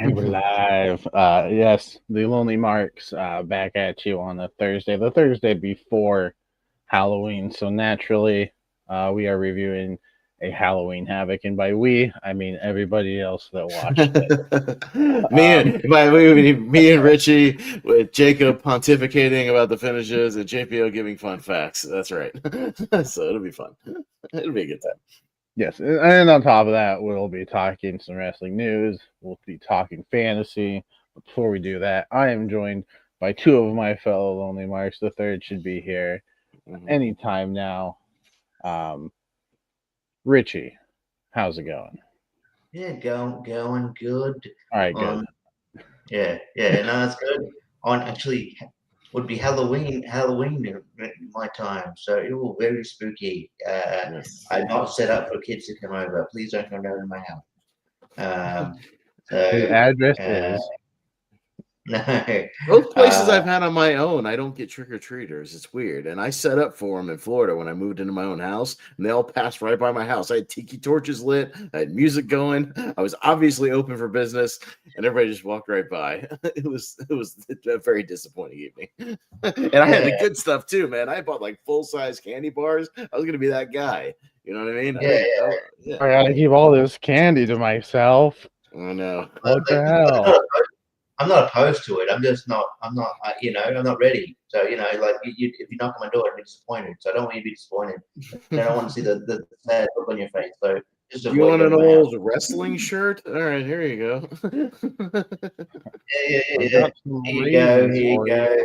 And we're live. Yes, the Lonely Marks back at you on the Thursday before Halloween. So naturally, we are reviewing a Halloween Havoc, and by we, I mean everybody else that watched it. Me and Richie with Jacob pontificating about the finishes and JPO giving fun facts. That's right. So it'll be fun. It'll be a good time. Yes, and on top of that, we'll be talking some wrestling news. We'll be talking fantasy. But before we do that, I am joined by two of my fellow Lonely Marks. The third should be here anytime now. Richie, how's it going? Yeah, going good. All right, good. Yeah, no, that's good. On actually would be Halloween in my time, so it will very spooky. Yes. I'm not set up for kids to come over. Please don't come over to my house. His address is. No. Both places I've had on my own, I don't get trick-or-treaters. It's weird. And I set up for them in Florida when I moved into my own house, and they all passed right by my house. I had tiki torches lit. I had music going. I was obviously open for business, and everybody just walked right by. It was a very disappointing evening. And I had the good stuff, too, man. I bought, like, full-size candy bars. I was going to be that guy. You know what I mean? Yeah. I got to keep all this candy to myself. I know. What the hell? I'm not opposed to it. I'm just not. I'm not. I'm not ready. So like if you knock on my door, I'd be disappointed. So I don't want you to be disappointed. I don't want to see the sad look on your face. So just you want an old wrestling shirt? All right, here you go. Yeah. Here you go.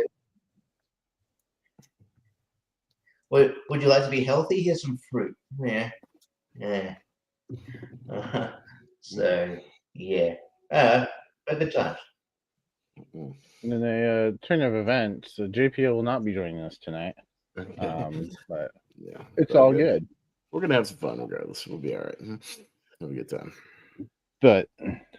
Would you like to be healthy? Here's some fruit. Yeah. So yeah. A good time. And in a turn of events, JPO will not be joining us tonight. But yeah, it's all good. We're gonna have some fun regardless. We'll be all right. Have a good time. But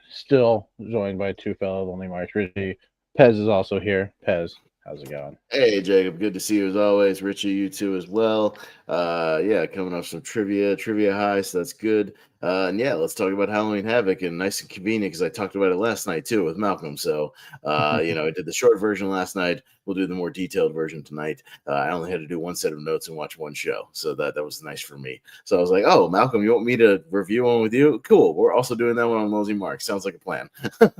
still joined by two fellow Lonely March. Richie Pez is also here. Pez, how's it going? Hey Jacob, good to see you as always. Richie, you too as well. Coming off some trivia high, so that's good. And yeah, let's talk about Halloween Havoc, and nice and convenient because I talked about it last night too with Malcolm. So I did the short version last night. We'll do the more detailed version tonight. I only had to do one set of notes and watch one show, so that was nice for me. So I was like, "Oh, Malcolm, you want me to review one with you? Cool. We're also doing that one on Lonely Mark. Sounds like a plan."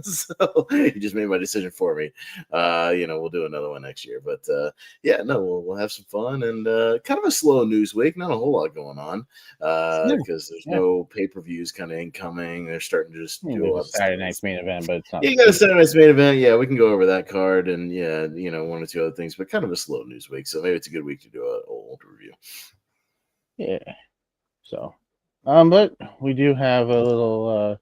So you just made my decision for me. We'll do another one next year, but we'll have some fun and kind of a slow news week. Not a whole lot going on because there's no pay-per-views kind of incoming. They're starting to just do a lot of Saturday night's main event, but it's not. You got a Saturday night's main event. Yeah, we can go over that card and one or two other things, but kind of a slow news week. So maybe it's a good week to do an old review. Yeah. So, but we do have a little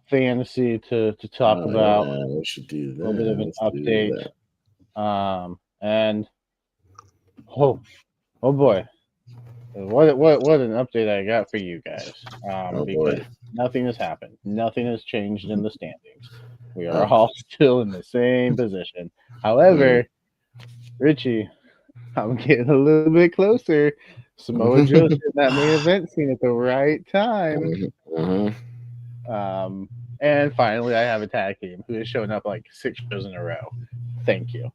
fantasy to talk about. Yeah, we should do that. A little bit of an update. And oh boy, what an update I got for you guys. Because nothing has happened. Nothing has changed in the standings. We are all still in the same position. However, Richie, I'm getting a little bit closer. Samoa Joe's in that main event scene at the right time. And finally, I have a tag team who has shown up like 6 shows in a row. Thank you.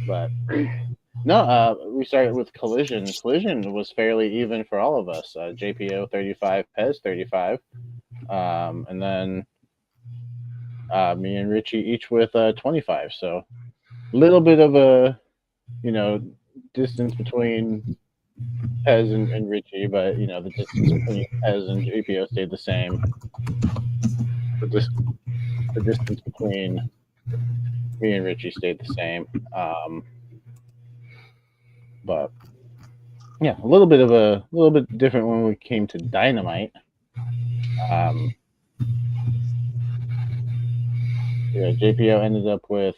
But no, we started with Collision. Collision was fairly even for all of us. JPO 35, Pez 35. And then me and Richie each with 25. So a little bit of a, distance between Pez and Richie, but, the distance between Pez and JPO stayed the same. The distance between me and Richie stayed the same. But yeah, a little bit different when we came to Dynamite. JPO ended up with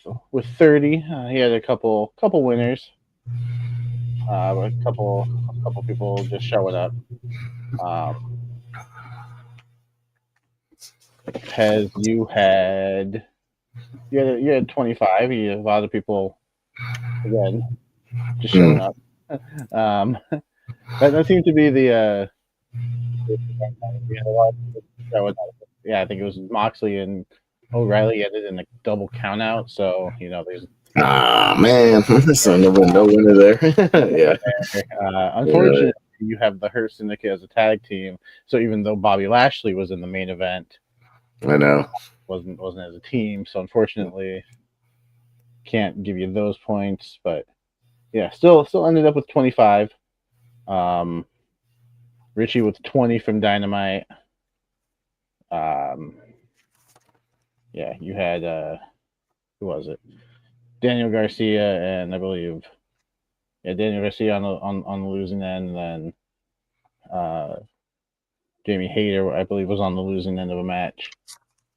30. He had a couple winners. A couple people just showing up. Pez, you had 25. You had a lot of people again just showing up. That seemed to be the we had a lot of people showing up. I think it was Moxley and O'Reilly ended in a double count out. So there's man, so no winner there. Yeah. Unfortunately, you have the Hurt Syndicate as a tag team. So even though Bobby Lashley was in the main event, I know wasn't as a team. So unfortunately, can't give you those points. But yeah, still ended up with 25. Richie with 20 from Dynamite. Yeah, you had who was it? Daniel Garcia and I believe Daniel Garcia on the losing end, and then Jamie Hayter I believe was on the losing end of a match.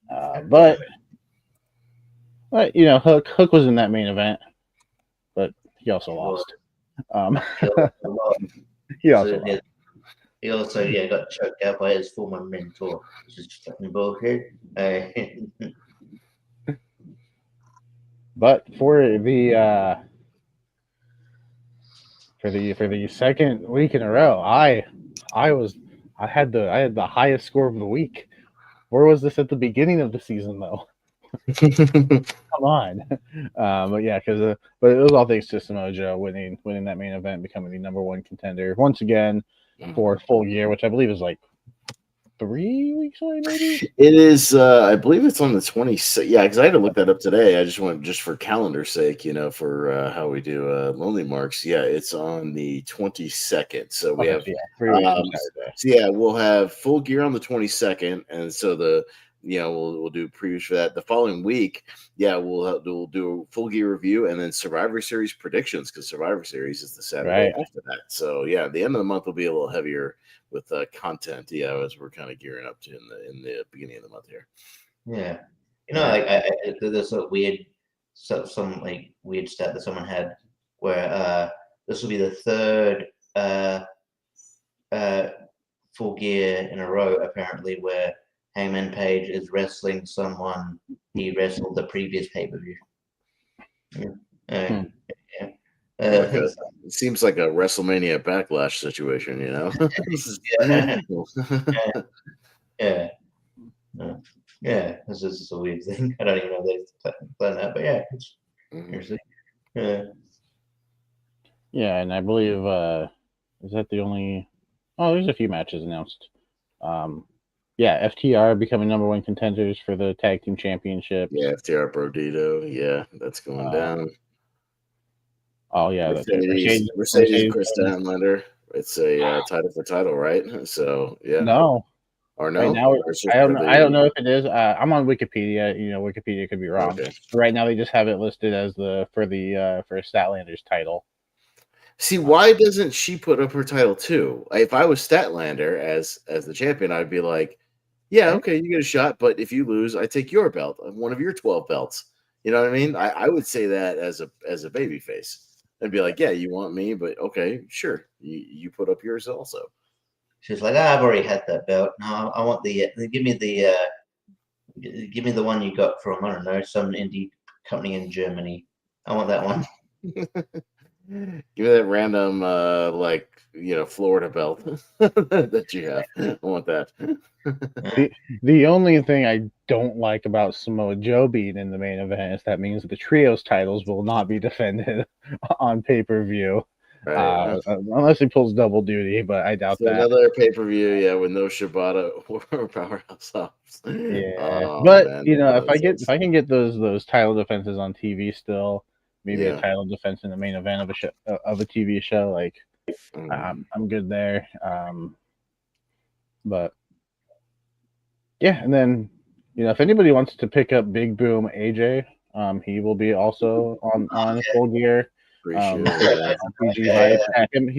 But Hook was in that main event, but he also lost. He also lost. He also got choked out by his former mentor, which is fucking bullshit. But for the second week in a row, I had the highest score of the week. Where was this at the beginning of the season though? Come on, but it was all thanks to Samoa Joe winning that main event, becoming the number one contender once again for a full year, which I believe is like 3 weeks away, maybe. It is. I believe it's on the 26th. Yeah, because I had to look that up today. I just went for calendar's sake, for how we do Lonely Marks. Yeah, it's on the 22nd. So we have 3 weeks from Saturday. So we'll have Full Gear on the 22nd, and so we'll do previews for that. The following week, we'll do a Full Gear review and then Survivor Series predictions, because Survivor Series is the Saturday after that. So the end of the month will be a little heavier with content, as we're kind of gearing up to in the beginning of the month here. Yeah, there's a weird, some like weird stat that someone had where this will be the third Full Gear in a row, apparently, where Hangman Page is wrestling someone he wrestled the previous pay-per-view. It seems like a WrestleMania Backlash situation, Yeah. This is a weird thing. I don't even know they planned that, but it's interesting. Yeah, and I believe is that the only? Oh, there's a few matches announced. FTR becoming number one contenders for the tag team championship. Yeah, FTR Brodito. Yeah, that's going down. Oh yeah, Mercedes Chris Statlander. It's a title for title, right? So No. Or no? Right now, I don't know if it is. I'm on Wikipedia. Wikipedia could be wrong. Okay. But right now, they just have it listed as for Statlander's title. See, why doesn't she put up her title too? If I was Statlander as the champion, I'd be like, yeah, okay, you get a shot, but if you lose, I take your belt, one of your 12 belts. You know what I mean? I would say that as a baby face. I'd be like, yeah, you want me, but okay, sure, you put up yours also. She's like, I've already had that belt. No, I want give me the one you got from, I don't know, some indie company in Germany. I want that one. Give me that random Florida belt that you have. I want that. The only thing I don't like about Samoa Joe being in the main event is that means that the trios titles will not be defended on pay-per-view. Right. Unless he pulls double duty, but I doubt that. Another pay-per-view, with no Shibata or Powerhouse Hobbs. Yeah, but man, if I can get those title defenses on TV still, maybe a title defense in the main event of a TV show, like I'm good there. But yeah, and then if anybody wants to pick up Big Boom AJ, he will be also on Full Gear. He's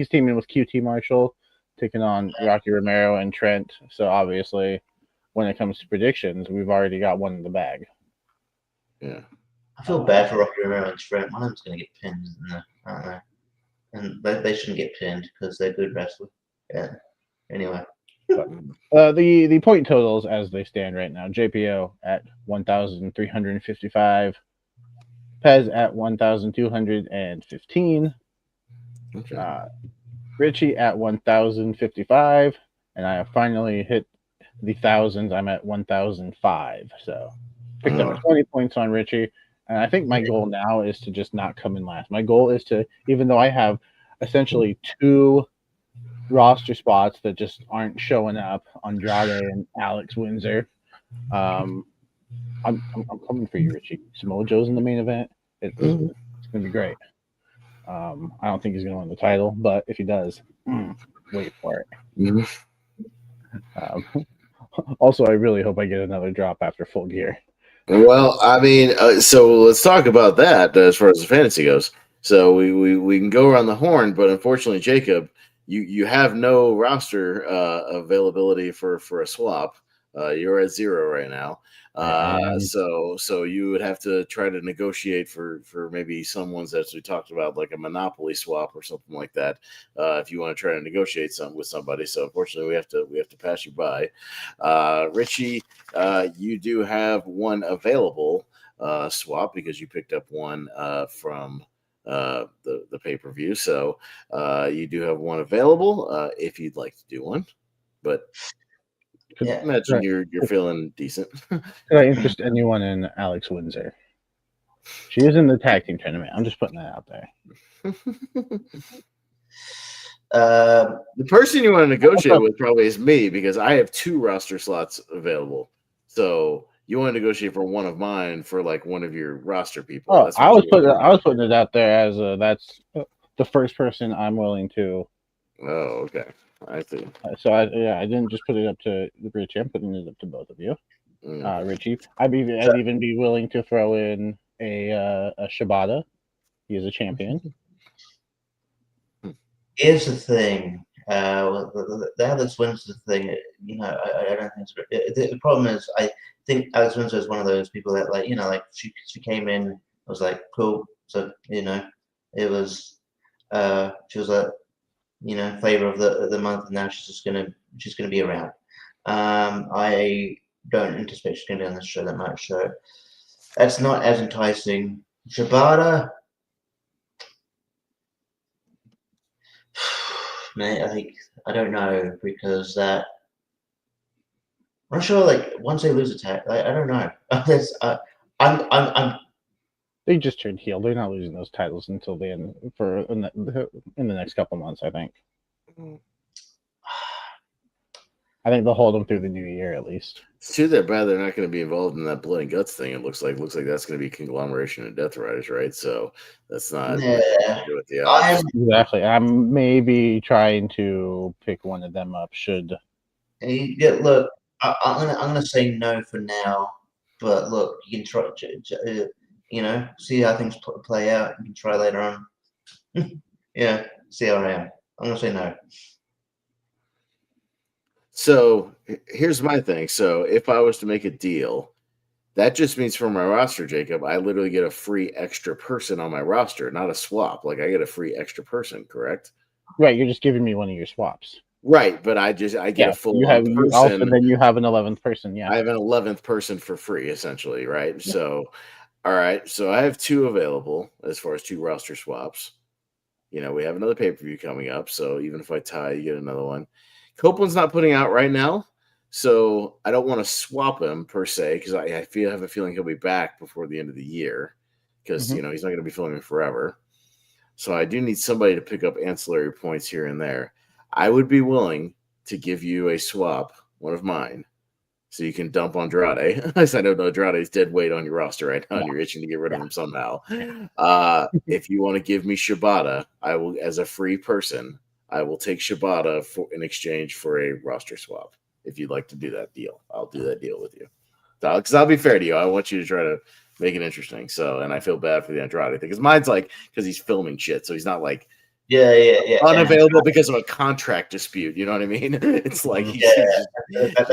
teaming with QT Marshall, taking on Rocky Romero and Trent. So obviously, when it comes to predictions, we've already got one in the bag. Yeah, I feel bad for Rocky Romero and Trent. One of them's going to get pinned, I don't know, and they shouldn't get pinned because they're good wrestlers. Yeah. Anyway. But, the point totals as they stand right now: JPO at 1,355. Pez at 1,215. Okay. Richie at 1,055, and I have finally hit the thousands, I'm at 1,005. So picked up 20 points on Richie. And I think my goal now is to just not come in last. My goal is to, even though I have essentially 2 roster spots that just aren't showing up, Andrade and Alex Windsor. I'm coming for you, Richie. Samoa Joe's in the main event. It's going to be great. I don't think he's going to win the title, but if he does, wait for it. Also, I really hope I get another drop after Full Gear. Well, I mean, so let's talk about that as far as the fantasy goes. So we can go around the horn, but unfortunately, Jacob, you have no roster availability for a swap. You're at 0 right now. So you would have to try to negotiate for maybe some ones that we talked about, like a monopoly swap or something like that. If you want to try to negotiate something with somebody, so unfortunately we have to pass you by. Richie, you do have one available swap because you picked up one from the pay-per-view. So you do have one available if you'd like to do one, but. Imagine you're feeling decent. Could I interest anyone in Alex Windsor? She is in the tag team tournament. I'm just putting that out there. The person you want to negotiate with probably is me because I have 2 roster slots available. So you want to negotiate for one of mine for like one of your roster people. Oh, I was putting it out there as that's the first person I'm willing to. Oh, okay. I see. So I didn't just put it up to Richie. I'm putting it up to both of you. Richie, I'd even be willing to throw in a Shibata. He is a champion. Here's the thing. The Alex Windsor thing. I don't think the problem is I think Alex Windsor is one of those people that like she came in. I was like cool. So it was she was a flavor of the month, and now she's gonna be around. I don't anticipate she's gonna be on this show that much, so that's not as enticing. Shibata, man, I don't know because I'm not sure. Like once they lose attack, I don't know. I'm They just turned heel. They're not losing those titles until the end in the next couple months. I think. I think they'll hold them through the new year at least. It's too bad they're not going to be involved in that blood and guts thing. It looks like that's going to be conglomeration of Death Riders, right? So that's not with the odds. Exactly. I'm maybe trying to pick one of them up. Should look, I'm gonna say no for now, but look, you can try. See how things play out. You can try later on. See how I am. I'm gonna say no. So here's my thing. So if I was to make a deal, that just means for my roster, Jacob, I literally get a free extra person on my roster, not a swap. Like I get a free extra person, correct? Right. You're just giving me one of your swaps. Right, but I get a full person. Also, then you have an 11th person. Yeah, I have an 11th person for free, essentially, right? Yeah. So, all right. So I have 2 available as far as 2 roster swaps. We have another pay-per-view coming up. So even if I tie, you get another one. Copeland's not putting out right now, so I don't want to swap him per se because I have a feeling he'll be back before the end of the year because he's not going to be filming forever. So I do need somebody to pick up ancillary points here and there. I would be willing to give you a swap, one of mine, so you can dump Andrade. I know Andrade's dead weight on your roster right now, and you're itching to get rid of him somehow. If you want to give me Shibata, I will, as a free person, I will take Shibata in exchange for a roster swap. If you'd like to do that deal, I'll do that deal with you. Because I'll be fair to you. I want you to try to make it interesting. So, and I feel bad for the Andrade thing because mine's like because he's filming shit, so he's not like unavailable because of a contract dispute. You know what I mean? It's like I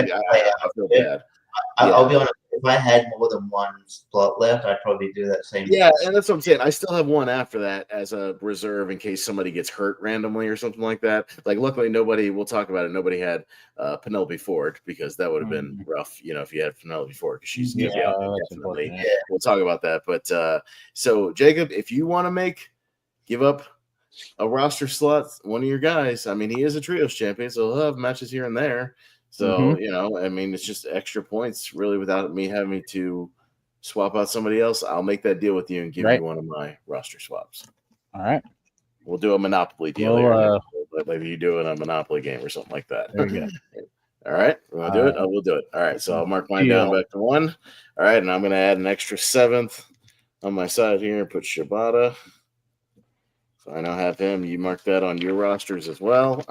feel bad. I'll be honest. If I had more than one slot left, I'd probably do that same. Yeah, and that's what I'm saying. I still have one after that as a reserve in case somebody gets hurt randomly or something like that. Like, luckily, we'll talk about it. Nobody had Penelope Ford because that would have been rough, if you had Penelope Ford because she's definitely. Yeah. We'll talk about that. But so, Jacob, if you want to give up a roster slot, one of your guys, I mean, he is a trios champion, so he'll have matches here and there. So, I mean, it's just extra points really without me having to swap out somebody else. I'll make that deal with you and give you one of my roster swaps. All right. We'll do a Monopoly deal here. Maybe you do it on a Monopoly game or something like that. There we go. All right. You want to do it? I will do it. All right. So I'll mark mine down back to 1. All right. And I'm going to add an extra 7th on my side here and put Shibata. So I now have him. You mark that on your rosters as well.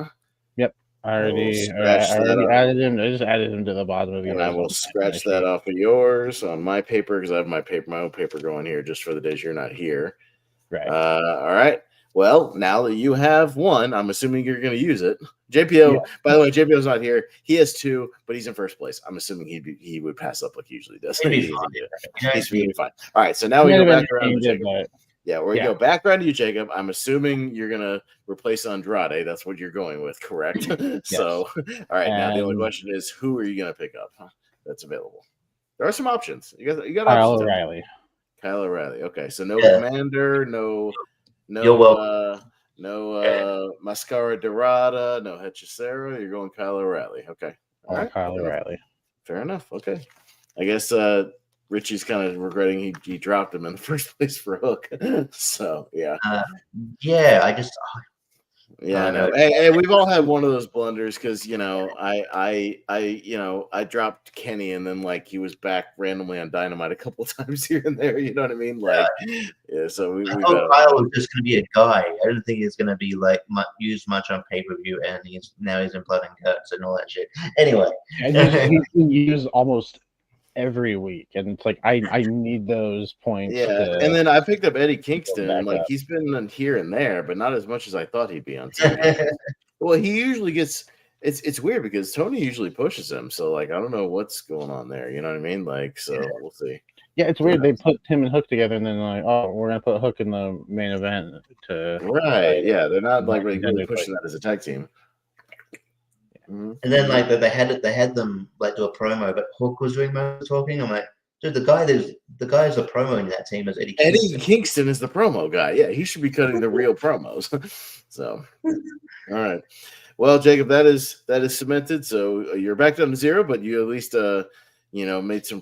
Yep. I already added him. I just added him to the bottom of yours. And I will scratch that off of yours on my paper because I have my own paper going here just for the days you're not here. Right. All right. Well, now that you have 1, I'm assuming you're going to use it. JPO, by the way, JPO's not here. He has 2, but he's in first place. I'm assuming he would pass up like he usually does. He's really fine. All right. So now we go back around to Jacob. Go back around to you, Jacob. I'm assuming you're going to replace Andrade. That's what you're going with, correct? So, all right. Now the only question is, who are you going to pick up? That's available. There are some options. You got Kyle options. O'Reilly. Kyle O'Reilly. Okay. So no Commander, no Mascara Dorada, no Hechicero. You're going Kyle O'Reilly. Okay. All right. Kyle O'Reilly. Fair enough. Okay. I guess Richie's kind of regretting he dropped him in the first place for Hook. So yeah. I just. I know. Hey, we've all had one of those blunders because I dropped Kenny and then like he was back randomly on Dynamite a couple times here and there. You know what I mean? Like, So we. Kyle was just going to be a guy. I don't think he's going to be like used much on pay-per-view, and he's in Blood and Guts and all that shit. Anyway, he's been used almost every week, and it's like I need those points. And then I picked up Eddie Kingston, and like he's been here and there, but not as much as I thought he'd be on TV. Well, he usually gets. It's weird because Tony usually pushes him, so like I don't know what's going on there. You know what I mean? Like, so we'll see. Yeah, it's weird. They put him and Hook together, and then like, oh, we're gonna put Hook in the main event right. They're not like really pushing that as a tag team. And then like they had them like do a promo, but Hook was doing most talking. I'm like, dude, the guy who's the promo in that team is Eddie Kingston. Eddie Kingston is the promo guy. Yeah, he should be cutting the real promos. So, all right. Well, Jacob, that is cemented. So you're back down to 0, but you at least made some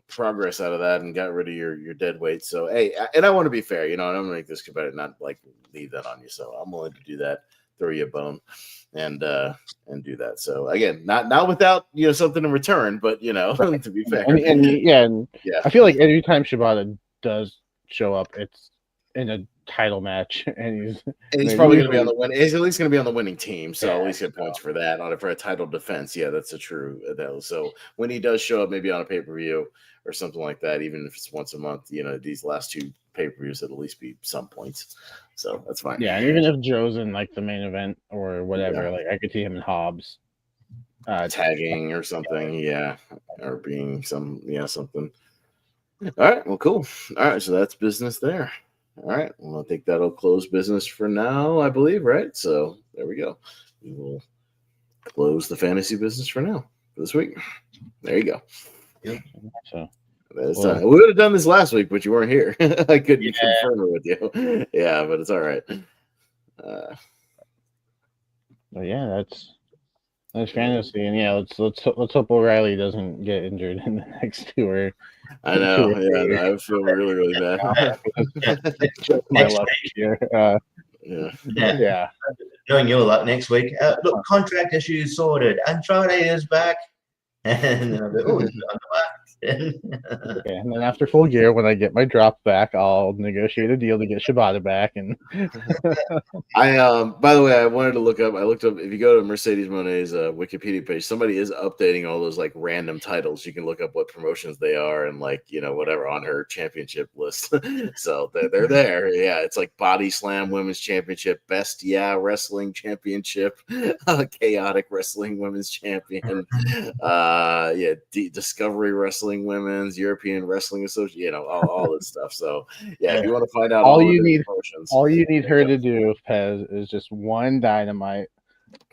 progress out of that and got rid of your dead weight. So hey, and I want to be fair. I don't want to make this competitive, not like leave that on you. So I'm willing to do that. Throw you a bone. And do that. So again, not without something in return, but to be fair. And I feel like every time Shibata does show up, it's in a title match, and he's probably going to be on the win. He's at least going to be on the winning team, so at least get points for that for a title defense. Yeah, that's a true. So when he does show up, maybe on a pay-per-view or something like that, even if it's once a month, these last 2 pay-per-views, it'll at least be some points. So that's fine. Yeah, and even if Joe's in like the main event or whatever, like I could see him in Hobbs tagging or something, or being something. All right, well, cool. All right, so that's business there. All right, well, I think that'll close business for now, I believe, right? So there we go. We will close the fantasy business for now for this week. There you go. Yeah. So. We would have done this last week, but you weren't here. I couldn't confirm it with you. Yeah, but it's all right. But yeah, that's fantasy, and let's hope O'Reilly doesn't get injured in the next tour. I know. I feel really, really bad. My luck here. Knowing your luck next week. Look, contract issues sorted. Andrade is back, and then I'll be and then after Full Gear, when I get my drop back, I'll negotiate a deal to get Shibata back. And by the way, I wanted to look up. I looked up. If you go to Mercedes Monet's Wikipedia page, somebody is updating all those like random titles. You can look up what promotions they are and like whatever on her championship list. So they're there. Yeah, it's like Body Slam Women's Championship, Best Wrestling Championship, Chaotic Wrestling Women's Champion, Discovery Wrestling Women's, European Wrestling Association, all this stuff. So if you want to find out all you need her to do, Pez, is just one Dynamite.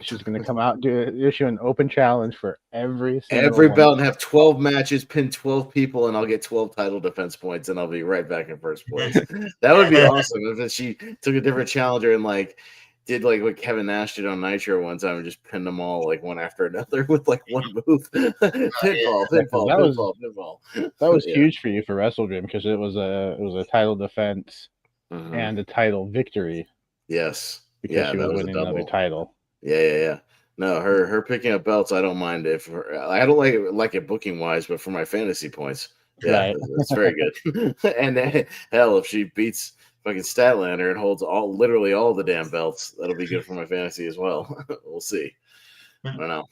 She's going to come out and issue an open challenge for every belt and have 12 matches, pin 12 people, and I'll get 12 title defense points, and I'll be right back in first place. That would be awesome if she took a different challenger and like did like what Kevin Nash did on Nitro one time and just pinned them all like one after another with like one move. Pinfall, pinfall, pinfall, pinfall. That was huge for you for WrestleDream because it was a title defense and a title victory. Yes. Because she was winning another title. Yeah. No, her picking up belts, I don't mind if I don't like it booking wise, but for my fantasy points, yeah, right. That's very good. And hell, if she beats fucking Statlander and holds literally all the damn belts, that'll be good for my fantasy as well. We'll see. I don't know.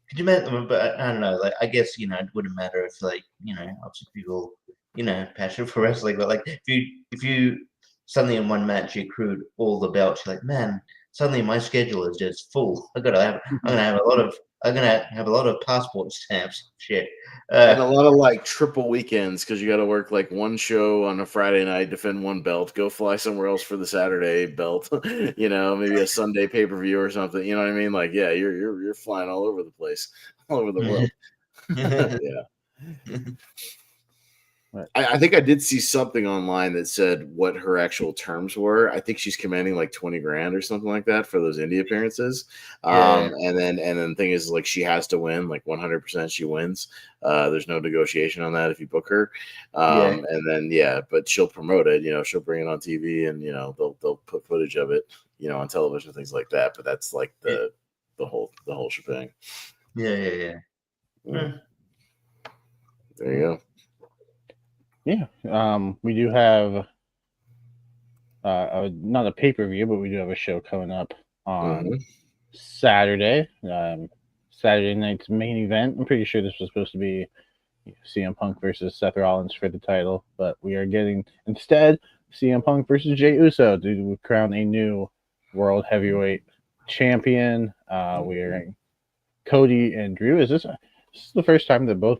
Could you imagine? But I don't know. Like, I guess it wouldn't matter if, like, obviously people, passionate for wrestling. But like, if you suddenly in one match you accrued all the belts, you're like, man, suddenly my schedule is just full. I'm gonna have a lot of passport stamps. Shit. And a lot of like triple weekends because you got to work like one show on a Friday night, defend one belt, go fly somewhere else for the Saturday belt, maybe a Sunday pay-per-view or something. You know what I mean? Like, yeah, you're flying all over the place, all over the world. Yeah. I think I did see something online that said what her actual terms were. I think she's commanding like 20 grand or something like that for those indie appearances. And then the thing is, like, she has to win, like 100% she wins. There's no negotiation on that if you book her. And then, but she'll promote it, she'll bring it on TV and, they'll put footage of it, on television, things like that. But that's like the whole shebang. Yeah. There you go. Yeah, we do have not a pay-per-view, but we do have a show coming up on Saturday. Saturday night's main event. I'm pretty sure this was supposed to be CM Punk versus Seth Rollins for the title, but we are getting instead CM Punk versus Jey Uso to crown a new World Heavyweight Champion. We are Cody and Drew. Is this the first time that both?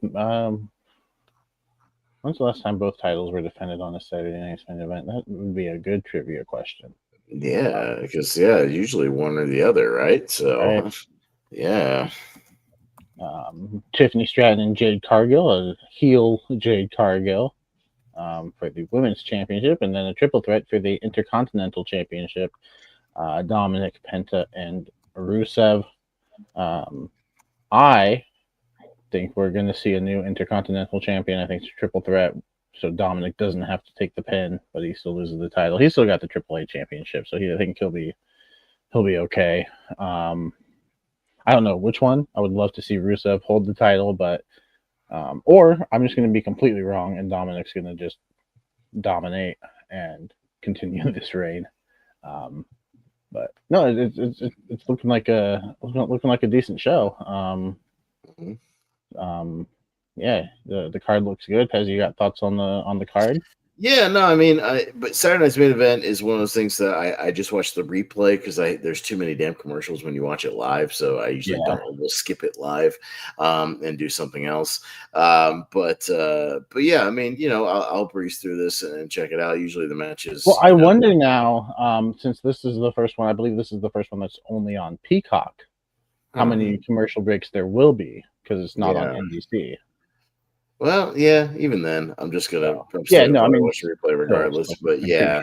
When's the last time both titles were defended on a Saturday night's main event? That would be a good trivia question. Yeah, because usually one or the other, right? So, right. Yeah. Tiffany Stratton and Jade Cargill, a heel Jade Cargill, for the women's championship, and then a triple threat for the Intercontinental Championship. Dominic, Penta, and Rusev. I think we're going to see a new Intercontinental Champion. I think it's a triple threat, so Dominic doesn't have to take the pin, but he still loses the title. He's still got the AAA Championship, so I think he'll be okay. I don't know which one. I would love to see Rusev hold the title, but or I'm just going to be completely wrong, and Dominic's going to just dominate and continue this reign. But no, it's looking like a decent show. The card looks good. Pez, you got thoughts on the card? Yeah, no, I mean, but Saturday night's main event is one of those things that I just watch the replay because there's too many damn commercials when you watch it live, so I usually we'll skip it live and do something else. But yeah, I mean, I'll breeze through this and check it out. Usually the matches. Well, I wonder now, since this is the first one, I believe this is the first one that's only on Peacock, how many commercial breaks there will be because it's not on NBC. Well, yeah, even then, I'm just gonna watch the replay regardless. But yeah,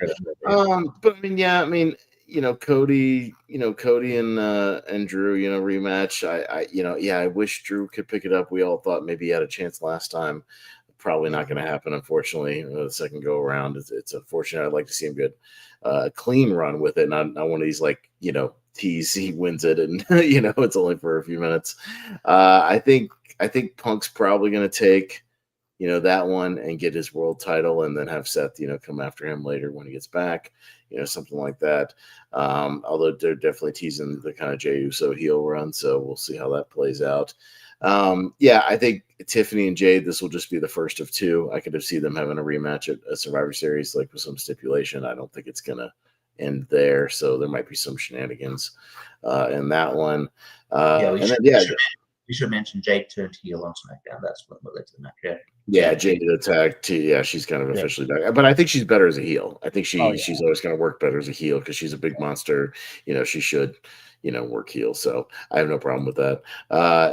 Cody, and Drew, rematch. I wish Drew could pick it up. We all thought maybe he had a chance last time. Probably not going to happen, unfortunately. The second go around, it's unfortunate. I'd like to see him get a clean run with it, not one of these tease he wins it and it's only for a few minutes. I think Punk's probably going to take that one and get his world title and then have Seth come after him later when he gets back, something like that. Although they're definitely teasing the kind of Jey Uso heel run, so we'll see how that plays out. I think Tiffany and Jade, this will just be the first of two. I could have seen them having a rematch at a Survivor Series, like with some stipulation. I don't think it's gonna end there, so there might be some shenanigans in that one. We should mention Jade turned heel on SmackDown. That's what led to the match. Yeah, Jade attacked. Yeah, she's kind of officially back, but I think she's better as a heel. I think she's always going to work better as a heel because she's a big monster. She should, work heel. So I have no problem with that.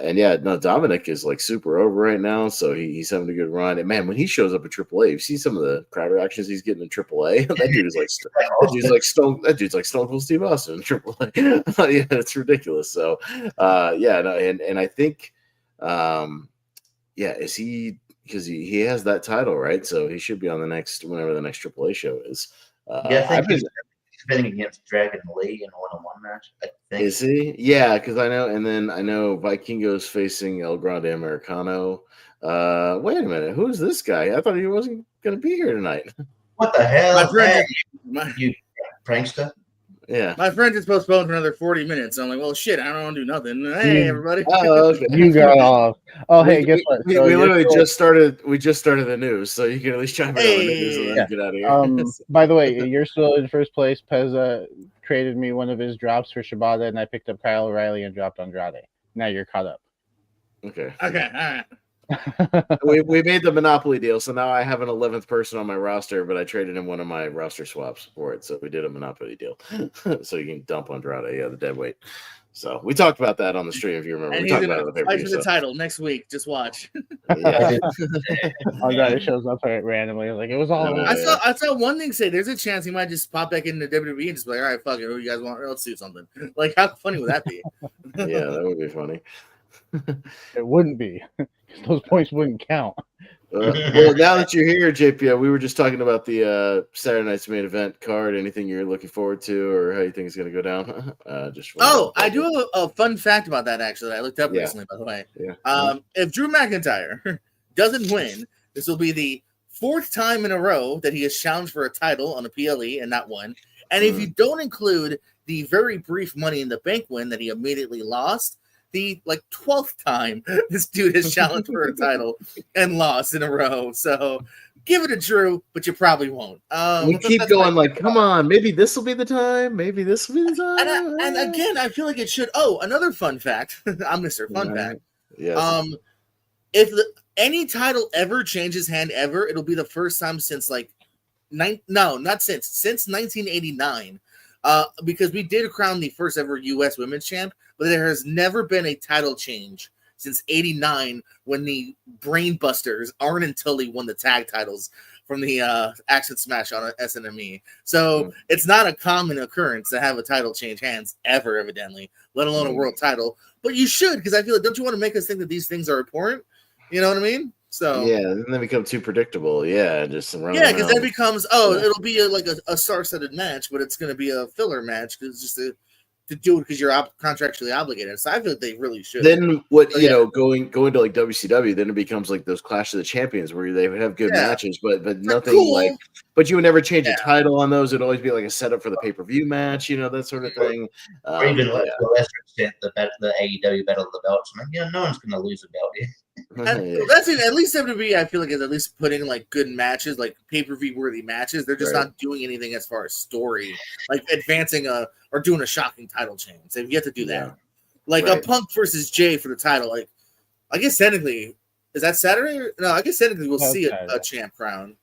And yeah, no, Dominic is like super over right now, so he's having a good run. And man, when he shows up at AAA, you see some of the crowd reactions he's getting in AAA. That dude is like that dude's like Stone Cold Steve Austin in AAA. Yeah, it's ridiculous. So yeah, no, and I think is he? Because he has that title, right? So he should be on whenever the next AAA show is. I think he's defending against Dragon Lee in a one-on-one match. I think. Is he? Yeah, because I know, and then I know Vikingo's facing El Grande Americano. Wait a minute, who's this guy? I thought he wasn't going to be here tonight. What the hell? My friend, you prankster. Yeah, my friend is postponed for another 40 minutes. So I'm like, well, shit, I don't want to do nothing. Hey, everybody. Oh, okay. You got off. Oh, hey, guess what? We literally just started. We just started the news, so you can at least chime in on the news and then get out of here. By the way, you're still in first place. Pezza traded me one of his drops for Shibata, and I picked up Kyle O'Reilly and dropped Andrade. Now you're caught up. Okay. All right. we made the Monopoly deal, so now I have an 11th person on my roster, but I traded in one of my roster swaps for it, so we did a Monopoly deal. So you can dump Andrade, the dead weight. So we talked about that on the stream, if you remember. And we he's talked going about to fight for the title next week. Just watch. Yeah. Andrade shows up randomly. Like, it was all. I saw one thing say there's a chance he might just pop back into WWE and just be like, all right, fuck it, who you guys want? Let's do something. Like, how funny would that be? Yeah, that would be funny. It wouldn't be. Those points wouldn't count. Well, now that you're here, JP, we were just talking about the Saturday night's main event card. Anything you're looking forward to, or how you think it's going to go down? I do have a fun fact about that. Actually, I looked up recently. By the way, if Drew McIntyre doesn't win, this will be the 4th time in a row that he has challenged for a title on a PLE and not won. And if you don't include the very brief Money in the Bank win that he immediately lost, the 12th time this dude has challenged for a title and lost in a row. So give it a Drew, but you probably won't. We keep going come on, maybe this will be the time. Maybe this will be the time. And again, I feel like it should. Oh, another fun fact. I'm Mr. Fun Fact. Yes. If any title ever changes hand ever, it'll be the first time since since 1989. Because we did crown the first ever U.S. Women's Champ, but there has never been a title change since '89 when the Brainbusters, Arn and Tully, won the tag titles from the Action Smash on SNME. So it's not a common occurrence to have a title change hands ever, evidently, let alone a world title. But you should, because I feel like, don't you want to make us think that these things are important? You know what I mean? So then they become too predictable. Just because that becomes it'll be a star-studded match, but it's going to be a filler match because just to do it because you're contractually obligated. So I feel like they really should. Then going to WCW, then it becomes like those Clash of the Champions where they would have good matches, but nothing cool. But you would never change a title on those. It'd always be like a setup for the pay-per-view match, that sort of thing. Or even to a lesser extent, the AEW Battle of the Belts. No one's going to lose a belt here. That's it. At least WWE, I feel like, is at least putting good matches, pay-per-view worthy matches. They're just not doing anything as far as story, advancing or doing a shocking title change. They've yet to do that. A Punk versus Jay for the title. I guess technically, is that Saturday? No, I guess technically we'll see a champ crown.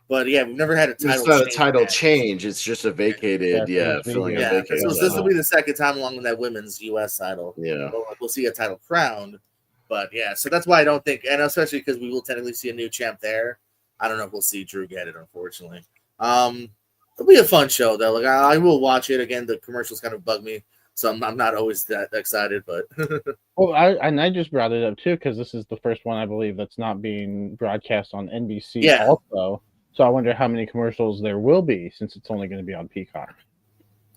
But we've never had a title. It's not a title change. It's just a vacated, filling a vacated. So this will be the second time along with that women's U.S. title. Yeah, we'll see a title crowned. But so that's why I don't think, and especially because we will technically see a new champ there. I don't know if we'll see Drew get it, unfortunately. It'll be a fun show though. I will watch it again. The commercials kind of bug me, so I'm not always that excited. But well, I just brought it up too because this is the first one I believe that's not being broadcast on NBC. Also, so I wonder how many commercials there will be since it's only going to be on Peacock.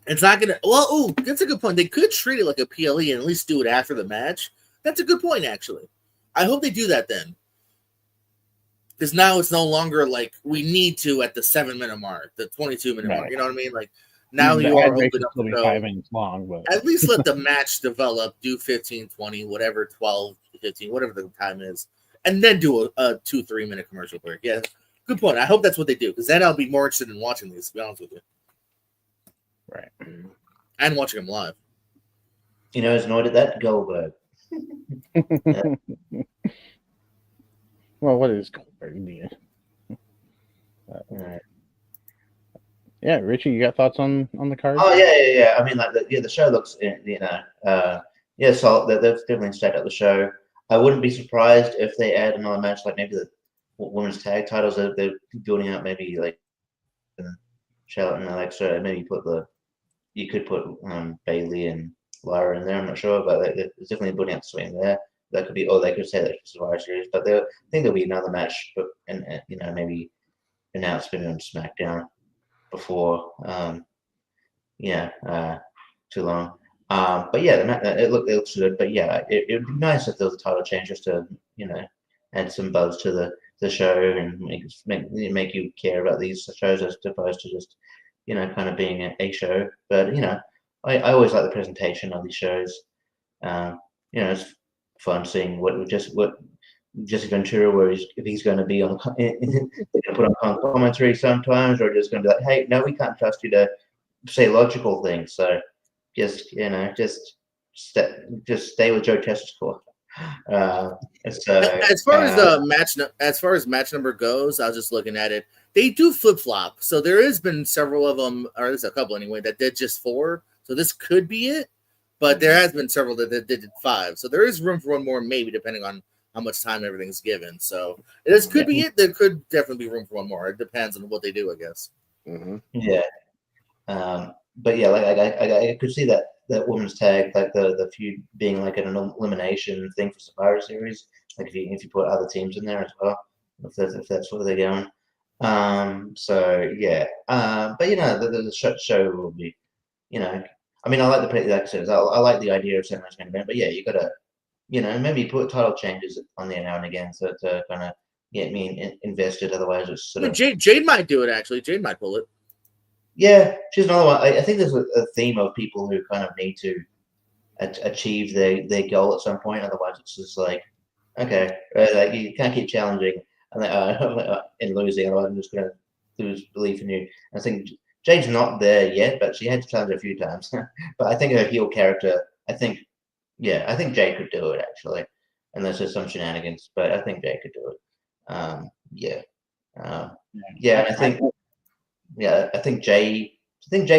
It's not gonna. Well, that's a good point. They could treat it like a PLE and at least do it after the match. That's a good point, actually. I hope they do that then. Because now it's no longer we need to at the 7-minute mark, the 22-minute mark. You know what I mean? Now you are open up to 5 minutes long, but at least let the match develop, do 15, 20, whatever, 12, 15, whatever the time is, and then do a 2-3 minute commercial break. Yeah, good point. I hope that's what they do, because then I'll be more interested in watching these, to be honest with you. Right. And watching them live. Who's annoyed at that? Goldberg. Well, what is Goldberg doing? Yeah. Yeah, Richie, you got thoughts on the card? Oh yeah. I mean, like the show looks, so they've definitely stacked up the show. I wouldn't be surprised if they add another match, like maybe the women's tag titles. They're building out, maybe like Charlotte and Alexa. Maybe you could put Bailey and Lyra in there. I'm not sure, but there's definitely building out swing there. That could be, or they could say that it's Survivor Series, but I think there'll be another match, but maybe announcement on SmackDown before too long. But yeah, it looks good. But yeah, it would be nice if there was a title change just to add some buzz to the show and make you care about these shows as opposed to just kind of being a show. But I always like the presentation of these shows. It's fun seeing what Jesse Ventura, where if he's going to be on, they're going to put on commentary sometimes, or just going to be like, hey, no, we can't trust you to say logical things. So just stay with Joe Chester's as far as match number goes, I was just looking at it. They do flip flop, so there has been several of them, or there's a couple anyway, that did just 4. So this could be it, but there has been several that did 5. So there is room for one more, maybe depending on how much time everything's given. So this could be it. There could definitely be room for one more. It depends on what they do, I guess. Mm-hmm. Yeah. But yeah, like I could see that women's tag, like the feud being like an elimination thing for Survivor Series. Like if you put other teams in there as well, if that's where they're going. So yeah. But the show will be, I mean, I like like I said, I like the idea of setting main event, but yeah, you gotta, maybe put title changes on there now and again so to kind of get me invested. Otherwise, it's sort of Jade might do it actually. Jade might pull it. Yeah, she's another one. I think there's a theme of people who kind of need to achieve their goal at some point. Otherwise, it's just like, okay, like you can't keep challenging and losing. Otherwise, I'm just going to lose belief in you. I think Jade's not there yet, but she had to challenge a few times. But I think her heel character, I think Jade could do it actually, unless there's some shenanigans. But I think Jade could do it. I think Jay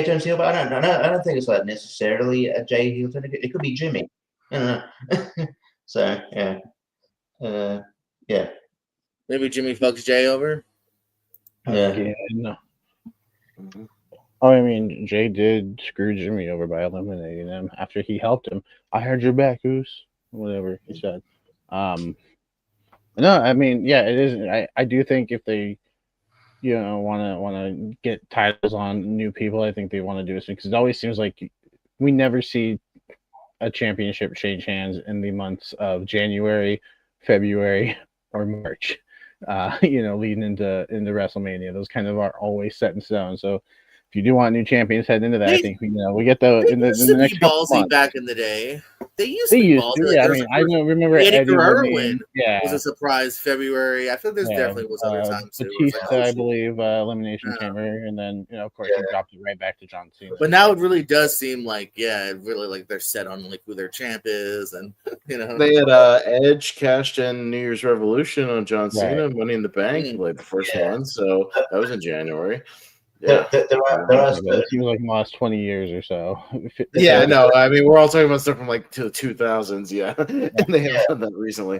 turns heel, but I don't think it's like necessarily a Jay heel turn. It could be Jimmy. I don't know. So yeah. Maybe Jimmy fucks Jay over. Yeah. No. Mm-hmm. Oh, I mean, Jay did screw Jimmy over by eliminating him after he helped him. I heard your back, Goose. Whatever he said. No, I mean, yeah, it is. I do think if they want to get titles on new people, I think they want to do this because it always seems like we never see a championship change hands in the months of January, February, or March. Leading into WrestleMania, those kind of are always set in stone. So if you do want new champions heading into that, I think we get the in the next couple months. Back in the day. They used to. Like, I mean, I don't remember Eddie Guerrero win. Yeah, was a surprise February. I think there's definitely was other times too. Batista, I believe, Elimination Chamber, and then of course he dropped it right back to John Cena. But now it really does seem like really like they're set on like who their champ is, and they had Edge cashed in New Year's Revolution on John Cena, Money in the Bank, like the first one, so that was in January. Yeah, there are it seems like the last 20 years or so. Yeah, no, I mean we're all talking about stuff from like to the 2000s, and they have done that recently.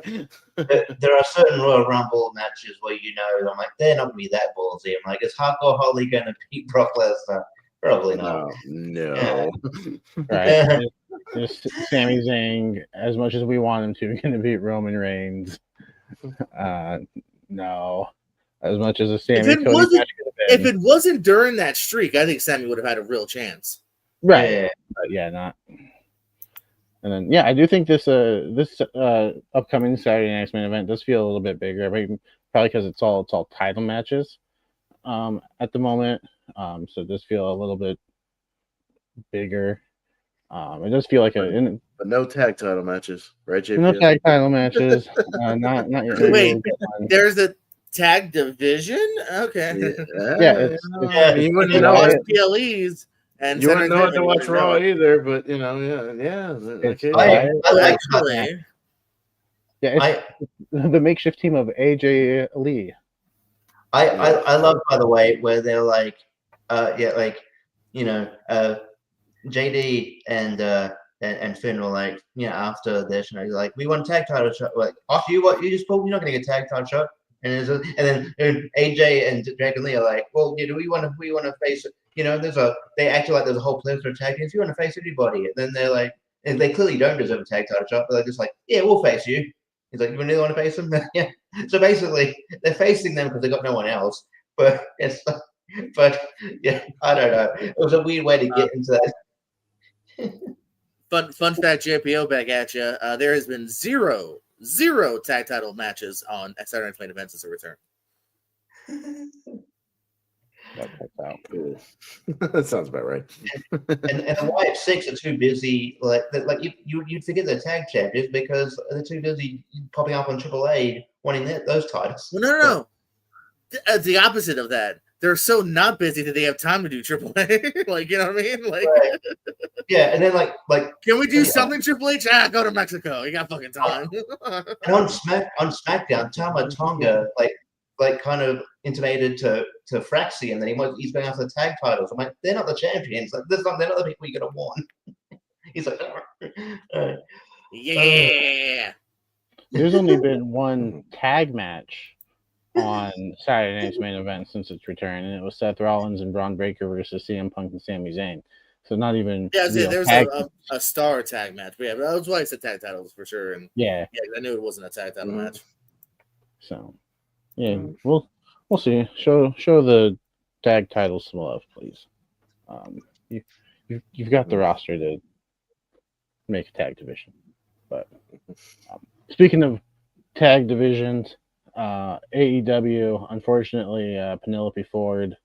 There are certain Royal Rumble matches where I'm like they're not gonna be that ballsy. I'm like, is Hardcore Holly gonna beat Brock Lesnar? Probably not. No. Right. Just Sami Zayn, as much as we want him to, gonna beat Roman Reigns. No. As much as a Sami Cody match could have been. If it wasn't during that streak, I think Sami would have had a real chance. Right. Yeah. But not. And then I do think this upcoming Saturday night's main event does feel a little bit bigger. I mean, probably because it's all title matches at the moment. So it does feel a little bit bigger. It does feel like but no tag title matches, right, JP? No tag title matches. Not yet. Wait, there's a tag division? Okay. You wouldn't know PLEs and you wouldn't know what to watch Raw either, but Yeah, it's the makeshift team of AJ Lee. I love, by the way, where they're like, JD and Finn were like, after this, like, we want a tag title shot. Like, after you just pulled, you're not gonna get a tag title shot. And then AJ and Dragon Lee are like, well, do we want to face it? They actually like there's a whole plethora of tag teams. You want to face anybody? And then they're like, and they clearly don't deserve a tag title shot, but they're just like, yeah, we'll face you. He's like, you really want to face them? Yeah. So basically, they're facing them because they got no one else. But yeah, I don't know. It was a weird way to get into that. Fun fact, JPO back at you. There has been zero tag title matches on Saturday Night Main Event since a return. That sounds about right. and the Wyatt Six are too busy. Like you'd forget they're tag champions because they're too busy popping up on AAA wanting those titles. Well, no. The opposite of that. They're so not busy that they have time to do AAA. Like, you know what I mean? Like, right. Yeah, and then like, can we do something Triple H? Go to Mexico. You got fucking time. And on SmackDown, Tama Tonga like kind of intimated to Fraxi, and then he's going after the tag titles. I'm like, they're not the champions. Like, they're not the people you're gonna want. He's like, yeah. There's only been one tag match on Saturday Night's Main Event since its return, and it was Seth Rollins and Braun Breaker versus CM Punk and Sami Zayn. So not even there's a star tag match. But yeah, but that's why I said tag titles for sure. And yeah, I knew it wasn't a tag title match. So yeah, we'll see. Show the tag titles some love, please. You've got the roster to make a tag division. But speaking of tag divisions, AEW, unfortunately, Penelope Ford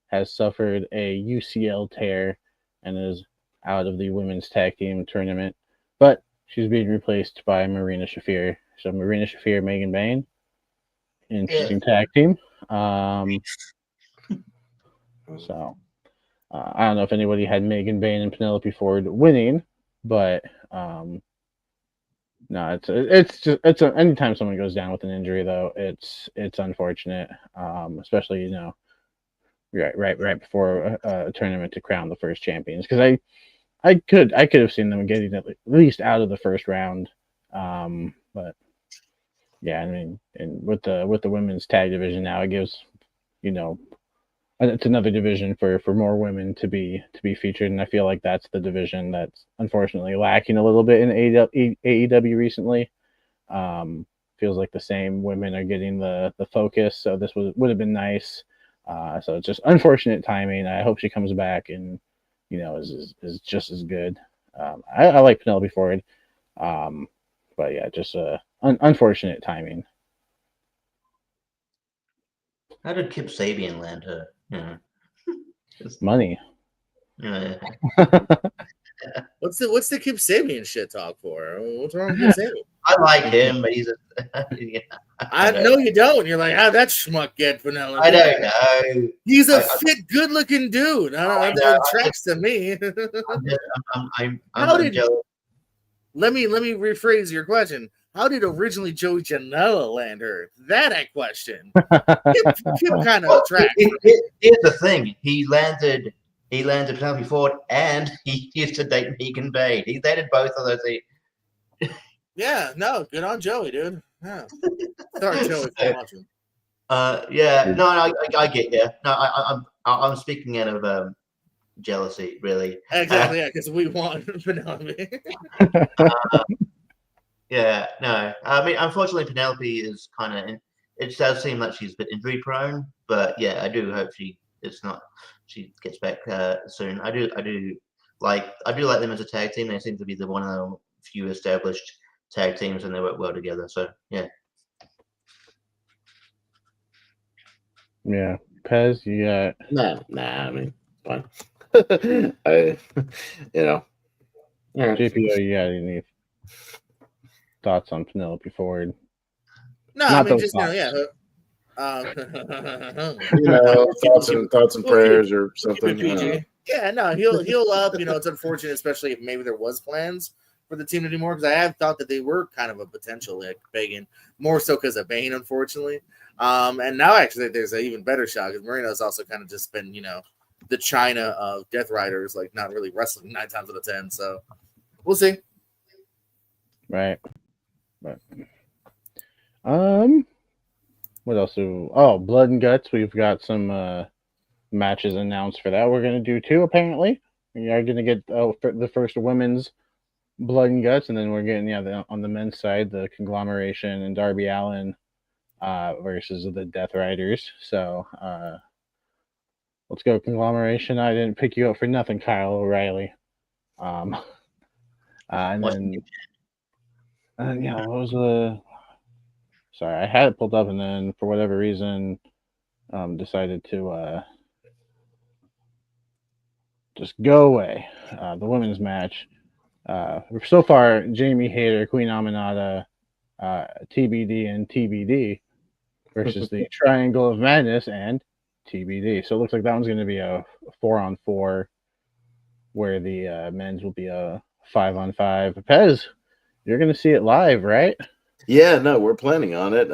has suffered a UCL tear and is out of the women's tag team tournament, but she's being replaced by Marina Shafir. So Marina Shafir, Megan Bayne, interesting tag team. So I don't know if anybody had Megan Bayne and Penelope Ford winning, but no, it's anytime someone goes down with an injury, though, it's unfortunate, especially right before a tournament to crown the first champions. Because I could have seen them getting at least out of the first round, but yeah, I mean, and with the women's tag division now, it gives it's another division for more women to be featured, and I feel like that's the division that's unfortunately lacking a little bit in AEW recently. Feels like the same women are getting the focus, so this would have been nice. So it's just unfortunate timing. I hope she comes back and is just as good. I like Penelope Ford, but yeah, just unfortunate timing. How did Kip Sabian land her? Money. What's the Kip Sabian shit talk for? What's wrong with Kip Sabian? I like him, but he's I know you don't. You're like, how'd that schmuck get Penelope? I don't know. He's a fit, good-looking dude. That tracks to me. I'm jealous. Let me rephrase your question. How did originally Joey Janela land her? That I question. Kip kind of tracks. Here's the thing. He landed Penelope Ford, and he used to date Megan Bayne. He dated both of those. Yeah, no, good on Joey, dude. Yeah. Sorry, Joey, for watching. Yeah, no, I get you. No, I'm speaking out of jealousy, really. Exactly, yeah, because we want Penelope. Yeah, no. I mean, unfortunately, Penelope is kind of. It does seem like she's a bit injury prone, but yeah, I do hope she gets back soon. I do like them as a tag team. They seem to be one of the few established tag teams, and they work well together. So yeah. Yeah, Pez, you got I mean, fine. JPO, you got any thoughts on Penelope Ford? No, I mean, just thoughts and prayers or something. Yeah, no, he'll up. It's unfortunate, especially if maybe there was plans for the team to do more, because I have thought that they were kind of a potential like Pagan, more so because of Bane, unfortunately. And now actually there's an even better shot because Marino's also kind of just been, the China of Death Riders, like not really wrestling 9 times out of 10. So we'll see. Right. But what else? Blood and Guts. We've got some matches announced for that. We're gonna do 2 apparently. We are gonna get the first women's Blood and Guts, and then we're getting on the men's side the Conglomeration and Darby Allin versus the Death Riders. So let's go Conglomeration. I didn't pick you up for nothing, Kyle O'Reilly. And then what was the? Sorry, I had it pulled up, and then for whatever reason, decided to just go away. The women's match. So far, Jamie Hayter, Queen Aminata, TBD, and TBD versus the Triangle of Madness and TBD. So it looks like that one's going to be a 4-on-4, where the men's will be a 5-on-5. Pez, you're going to see it live, right? Yeah, no, we're planning on it.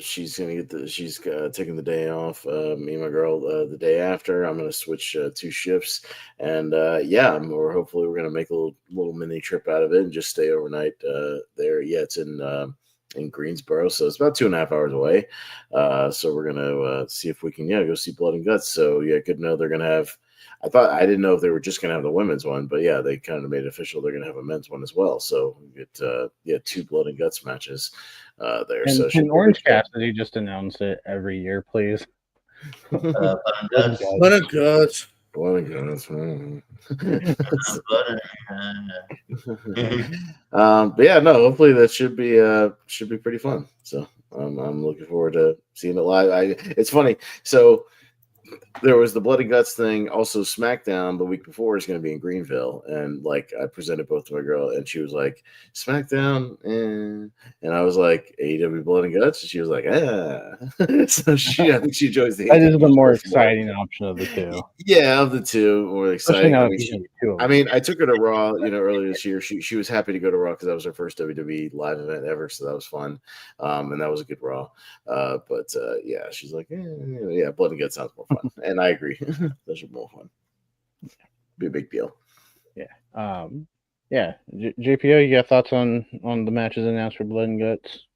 She's taking the day off. Me and my girl the day after. I'm gonna switch 2 shifts, and hopefully we're gonna make a little mini trip out of it and just stay overnight there. Yeah, it's in Greensboro, so it's about 2.5 hours away. So we're gonna see if we can go see Blood and Guts. So yeah, good to know they're gonna have. I didn't know if they were just going to have the women's one, but yeah, they kind of made it official. They're going to have a men's one as well. So we get 2 Blood and Guts matches there. And so can Orange Cassidy just announce it every year, please? Blood and Guts. Blood and Guts. But yeah, no. Hopefully that should be pretty fun. So I'm looking forward to seeing it live. It's funny. So. There was the Blood and Guts thing. Also, SmackDown the week before is going to be in Greenville, and like I presented both to my girl, and she was like, "SmackDown," and I was like, "AEW Blood and Guts," and she was like, "Ah." So I think she enjoys the. That is the more exciting option of the 2. Yeah, of the 2, more exciting. I mean, I took her to Raw, earlier this year. She was happy to go to Raw because that was her first WWE live event ever, so that was fun, and that was a good Raw. But she's like, Blood and Guts sounds more fun. And I agree. Those are more fun. Be a big deal. Yeah. JPO, you got thoughts on the matches announced for Blood and Guts?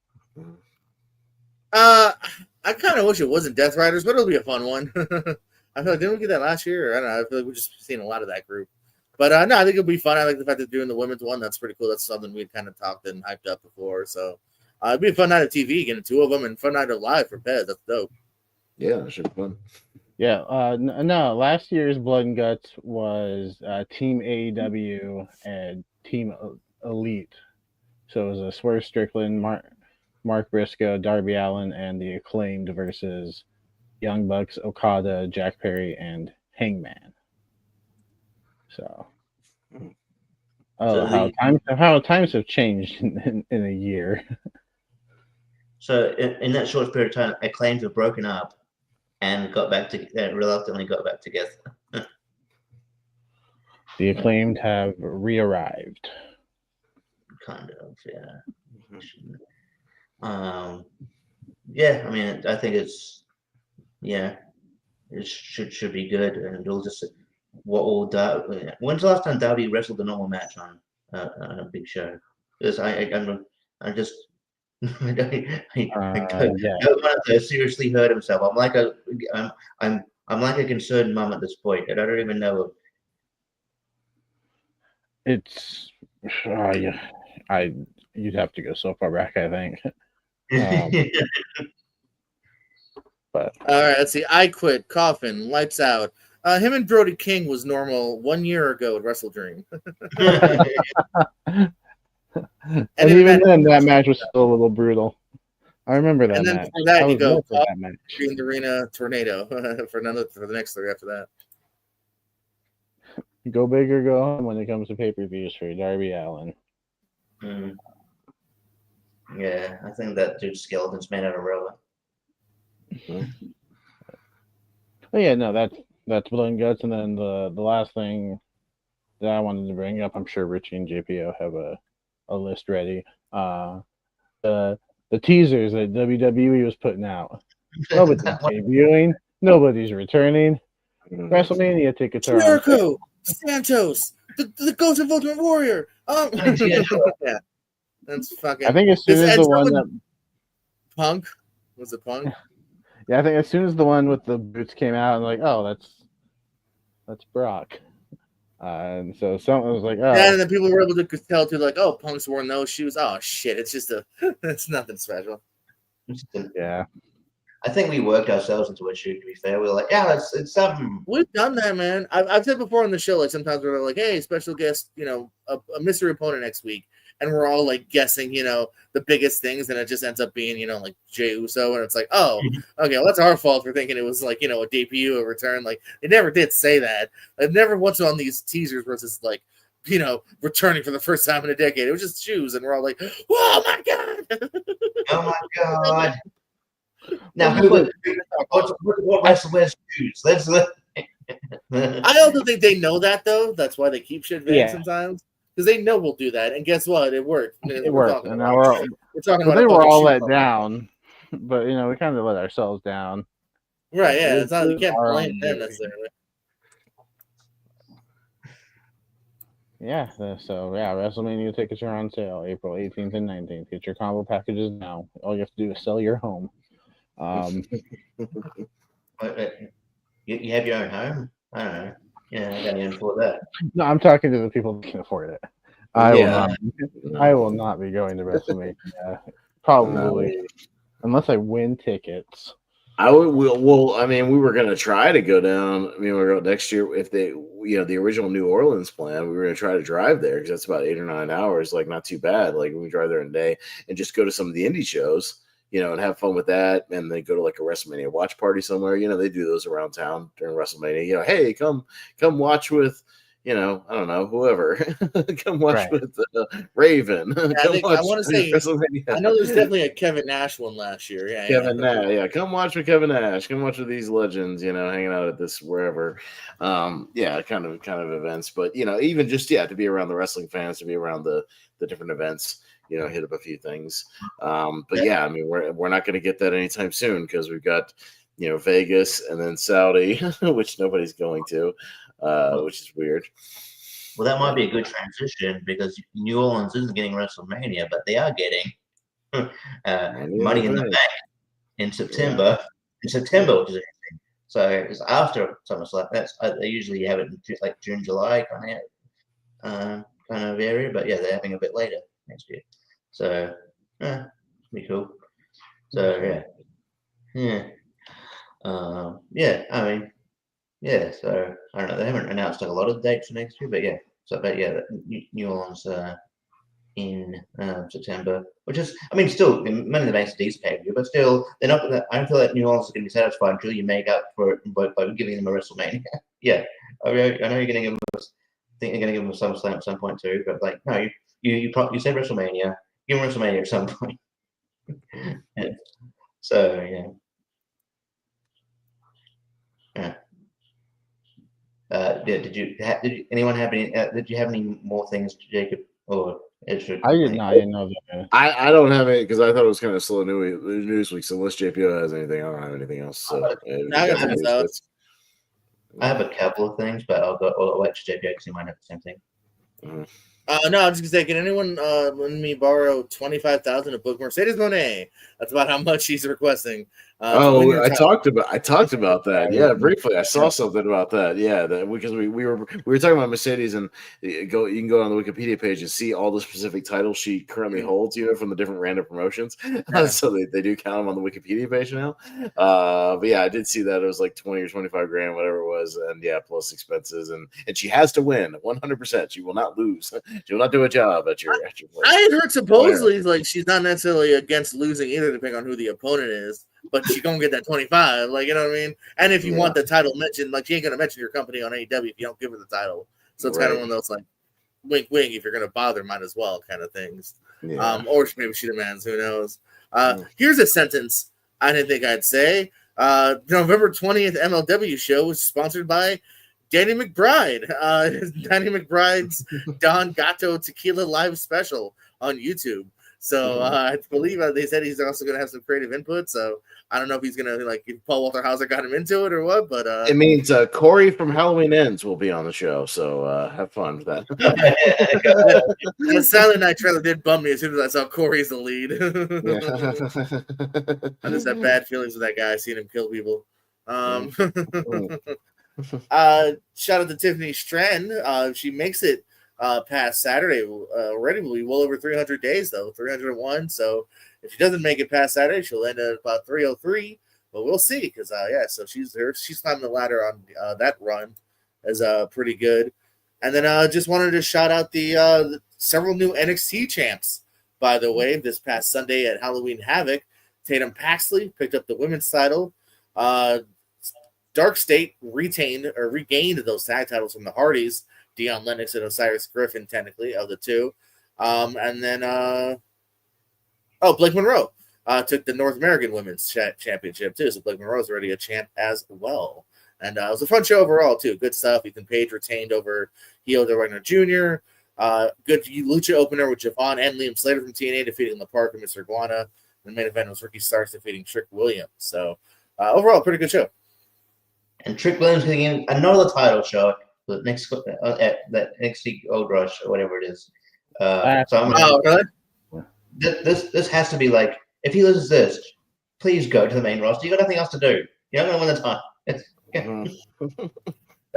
I kind of wish it wasn't Death Riders, but it'll be a fun one. I feel like didn't we get that last year? I don't know. I feel like we've just seen a lot of that group. But no, I think it'll be fun. I like the fact that they're doing the women's one. That's pretty cool. That's something we'd kind of talked and hyped up before. So it'd be a fun night of TV, getting 2 of them, and fun night of live for Pez. That's dope. Yeah, that should be fun. Yeah, no, last year's Blood and Guts was Team AEW and Team Elite. So it was a Swerve Strickland, Mark Briscoe, Darby Allin, and the Acclaimed versus Young Bucks, Okada, Jack Perry, and Hangman. So, how times have changed in a year. So in that short period of time, Acclaimed were broken up. And reluctantly got back together. The Acclaimed have re-arrived. Kind of, yeah. I mean, I think it should be good, and it'll just when's the last time Dowdy wrestled a normal match on a big show? Because I'm just. I seriously hurt himself. I'm like a concerned mom at this point, and I don't even know. It's you'd have to go so far back, I think. But all right, let's see. I Quit, Coffin, Lights Out. Him and Brody King was normal 1 year ago at Wrestle Dream. and even then, that match was still a little brutal. I remember that. And then match. for that, you go in the Arena Tornado for the next 3 after that. Go big or go home when it comes to pay-per-views for Darby Allin. Yeah, I think that dude's skeleton's made out of rubber. But yeah, no, that's Blood and Guts, and then the last thing that I wanted to bring up. I'm sure Richie and JPO have a list ready. The teasers that WWE was putting out. Nobody's debuting. Nobody's returning. WrestleMania tickets are on Jericho, Santos, the Ghost of Ultimate Warrior. Yeah, that's fucking. I think as soon as the one that Punk was it Punk? Yeah, I think as soon as the one with the boots came out, I'm like, oh, that's Brock. And so someone was like, oh. Yeah, and then people were able to tell too, like, oh, Punk's wearing those shoes. Oh shit, it's just it's nothing special. Yeah. I think we worked ourselves into a shoot, to be fair. We were like, yeah, it's something. We've done that, man. I've said before on the show, like sometimes we're like, hey, special guest, a mystery opponent next week. And we're all like guessing, the biggest things. And it just ends up being, like Jey Uso. And it's like, oh, okay, well, that's our fault for thinking it was like, a debut, a return. Like they never did say that. I've never once on these teasers versus like, returning for the first time in a decade. It was just shoes. And we're all like, oh my God. Oh my God. Now, what wrestler wears shoes? I also think they know that, though. That's why they keep shit vague sometimes. Because they know we'll do that. And guess what? It worked. It worked. And now we're talking about they were all let down. But, we kind of let ourselves down. Right, yeah. It's not, you can't blame them necessarily. Yeah, so WrestleMania tickets are on sale April 18th and 19th. Get your combo packages now. All you have to do is sell your home. You have your own home? I don't know. Yeah, I can't even afford that. No, I'm talking to the people that can afford it. I will not be going to WrestleMania. Probably, unless I win tickets. I would. Well, I mean, we were going to try to go down. I mean, we're going next year if they, the original New Orleans plan. We were going to try to drive there because that's about 8 or 9 hours. Like, not too bad. Like, we drive there in a day and just go to some of the indie shows. And have fun with that, and then go to like a WrestleMania watch party somewhere. They do those around town during WrestleMania. Hey, come watch with, I don't know, whoever. Come watch with Raven. Yeah, I want to say, I know there's definitely a Kevin Nash one last year. Yeah, Kevin Nash. Yeah, come watch with Kevin Nash. Come watch with these legends. Hanging out at this wherever. Kind of events. But even just to be around the wrestling fans, to be around the different events. Hit up a few things. But I mean, we're not going to get that anytime soon because we've got, Vegas and then Saudi, which nobody's going to, which is weird. Well, that might be a good transition because New Orleans isn't getting WrestleMania, but they are getting Money in the Bank in September. In September, which is interesting. So it's after SummerSlam. That's they usually have it in like June, July kind of area, but they're having a bit later next year. So, pretty cool. So, I mean, so I don't know. They haven't announced like a lot of dates for next year, but New Orleans in September, which is, I mean, still, Money in the Bank's a decent pay-per-view, but still, they're not gonna, I don't feel like New Orleans is going to be satisfied until you make up for it by giving them a WrestleMania. I know you're going to give them, I think you're going to give them a SummerSlam at some point too, but like, no, you said WrestleMania. Give him WrestleMania at some point. So did anyone have any? Did you have any more things, Jacob or Edge? I didn't know that. I don't have it because I thought it was kind of slow news week. So unless JPO has anything, I don't have anything else. So I have a couple of things, but I'll wait to JPO because he might have the same thing. Mm-hmm. No, I'm just gonna say, can anyone let me borrow 25,000 to book Mercedes Moné? That's about how much he's requesting. I talked about that. Yeah, briefly. I saw something about that. Yeah, because we were talking about Mercedes, and you can go on the Wikipedia page and see all the specific title she currently holds, from the different random promotions. So they do count them on the Wikipedia page now. But I did see that it was like 20 or 25 grand, whatever it was, and plus expenses, and she has to win 100%. She will not lose. She will not do a job at your place. I had heard supposedly like she's not necessarily against losing either, depending on who the opponent is. But she's gonna get that 25, like, you know what I mean? And if you want the title mentioned, like, she ain't gonna mention your company on AEW if you don't give her the title. So it's kind of one of those like wink wink, if you're gonna bother, might as well kind of things. Or maybe she demands, who knows. Here's a sentence I didn't think I'd say. November 20th MLW show was sponsored by Danny McBride. Danny McBride's Don Gato Tequila Live special on YouTube. So I believe they said he's also going to have some creative input. So I don't know if he's going to, like, if Paul Walter Hauser got him into it or what. But it means Corey from Halloween Ends will be on the show. So have fun with that. The Silent Night trailer did bum me as soon as I saw Corey as the lead. I just had bad feelings with that guy, seeing him kill people. Shout out to Tiffany Stratton. She makes it past Saturday already. Will be well over 300 days, though, 301. So if she doesn't make it past Saturday, she'll end at about 303. But we'll see, because so she's climbing the ladder on that run is pretty good. And then just wanted to shout out the several new NXT champs, by the way, this past Sunday at Halloween Havoc. Tatum Paxley picked up the women's title. Dark State regained those tag titles from the Hardys, Deion Lennox and Osiris Griffin, technically, of the two. And then, Blake Monroe took the North American Women's Championship, too. So Blake Monroe's already a champ as well. And it was a fun show overall, too. Good stuff. Ethan Page retained over Hio Wagner Jr. Good lucha opener with Javon and Liam Slater from TNA defeating La Park and Mr. Iguana. The main event was Ricky Starks defeating Trick Williams. So overall, pretty good show. And Trick Williams getting in another title shot the next that NXT Gold Rush or whatever it is. Really? This has to be like, if he loses this, please go to the main roster. You got nothing else to do. You're not gonna win the time. That's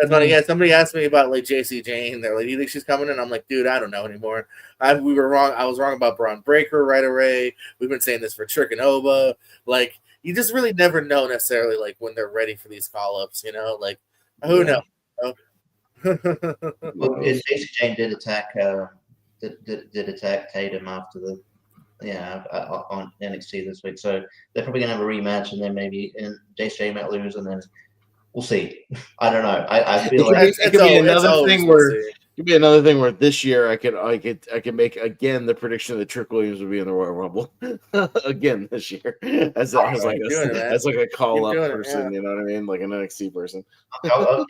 funny. Yeah, somebody asked me about like JC Jane. They're like, "Do you think she's coming?" And I'm like, "Dude, I don't know anymore. We were wrong. I was wrong about Braun Breaker right away. We've been saying this for Trick and Oba. Like, you just really never know necessarily like when they're ready for these call-ups. You know, like who knows." Well, JC Jane did attack Tatum after on NXT this week, so they're probably gonna have a rematch, and then maybe JC Jane might lose, and then. We'll see. I don't know. I feel like it could be another thing where it could be another thing where this year I could make again the prediction that Trick Williams would be in the Royal Rumble again this year as like a call up person. You know what I mean? Like an NXT person. I'll go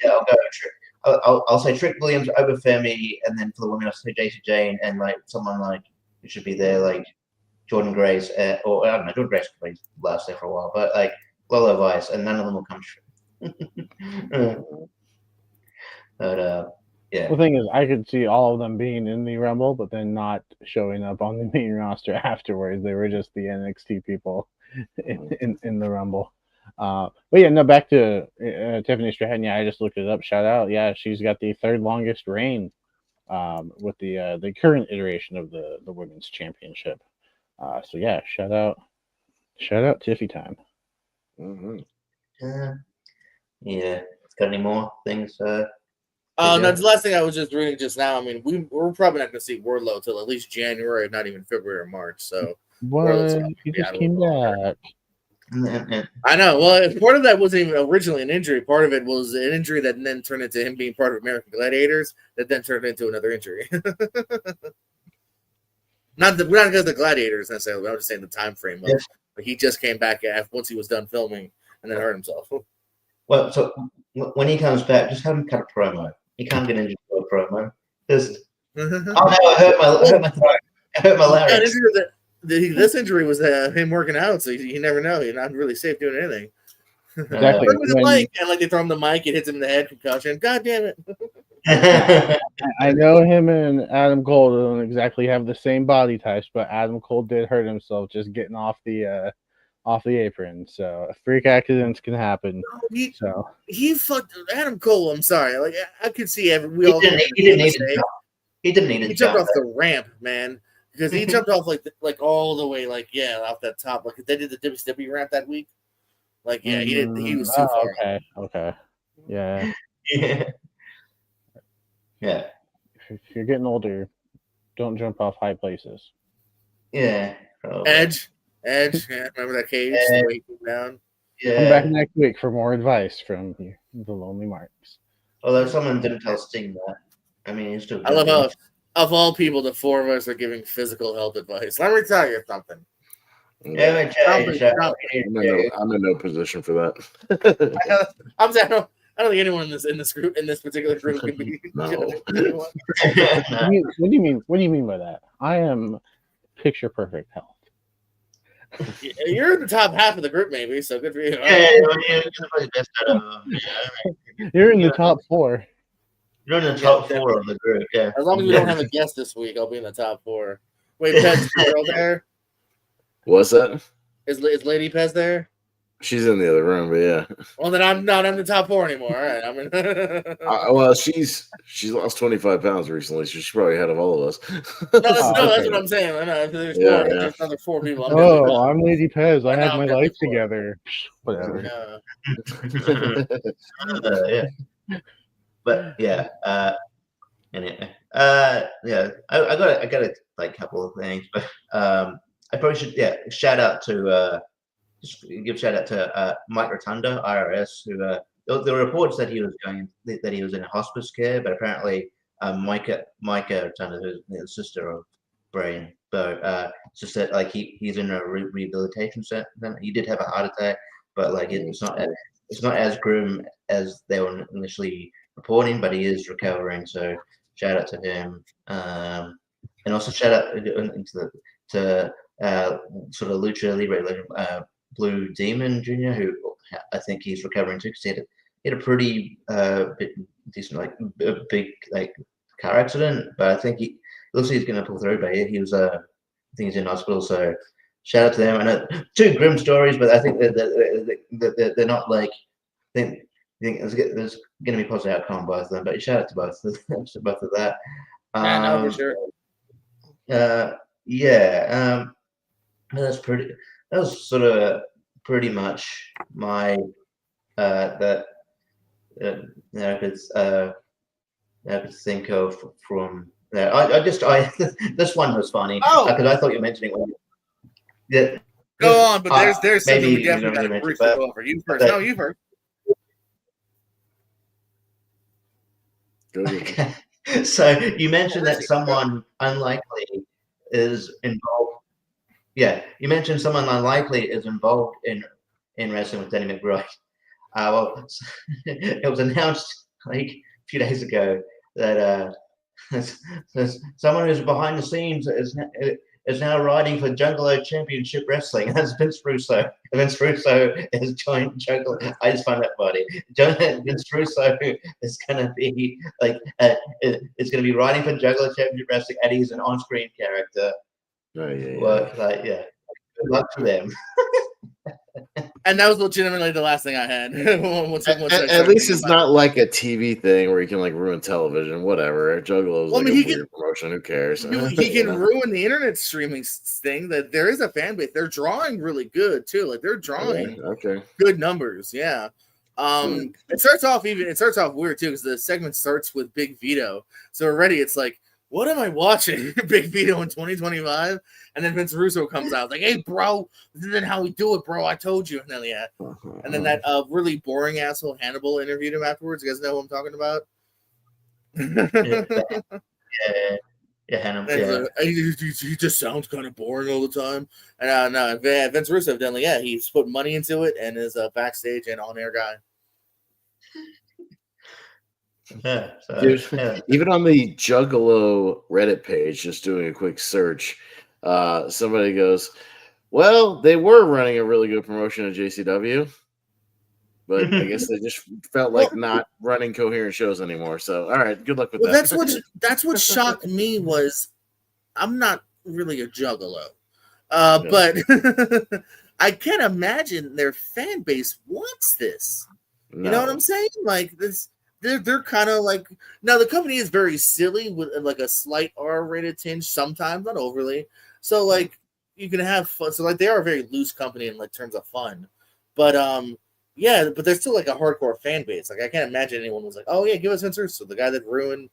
Trick. I'll say Trick Williams over Femi, and then for the women I'll say JC Jane and like someone like who should be there like Jordan Grace or I don't know, Jordan Grace could last there for a while, but like Lola Vice, and none of them will come true. But The thing is, I could see all of them being in the Rumble, but then not showing up on the main roster afterwards. They were just the NXT people in the Rumble. But yeah, no, back to Tiffany Stratton. Yeah, I just looked it up. Shout out. Yeah, she's got the third longest reign with the current iteration of the women's championship. So yeah, shout out Tiffy time. Mm-hmm. Yeah. Got any more things? No, the last thing I was just reading just now. I mean, we're probably not going to see Wardlow till at least January, if not even February or March. So he just came back. I know. Well, part of that wasn't even originally an injury. Part of it was an injury that then turned into him being part of American Gladiators. That then turned into another injury. Not because of the Gladiators necessarily. I'm just saying the time frame. Yes. But he just came back once he was done filming and then hurt himself. Well, so when he comes back, just have him cut a promo. He can't get injured for a promo. Just, oh no, I hurt my throat. I hurt my larynx. This injury was him working out, so you never know. You're not really safe doing anything. Exactly. And like they throw him the mic, it hits him in the head, concussion. God damn it. I know him and Adam Cole don't exactly have the same body types, but Adam Cole did hurt himself just getting off the apron. So freak accidents can happen. He fucked Adam Cole. I'm sorry. Like I could see he didn't need He jumped off the ramp, man, because he jumped off like all the way, off that top. Like they did the WCW ramp that week. Like he did. He was too far. Okay. Yeah. Yeah. If you're getting older, don't jump off high places. Yeah. Probably. Edge. Yeah, remember that cage? The way he came down. Yeah. Come back next week for more advice from the Lonely Marks. Although someone didn't tell Sting that. I mean, he's still. I love how, of all people, the four of us are giving physical health advice. Let me tell you something. Yeah, I'm in no position for that. I'm saying, I don't think anyone in this group, in this particular group, can be. No. What do you mean? What do you mean by that? I am picture perfect health. You're in the top half of the group, maybe. So good for you. You're probably best out of You're in the top 4. You're in the top 4 of the group. Yeah. As long as we don't have a guest this week, I'll be in the top 4. Wait, Pez, girl there? What's that? Is Lady Pez there? She's in the other room, but yeah. Well, then I'm not in the top 4 anymore. All right, I'm in. Well, she's lost 25 pounds recently, so she's probably ahead of all of us. That's what I'm saying. I know, there's there's another 4 people. I'm Lady Pez. I had my life together. Whatever. Yeah. But yeah. Anyway. Yeah. I got a like couple of things, but I probably should shout out to just give shout out to Mike Rotunda, IRS, who there were reports that he was in hospice care, but apparently Micah Rotunda, who's the sister of Brian, but just that like he's in a rehabilitation center. He did have a heart attack, but like it's not as grim as they were initially reporting, but he is recovering. So shout out to him, and also shout out to sort of Lucha Libre legend Blue Demon Jr., who I think he's recovering too, because he had a pretty decent, like a big like car accident, but I think he looks like he's going to pull through. But he was I think he's in hospital, so shout out to them. I know 2 grim stories, but I think that they're not like I think there's going to be positive outcome on both of them. But shout out to both of that. No, for sure. That was sort of pretty much my that I could think of from there. I this one was funny because I thought you were mentioning that. Go on, but there's something we definitely got to briefly go over. You first. No, you first. Okay. So you mentioned that someone unlikely is involved. Yeah, you mentioned someone unlikely is involved in wrestling with Danny McBride. Well, it was announced like a few days ago that someone who's behind the scenes is now riding for Juggalo Championship Wrestling. That's Vince Russo. Vince Russo has joined Juggalo. I just find that funny. Vince Russo is going to be like it's going to be riding for Juggalo Championship Wrestling, and he's an on-screen character. Oh, yeah. Good luck to them. And that was legitimately the last thing I had. At least it's not like a TV thing where you can like ruin television. Whatever. Juggalo's like a weird promotion. Who cares? He can ruin the internet streaming thing. That there is a fan base. They're drawing really good too. Like they're drawing good numbers. Yeah. It starts off weird too because the segment starts with Big Vito. So already it's like, what am I watching? Big Vito in 2025? And then Vince Russo comes out like, hey, bro, this isn't how we do it, bro. I told you. And then, and then that really boring asshole Hannibal interviewed him afterwards. You guys know what I'm talking about? Yeah, Hannibal. Yeah. He just sounds kind of boring all the time. And no, Vince Russo evidently, he's put money into it and is a backstage and on-air guy. Even on the Juggalo Reddit page, just doing a quick search, somebody goes, well, they were running a really good promotion at JCW, but I guess they just felt like not running coherent shows anymore. So, all right, good luck with that. That's what shocked me was I'm not really a Juggalo, but I can't imagine their fan base wants this. No. You know what I'm saying? Like this. They're kind of like now the company is very silly with like a slight R-rated tinge sometimes, not overly. So like you can have fun. So like they are a very loose company in like terms of fun, but but they're still like a hardcore fan base. Like I can't imagine anyone was like, oh yeah, give us Vince Russo, the guy that ruined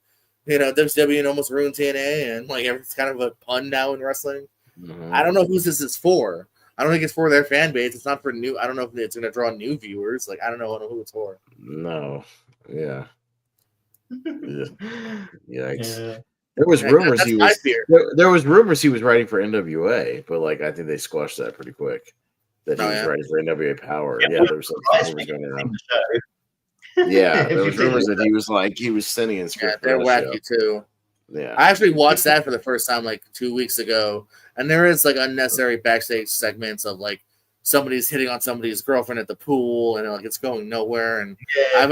WCW and almost ruined TNA, and like it's kind of a pun now in wrestling. Mm-hmm. I don't know who this is for. I don't think it's for their fan base. It's not for new. I don't know if it's going to draw new viewers. Like I don't know who it's for. No. Yeah. Yikes. Yeah. There was rumors there was rumors he was writing for NWA, but like I think they squashed that pretty quick. That he was writing for NWA Power. Yeah, there was some rumors going around. Yeah, there was rumors that he was sending in script. Yeah, they're wacky too. Yeah, I actually watched that for the first time like 2 weeks ago, and there is like unnecessary backstage segments of like somebody's hitting on somebody's girlfriend at the pool, and like it's going nowhere. And I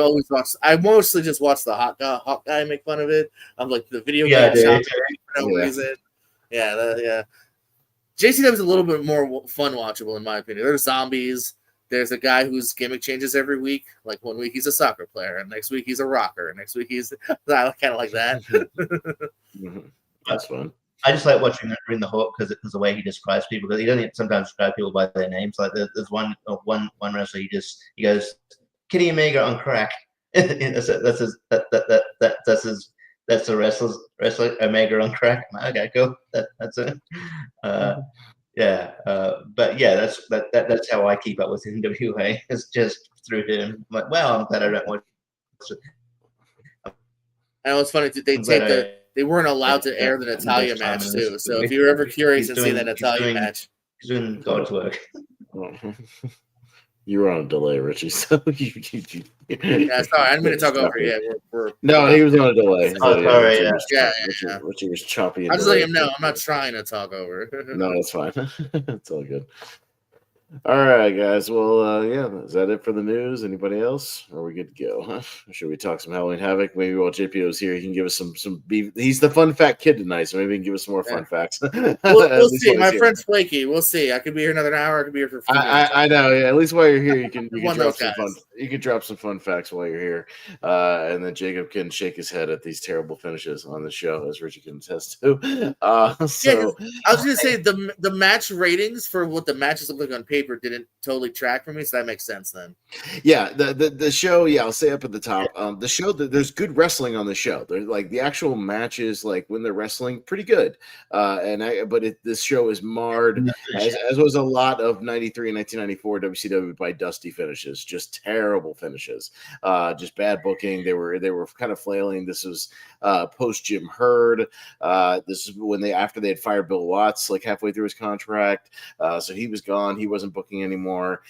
mostly just watched the hot guy make fun of it. I'm like the video game shop for no reason. Yeah. JCW is a little bit more fun watchable in my opinion. There's zombies. There's a guy whose gimmick changes every week. Like 1 week he's a soccer player, and next week he's a rocker, and next week he's kind of like that. That's fun. I just like watching that in the Hawk because the way he describes people. Because he doesn't sometimes describe people by their names. Like there's one wrestler. He goes Kenny Omega on crack. that's the wrestler Omega on crack. I'm like, okay, cool. That's it. But yeah, that's how I keep up with NWA. It's just through him. I'm like, well, I'm glad I don't watch it. And it's funny they weren't allowed to air the Natalia match too. So if you're ever curious and see that Natalia match, he's doing God's work. You were on a delay, Richie. So yeah, sorry, I didn't mean to talk over. Yeah, no, he was on a delay. Sorry, Richie was choppy. I was letting him know I'm not trying to talk over. No, it's fine. It's all good. All right, guys. Well, is that it for the news? Anybody else? Or are we good to go? Huh? Should we talk some Halloween Havoc? Maybe while JPO's here, he can give us some beef. He's the fun fact kid tonight, so maybe he can give us some more fun facts. We'll see. My friend's flaky. We'll see. I could be here another hour. I could be here for. I know. Yeah. At least while you're here, you can drop some fun. You can drop some fun facts while you're here, and then Jacob can shake his head at these terrible finishes on the show, as Richie can attest to. I was going to say the match ratings for what the matches look like on paper didn't totally track for me, so that makes sense then. Yeah, the show. Yeah, I'll say up at the top. The show there's good wrestling on the show. There's like the actual matches, like when they're wrestling, pretty good. This show is marred, as was a lot of 93 and 1994 WCW by dusty finishes, just terrible finishes, just bad booking. They were kind of flailing. This was post Jim Herd. This is when after they had fired Bill Watts like halfway through his contract, so he was gone. He wasn't booking anymore.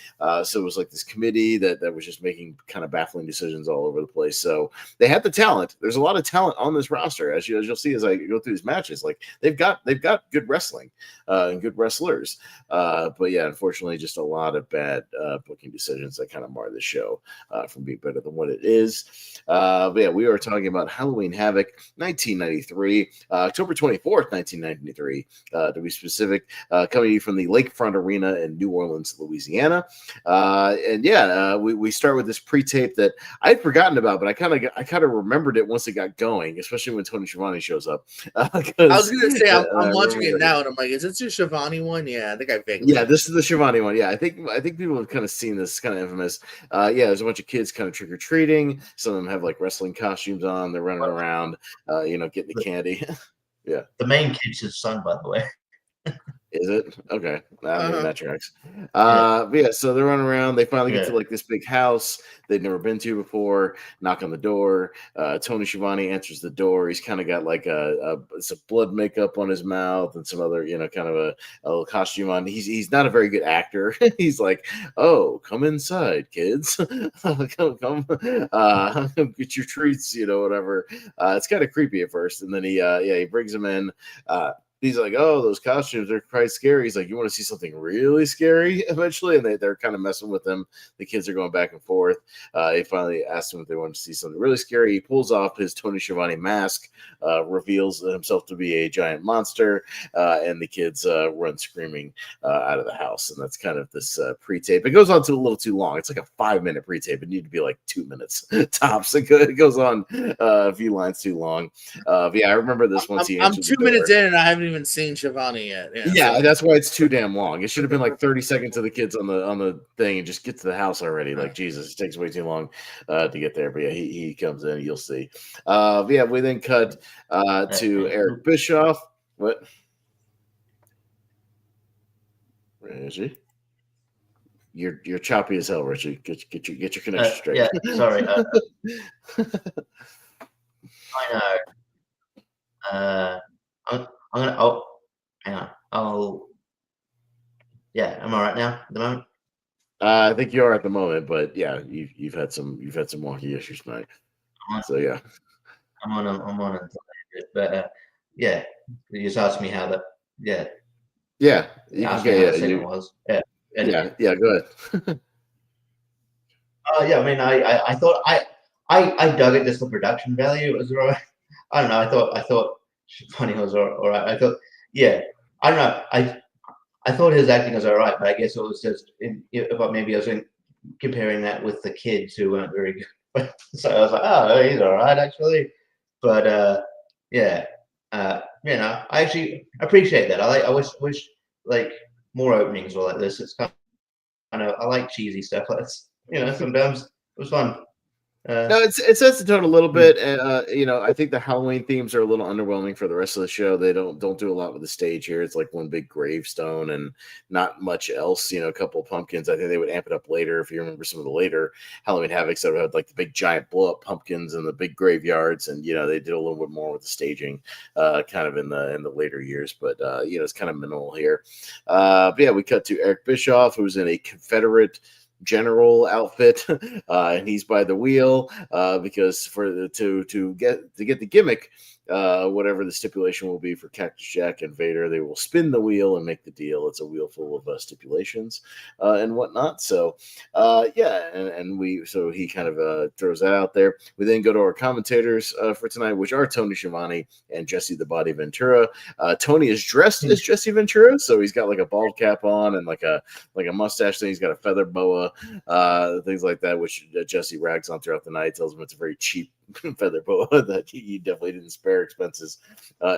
So it was like this committee that was just making kind of baffling decisions all over the place. So they had the talent. There's a lot of talent on this roster, as you'll see as I go through these matches. Like they've got good wrestling and good wrestlers. But yeah, unfortunately, just a lot of bad booking decisions that kind of mar the show from being better than what it is. But yeah, we are talking about Halloween Havoc 1993, October 24th, 1993, to be specific, coming from the Lakefront Arena in New Orleans, Louisiana. We start with this pre-tape that I had forgotten about, but I kind of remembered it once it got going, especially when Tony Schiavone shows up. I was going to say I'm watching it now, and I'm like, is this your Schiavone one? Yeah, I think I vaguely. Yeah, this is the Schiavone one. Yeah, I think people have kind of seen this, kind of infamous. There's a bunch of kids kind of trick or treating. Some of them have like wrestling costumes on. They're running around, getting the candy. Yeah. The main kid's his son, by the way. Is it? Okay. That tracks. So they're running around. They finally get to like this big house they'd never been to before. Knock on the door. Tony Schiavone answers the door. He's kind of got like some blood makeup on his mouth and some other, kind of a little costume on. He's not a very good actor. He's like, "Oh, come inside, kids. come get your treats, whatever." It's kind of creepy at first, and then he brings him in. He's like, "Oh, those costumes are quite scary." He's like, "You want to see something really scary?" Eventually, and they're kind of messing with him. The kids are going back and forth. He finally asked him if they wanted to see something really scary. He pulls off his Tony Schiavone mask, reveals himself to be a giant monster, and the kids run screaming out of the house. And that's kind of this pre-tape. It goes on to a little too long. It's like a 5-minute pre-tape. It needed to be like 2 minutes tops. It goes on a few lines too long. I remember this once. I'm 2 minutes in, and I haven't even seen Schiavone yet. That's why it's too damn long. It should have been like 30 seconds of the kids on the thing and just get to the house already. Like Jesus, it takes way too long to get there. But yeah, he comes in. You'll see. We then cut to Eric Bischoff. What? Richie, you're choppy as hell, Richie. Get your connection straight. Yeah, sorry. I know. I'm gonna. Oh, hang on. I'm all right now at the moment. I think you are at the moment, but yeah, you've had some wonky issues tonight. So yeah, I'm on a but yeah, you just asked me how that. Yeah, yeah, you you can asked me get how the segment was. Yeah, yeah. Go ahead. Yeah. I mean, I thought I dug it just for production value. It was all right. I don't know. I thought funny was all right. I thought, yeah. I don't know. I thought his acting was all right, but I guess it was just but maybe I was comparing that with the kids who weren't very good. So I was like, oh, he's all right actually. But yeah, I actually appreciate that. I wish like more openings were like this. It's kind of I like cheesy stuff like this. Sometimes it was fun. No, it sets the tone a little Hmm. bit, and I think the Halloween themes are a little underwhelming for the rest of the show. They don't do a lot with the stage here. It's like one big gravestone and not much else. A couple of pumpkins. I think they would amp it up later if you remember some of the later Halloween Havocs that had like the big giant blow up pumpkins and the big graveyards, and they did a little bit more with the staging, kind of in the later years. But it's kind of minimal here. But yeah, we cut to Eric Bischoff, who's in a Confederate general outfit, and he's by the wheel because to get the gimmick, whatever the stipulation will be for Cactus Jack and Vader, they will spin the wheel and make the deal. It's a wheel full of stipulations and whatnot. So yeah, and he kind of throws that out there. We then go to our commentators for tonight, which are Tony Schiavone and Jesse the Body Ventura. Tony is dressed as Jesse Ventura, so he's got like a bald cap on and like a mustache thing. He's got a feather boa, things like that, which Jesse rags on throughout the night. Tells him it's a very cheap feather boa that you definitely didn't spare expenses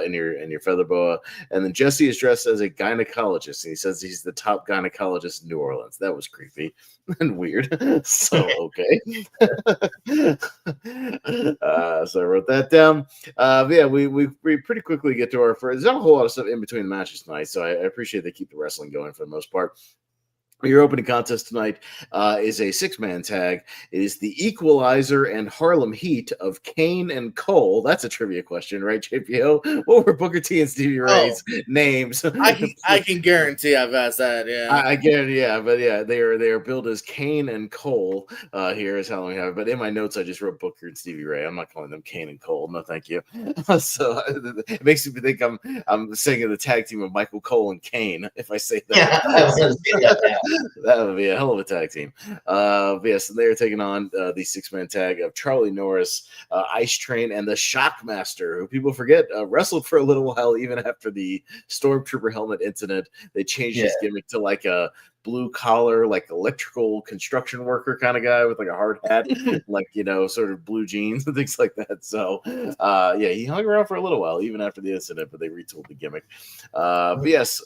in your feather boa. And then Jesse is dressed as a gynecologist, and he says he's the top gynecologist in New Orleans. That was creepy and weird. So okay. So I wrote that down. Yeah, we pretty quickly get to our first. There's not a whole lot of stuff in between the matches tonight, so I appreciate they keep the wrestling going for the most part. Your opening contest tonight is a 6-man tag. It is the Equalizer and Harlem Heat of Kane and Cole. That's a trivia question, right, JPO? What were Booker T and Stevie Ray's names? I can guarantee I've asked that. Yeah, I guarantee. Yeah, but yeah, they are billed as Kane and Cole here is Halloween Havoc. But in my notes, I just wrote Booker and Stevie Ray. I'm not calling them Kane and Cole. No, thank you. So it makes me think I'm singing the tag team of Michael Cole and Kane if I say that. Yeah, I was gonna say that. That would be a hell of a tag team. Yes, they're taking on the 6-man tag of Charlie Norris, Ice Train, and the Shockmaster, who people forget wrestled for a little while even after the Stormtrooper helmet incident. They changed his gimmick to like a blue collar, like electrical construction worker kind of guy with like a hard hat, like sort of blue jeans and things like that. So yeah, he hung around for a little while even after the incident, but they retooled the gimmick. But yes.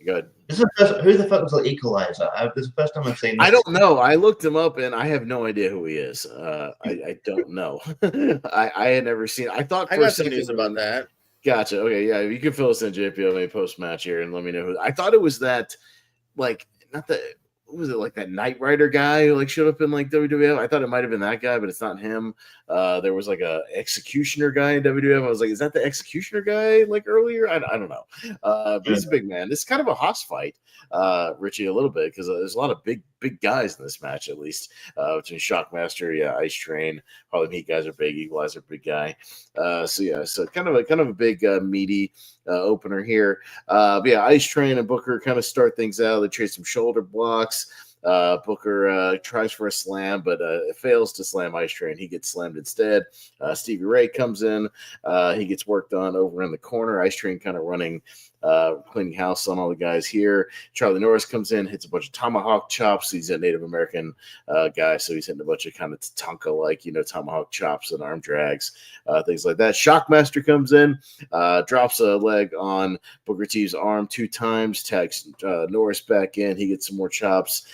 Good. Who the fuck was the Equalizer? This is the first time I've seen this. I don't know. I looked him up, and I have no idea who he is. I don't know. I had never seen. I thought I got some news about that. Gotcha. Okay, yeah. You can fill us in, JPO, post match here, and let me know who. I thought it was that, like, not that. What was it, like that Knight Rider guy who like showed up in like WWF? I thought it might have been that guy, but it's not him. There was like a Executioner guy in WWF. I was like, is that the Executioner guy like earlier? I don't know. But he's a big man. It's kind of a Haas fight, Richie, a little bit, because there's a lot of big guys in this match, at least between Shockmaster, Ice Train, Harlem Heat guys are big, Equalizer, big guy. So kind of a big meaty opener here. But yeah, Ice Train and Booker kind of start things out. They trade some shoulder blocks. Booker tries for a slam, but fails to slam Ice Train. He gets slammed instead. Stevie Ray comes in. He gets worked on over in the corner. Ice Train kind of running, cleaning house on all the guys here. Charlie Norris comes in, hits a bunch of tomahawk chops. He's a Native American guy, so he's hitting a bunch of kind of Tatanka-like, tomahawk chops and arm drags, things like that. Shockmaster comes in, drops a leg on Booker T's arm 2 times, tags Norris back in. He gets some more chops,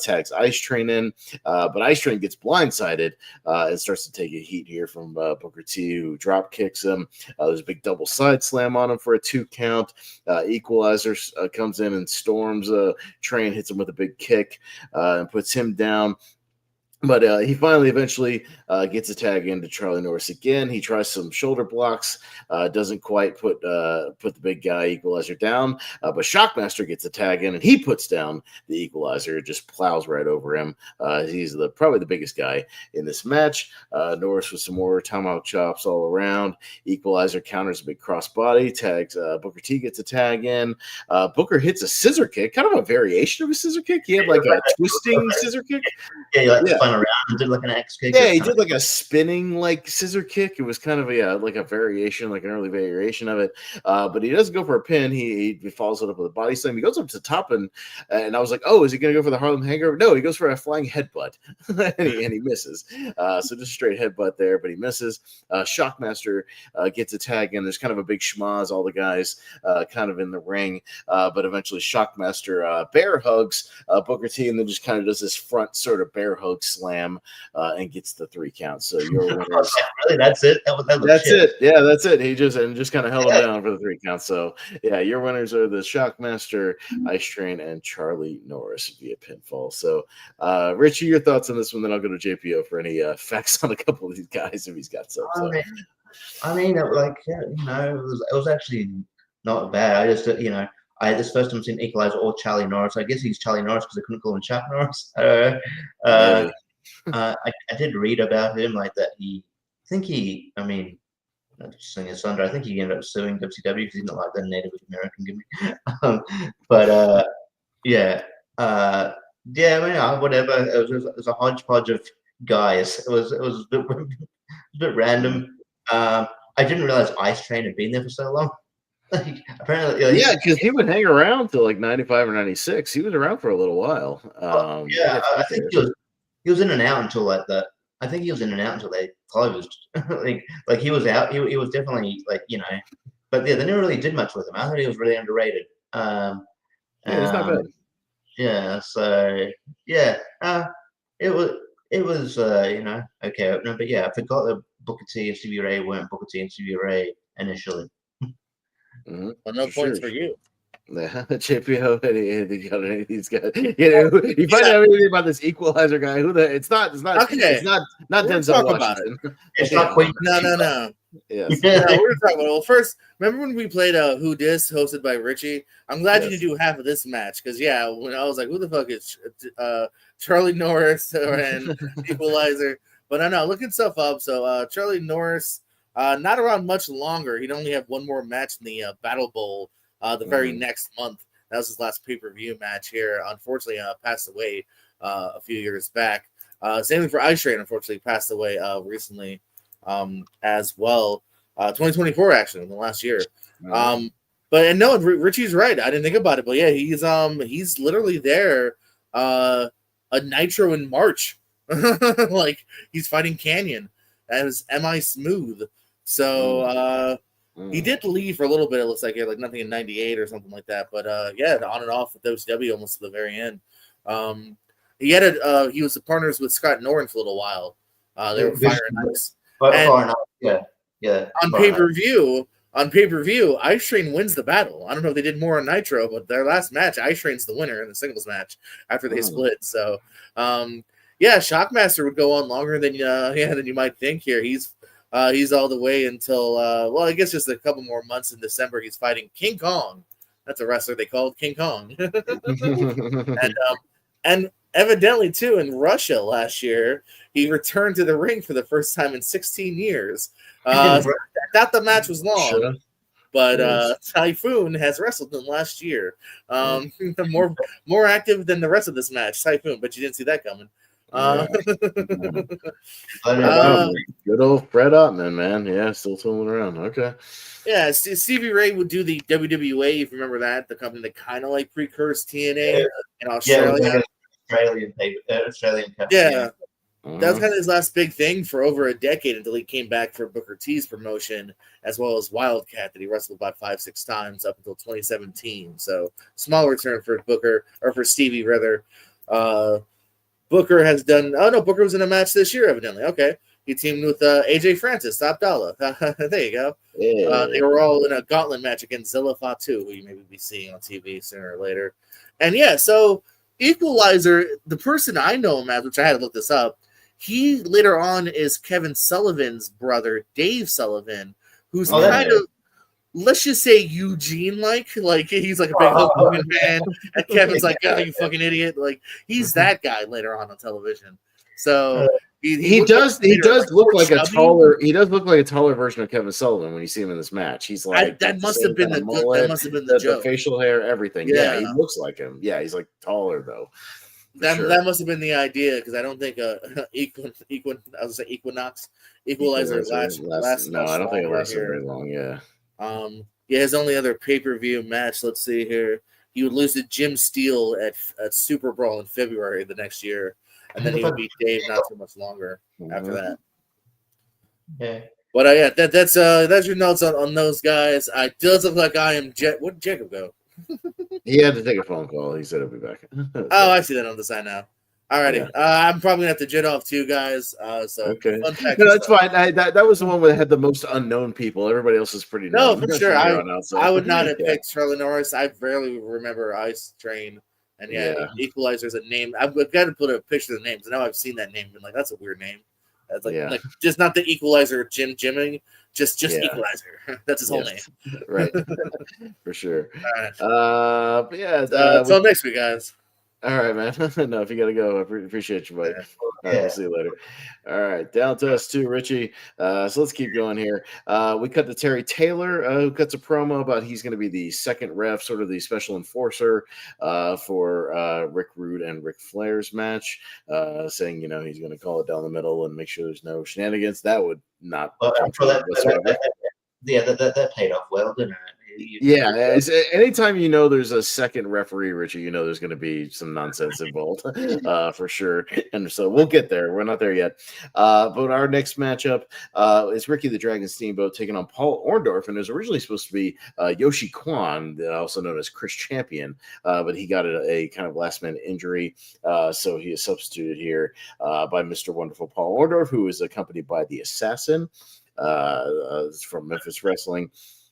tags Ice Train in, but Ice Train gets blindsided and starts to take a heat here from Booker T, who drop kicks him. There's a big double side slam on him for a 2 count. Equalizer comes in and storms Train, hits him with a big kick and puts him down. But he finally eventually gets a tag into Charlie Norris again. He tries some shoulder blocks, doesn't quite put the big guy Equalizer down. But Shockmaster gets a tag in, and he puts down the Equalizer, just plows right over him. He's probably the biggest guy in this match. Norris with some more tomahawk chops all around. Equalizer counters a big crossbody, tags Booker T, gets a tag in. Booker hits a scissor kick, kind of a variation of a scissor kick. He had like a twisting scissor kick. Yeah, spun around and did like an X kick. Yeah, he did like a spinning like scissor kick. It was kind of like a variation, like an early variation of it. But he doesn't go for a pin. He follows it up with a body slam. He goes up to the top, and I was like, oh, is he going to go for the Harlem Hangover? No, he goes for a flying headbutt, and he misses. So just a straight headbutt there, but he misses. Shockmaster gets a tag in. There's kind of a big schmoz, all the guys kind of in the ring, but eventually Shockmaster bear hugs Booker T, and then just kind of does this front sort of bear hug slam and gets the 3 count. So your winners. Really, that's it. That's it. Yeah, that's it. He just kind of held him down for the 3 count. So yeah, your winners are the Shockmaster, Ice Train, and Charlie Norris via pinfall. So Richie, your thoughts on this one? Then I'll go to JPO for any facts on a couple of these guys if he's got some. So. I mean, like it was actually not bad. I just this first time seen Equalizer or Charlie Norris. I guess he's Charlie Norris because I couldn't call him Chuck Norris. I did read about him like that. I think he ended up suing WCW because he didn't like the Native American gimmick. Whatever. It was a hodgepodge of guys. It was a bit random. I didn't realize Ice Train had been there for so long. Apparently, yeah, because he would hang around till like 95 or 96. He was around for a little while. I think he was in and out until like that. I think he was in and out until they closed. like he was out. He was definitely but yeah, they never really did much with him. I thought he was really underrated. Yeah, it's not bad. Yeah, so yeah, it was okay opener, but yeah, I forgot that Booker T and Stevie Ray weren't Booker T and Stevie Ray initially. Mm-hmm. Well, no points for you. Yeah, JPO, anything got any of these guys? You find out anything about this Equalizer guy? It's not Denzel Washington. It's not Queen. No. Yes. Yeah, we're talking about. Well, first, remember when we played Who Dis hosted by Richie? I'm glad you didn't do half of this match because when I was like, who the fuck is Charlie Norris and Equalizer? But I know, looking stuff up. So Charlie Norris, not around much longer. He'd only have one more match in the Battle Bowl the very next month. That was his last pay-per-view match here. Unfortunately, passed away a few years back. Same thing for Ice Train, unfortunately, passed away recently as well. 2024, actually, in the last year. But no, Richie's right. I didn't think about it, but yeah, he's literally there a Nitro in March. Like, he's fighting Canyon as M.I. Smooth. So he did leave for a little bit. It looks like he had like nothing in '98 or something like that. But yeah, on and off with WCW almost to the very end. He was the partners with Scott Norton for a little while. They were Fire and Ice. Yeah. On pay-per-view, Ice Train wins the battle. I don't know if they did more on Nitro, but their last match, Ice Train's the winner in the singles match after they split. So, yeah, Shockmaster would go on longer than you might think here. He's all the way until I guess just a couple more months in December. He's fighting King Kong. That's a wrestler they called King Kong. and evidently too in Russia last year, he returned to the ring for the first time in 16 years. I thought the match was long, but Typhoon has wrestled him last year. More active than the rest of this match, Typhoon, but you didn't see that coming. Good old Fred Ottman, man. Yeah, still tooling around. Okay. Yeah, Stevie Ray would do the WWA, if you remember that, the company that kind of like precursed TNA in Australia. Australian company. Yeah. That was kind of his last big thing for over a decade until he came back for Booker T's promotion, as well as Wildcat that he wrestled by 5-6 times up until 2017. So small return for Booker, or for Stevie rather. Booker has done. Oh no, Booker was in a match this year, evidently. Okay, he teamed with AJ Francis, Top Dollar. There you go. Yeah. They were all in a gauntlet match against Zilla Fatu, who you maybe be seeing on TV sooner or later. And yeah, so Equalizer, the person I know him as, which I had to look this up, He later on is Kevin Sullivan's brother, Dave Sullivan, who's kind of, let's just say, Eugene-like. Like, he's like a big Hulk Hogan fan, and Kevin's like, oh, you fucking idiot. Like, he's that guy later on television. So he does look like a taller version of Kevin Sullivan when you see him in this match. He's like that must have been the joke. The facial hair, everything. Yeah, he looks like him. Yeah, he's like taller though. That must have been the idea, because I don't think Equalizer last. No, I don't think it lasted very long. Yeah. His only other pay-per-view match. Let's see here. He would lose to Jim Steele at Super Brawl in February the next year, and then he would beat Dave not too much longer after that. Yeah. But that's your notes on those guys. It does look like I am Where did Jacob go? He had to take a phone call. He said he'll be back. Oh, I see that on the side now. Alrighty, I'm probably gonna have to jet off too, guys. Okay, no, that's fine. That was the one where they had the most unknown people. Everybody else is pretty known. No, for sure. I would not have picked Charlie Norris. I barely remember Ice Train, and Equalizer's a name. I've got to put a picture of the names. I know I've seen that name, and like that's a weird name. It's like just not the Equalizer Jimming, just Equalizer. That's his whole name. Right. For sure. All right. Until next week, guys. All right, man. No, if you got to go, I appreciate you, buddy. All right, we'll see you later. All right, down to us too, Richie. So let's keep going here. We cut to Terry Taylor, who cuts a promo about he's going to be the second ref, sort of the special enforcer for Rick Rude and Ric Flair's match, saying, he's going to call it down the middle and make sure there's no shenanigans. That would not. That paid off well, didn't it? Anytime there's a second referee, Richie, there's going to be some nonsense involved for sure. And so we'll get there. We're not there yet. But our next matchup is Ricky the Dragon Steamboat taking on Paul Orndorff, and it was originally supposed to be Yoshi Kwan, also known as Chris Champion, but he got a kind of last-minute injury, so he is substituted here by Mr. Wonderful Paul Orndorff, who is accompanied by the Assassin from Memphis Wrestling.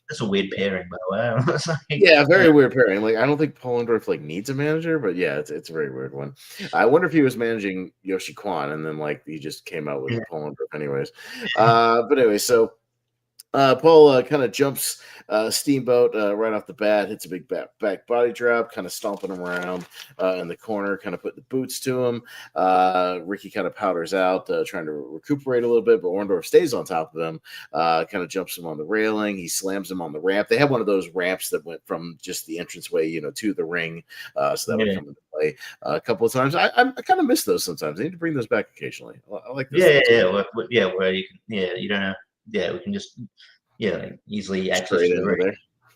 That's a weird pairing, by the way. Very weird pairing. Like, I don't think Paul Orndorff needs a manager, but it's a very weird one. I wonder if he was managing Yoshi Kwan and then he just came out with Paul Orndorff anyways. But anyway, so Paul kind of jumps Steamboat right off the bat, hits a big back body drop, kind of stomping him around in the corner, kind of putting the boots to him. Ricky kind of powders out, trying to recuperate a little bit, but Orndorff stays on top of him, kind of jumps him on the railing. He slams him on the ramp. They have one of those ramps that went from just the entranceway, to the ring, so that would come into play a couple of times. I kind of miss those sometimes. I need to bring those back occasionally. I like this. Where you can, you don't know. Yeah, we can just easily access the ring. There.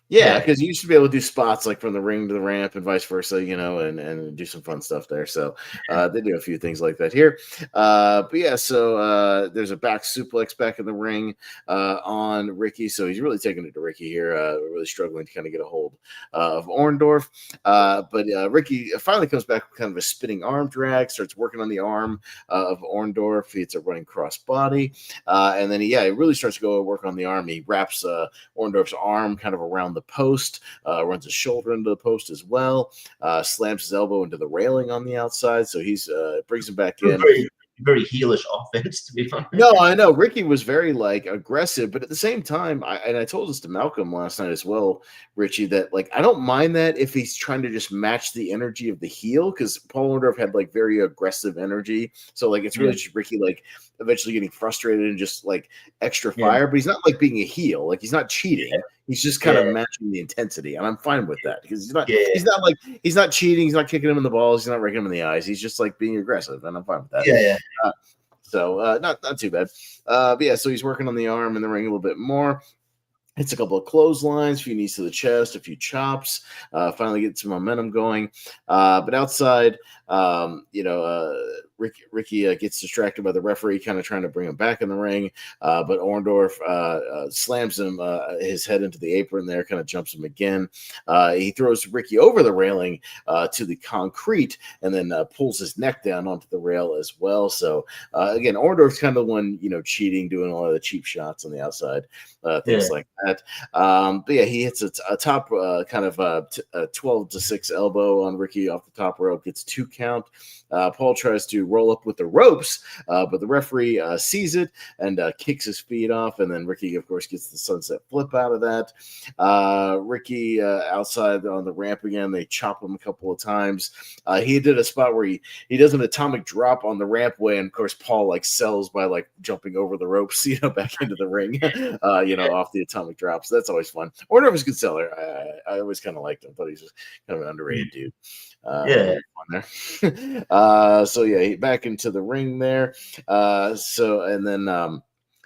Yeah, because you used to be able to do spots from the ring to the ramp and vice versa, and do some fun stuff there. So they do a few things like that here. So there's a back suplex back in the ring on Ricky. So he's really taking it to Ricky here, really struggling to kind of get a hold of Orndorff. But Ricky finally comes back with kind of a spinning arm drag, starts working on the arm of Orndorff. He hits a running cross body. And then he really starts to go work on the arm. He wraps Orndorff's arm kind of around the post, runs his shoulder into the post as well, slams his elbow into the railing on the outside, so he's brings him back in. Very heelish offense, to be honest. No, I know Ricky was very aggressive, but at the same time, I told this to Malcolm last night as well, Richie, that I don't mind that if he's trying to just match the energy of the heel, because Paul Orndorff had very aggressive energy, so it's really just Ricky eventually getting frustrated and just extra fire, but he's not being a heel, he's not cheating. He's just kind of matching the intensity, and I'm fine with that because he's not he's not cheating, he's not kicking him in the balls, he's not raking him in the eyes, he's just being aggressive, and I'm fine with that. So not too bad. So he's working on the arm in the ring a little bit more. Hits a couple of clotheslines, a few knees to the chest, a few chops, finally get some momentum going. But outside, Ricky gets distracted by the referee, kind of trying to bring him back in the ring. But Orndorff slams him, his head into the apron there, kind of jumps him again. He throws Ricky over the railing to the concrete and then pulls his neck down onto the rail as well. So, again, Orndorff's kind of the one, cheating, doing a lot of the cheap shots on the outside, things like that. He hits a top kind of a 12-6 elbow on Ricky off the top rope, gets 2 count. Paul tries to roll up with the ropes, but the referee sees it and kicks his feet off, and then Ricky, of course, gets the sunset flip out of that. Ricky outside on the ramp again, they chop him a couple of times. He did a spot where he does an atomic drop on the rampway, and of course Paul like sells by like jumping over the ropes, back into the ring, off the atomic drops. That's always fun. Orndorff was a good seller. I always kind of liked him. Thought he was just kind of an underrated dude. So yeah, back into the ring there. And then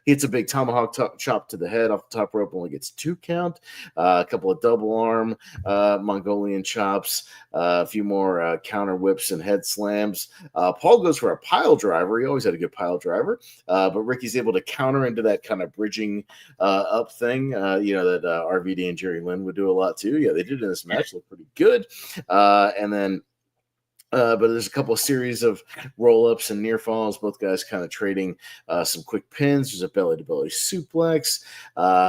hits a big tomahawk chop to the head off the top rope, only gets 2 count. A couple of double arm Mongolian chops, a few more counter whips and head slams. Paul goes for a pile driver. He always had a good pile driver, but Ricky's able to counter into that kind of bridging up thing, that RVD and Jerry Lynn would do a lot too. Yeah, they did in this match. Look pretty good. And then but there's a couple of series of roll-ups and near falls, both guys kind of trading some quick pins. There's a belly-to-belly suplex.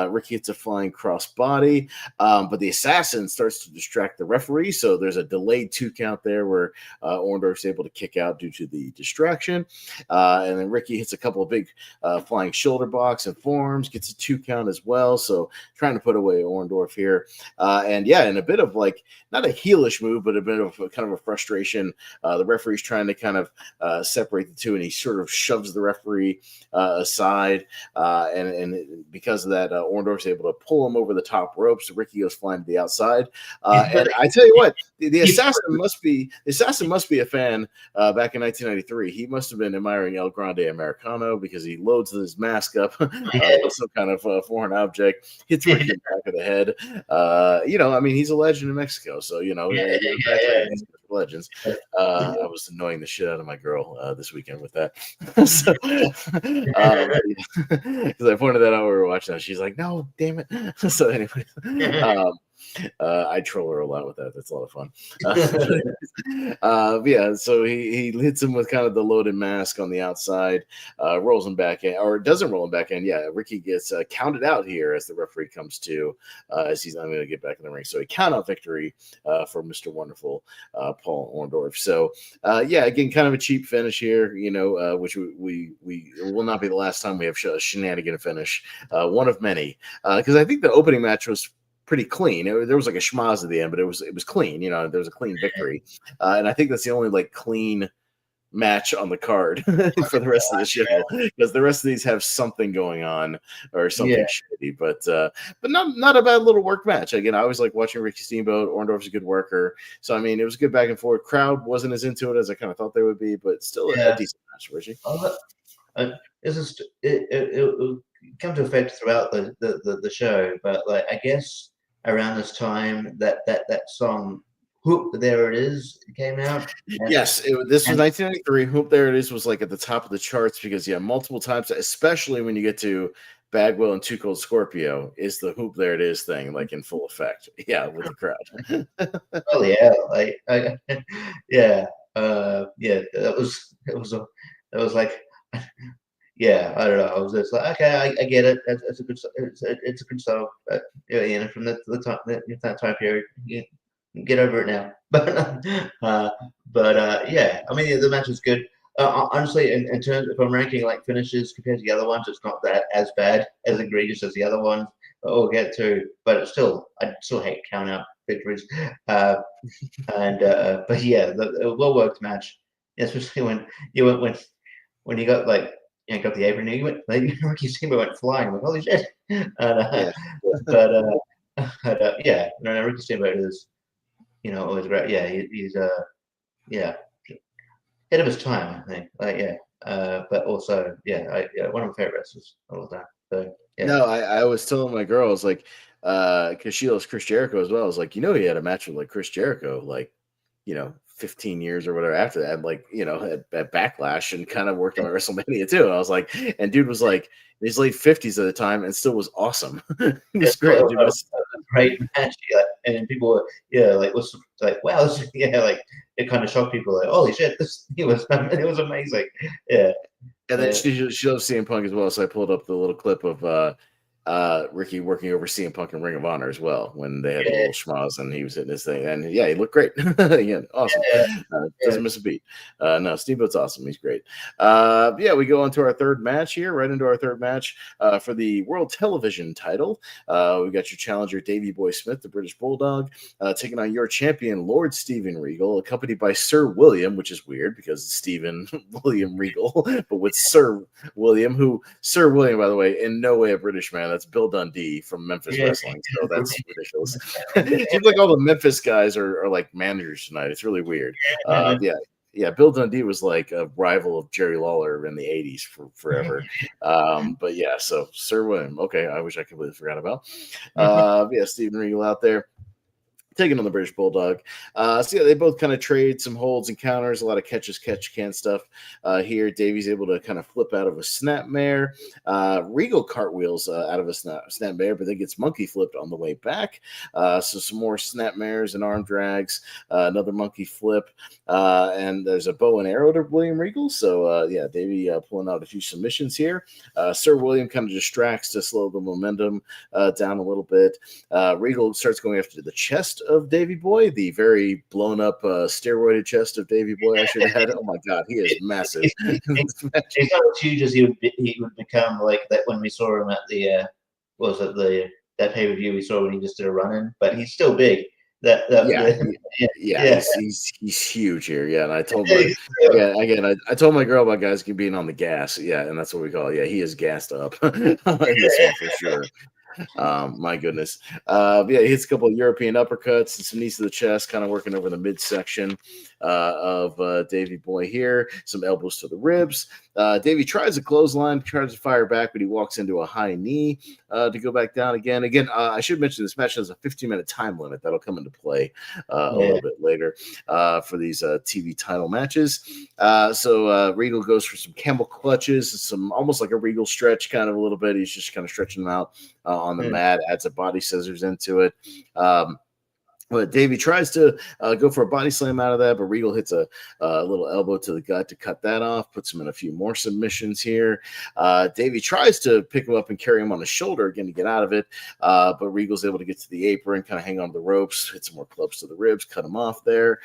Ricky hits a flying crossbody, but the assassin starts to distract the referee, so there's a delayed 2 count there where Orndorff's able to kick out due to the distraction. And then Ricky hits a couple of big flying shoulder blocks and forearms, gets a 2 count as well, so trying to put away Orndorff here. And a bit of like, not a heelish move, but a bit of kind of a frustration. The referee's trying to kind of separate the two, and he sort of shoves the referee aside. And because of that, Orndorff's able to pull him over the top rope. So Ricky goes flying to the outside. And I tell you what, the assassin must be a fan back in 1993. He must have been admiring El Grande Americano, because he loads his mask up with some kind of foreign object, hits Ricky in the back of the head. He's a legend in Mexico, so legends. I was annoying the shit out of my girl this weekend with that. Because I pointed that out when we were watching that. She's like, no, damn it. So anyway, I troll her a lot with that. That's a lot of fun. So he hits him with kind of the loaded mask on the outside, rolls him back in, or doesn't roll him back in. Yeah, Ricky gets counted out here as the referee comes to, as he's not going to get back in the ring. So a count out victory for Mr. Wonderful Paul Orndorff. So again, kind of a cheap finish here, which we will not be the last time we have a shenanigan finish, one of many, because I think the opening match was pretty clean. There was like a schmaz at the end, but it was clean. There was a clean victory, and I think that's the only like clean match on the card for the rest of the show, because the rest of these have something going on or something shitty. But not a bad little work match. Again, I always like watching Ricky Steamboat. Orndorff's a good worker, so I mean it was good back and forth. Crowd wasn't as into it as I kind of thought they would be, but still a decent match, Richie. It come to effect throughout the show, but like I guess around this time that song "Whoop There It Is" came out. Yes, this was 1993. "Whoop There It Is" was like at the top of the charts because multiple times, especially when you get to Bagwell and Too Cold Scorpio, is the "Whoop There It Is" thing like in full effect. Yeah, with the crowd. Oh yeah, like it was like. Yeah, I don't know. I was just like, okay, I get it. It's a good song. But from that time period, you get over it now. But I mean, the match was good. Honestly, in terms, if I'm ranking like finishes compared to the other ones, it's not that as bad, as egregious as the other ones. We'll get to, but I still hate count out victories. But yeah, the well worked match, especially when you got like. Got the apron. He went like Ricky Steamboat went flying. I'm like, holy shit! Ricky Steamboat is, always great. Yeah, he's ahead of his time, I think. But also, one of my favorite wrestlers all the time. So yeah. No, I was telling my girl, I was like, because she loves Chris Jericho as well. I was like, he had a match with like Chris Jericho, like, 15 years or whatever after that, like, at Backlash, and kind of worked on WrestleMania too. And I was like, and dude was like in his late 50s at the time and still was awesome. It was great. Dude, great match. And people was like, wow, like it kind of shocked people, like, holy shit, it was amazing. Yeah. And then she loves CM Punk as well. So I pulled up the little clip of Ricky working over CM Punk in Ring of Honor as well when they had a little schmoz and he was hitting his thing. And yeah, he looked great. Again, awesome. Doesn't miss a beat. No, Steamboat's awesome. He's great. Yeah, we go on to our third match here, right into our third match for the World Television title. We got your challenger, Davey Boy Smith, the British Bulldog, taking on your champion, Lord Steven Regal, accompanied by Sir William, which is weird because it's Steven William Regal, but with Sir William, who Sir William, by the way, in no way a British man. That's Bill Dundee from Memphis Wrestling. So that's ridiculous. It seems like all the Memphis guys are like managers tonight. It's really weird. Yeah, Bill Dundee was like a rival of Jerry Lawler in the 80s for forever. But yeah, so Sir William. Okay, I wish I completely forgot about. Yeah, Steven Regal out there taking on the British Bulldog. So yeah, they both kind of trade some holds and counters, a lot of catch can stuff here. Davey's able to kind of flip out of a snapmare. Regal cartwheels out of a snapmare, but then gets monkey flipped on the way back. So some more snapmares and arm drags, another monkey flip, and there's a bow and arrow to William Regal. So yeah, Davey pulling out a few submissions here. Sir William kind of distracts to slow the momentum down a little bit. Regal starts going after the chest of Davey Boy, the very blown up steroided chest of Davey Boy. I should have had. Oh my god, he is massive. He's not as huge as he would become like that when we saw him at the that pay-per-view we saw when he just did a run-in, but he's still big. He's huge here. Yeah, and I told I told my girl about guys being on the gas. Yeah, and that's what we call it. Yeah, he is gassed up. This one for sure. My goodness. Yeah, he hits a couple of European uppercuts and some knees to the chest, kind of working over the midsection of Davey Boy here. Some elbows to the ribs. Davey tries a clothesline, tries to fire back, but he walks into a high knee to go back down again. Again, I should mention this match has a 15-minute time limit. That'll come into play a little bit later for these TV title matches. So Regal goes for some camel clutches, some almost like a Regal stretch kind of a little bit. He's just kind of stretching them out on the mat, adds a body scissors into it. But Davey tries to go for a body slam out of that, but Regal hits a little elbow to the gut to cut that off, puts him in a few more submissions here. Davey tries to pick him up and carry him on his shoulder again to get out of it, but Regal's able to get to the apron, kind of hang on to the ropes, hit some more clubs to the ribs, cut him off there.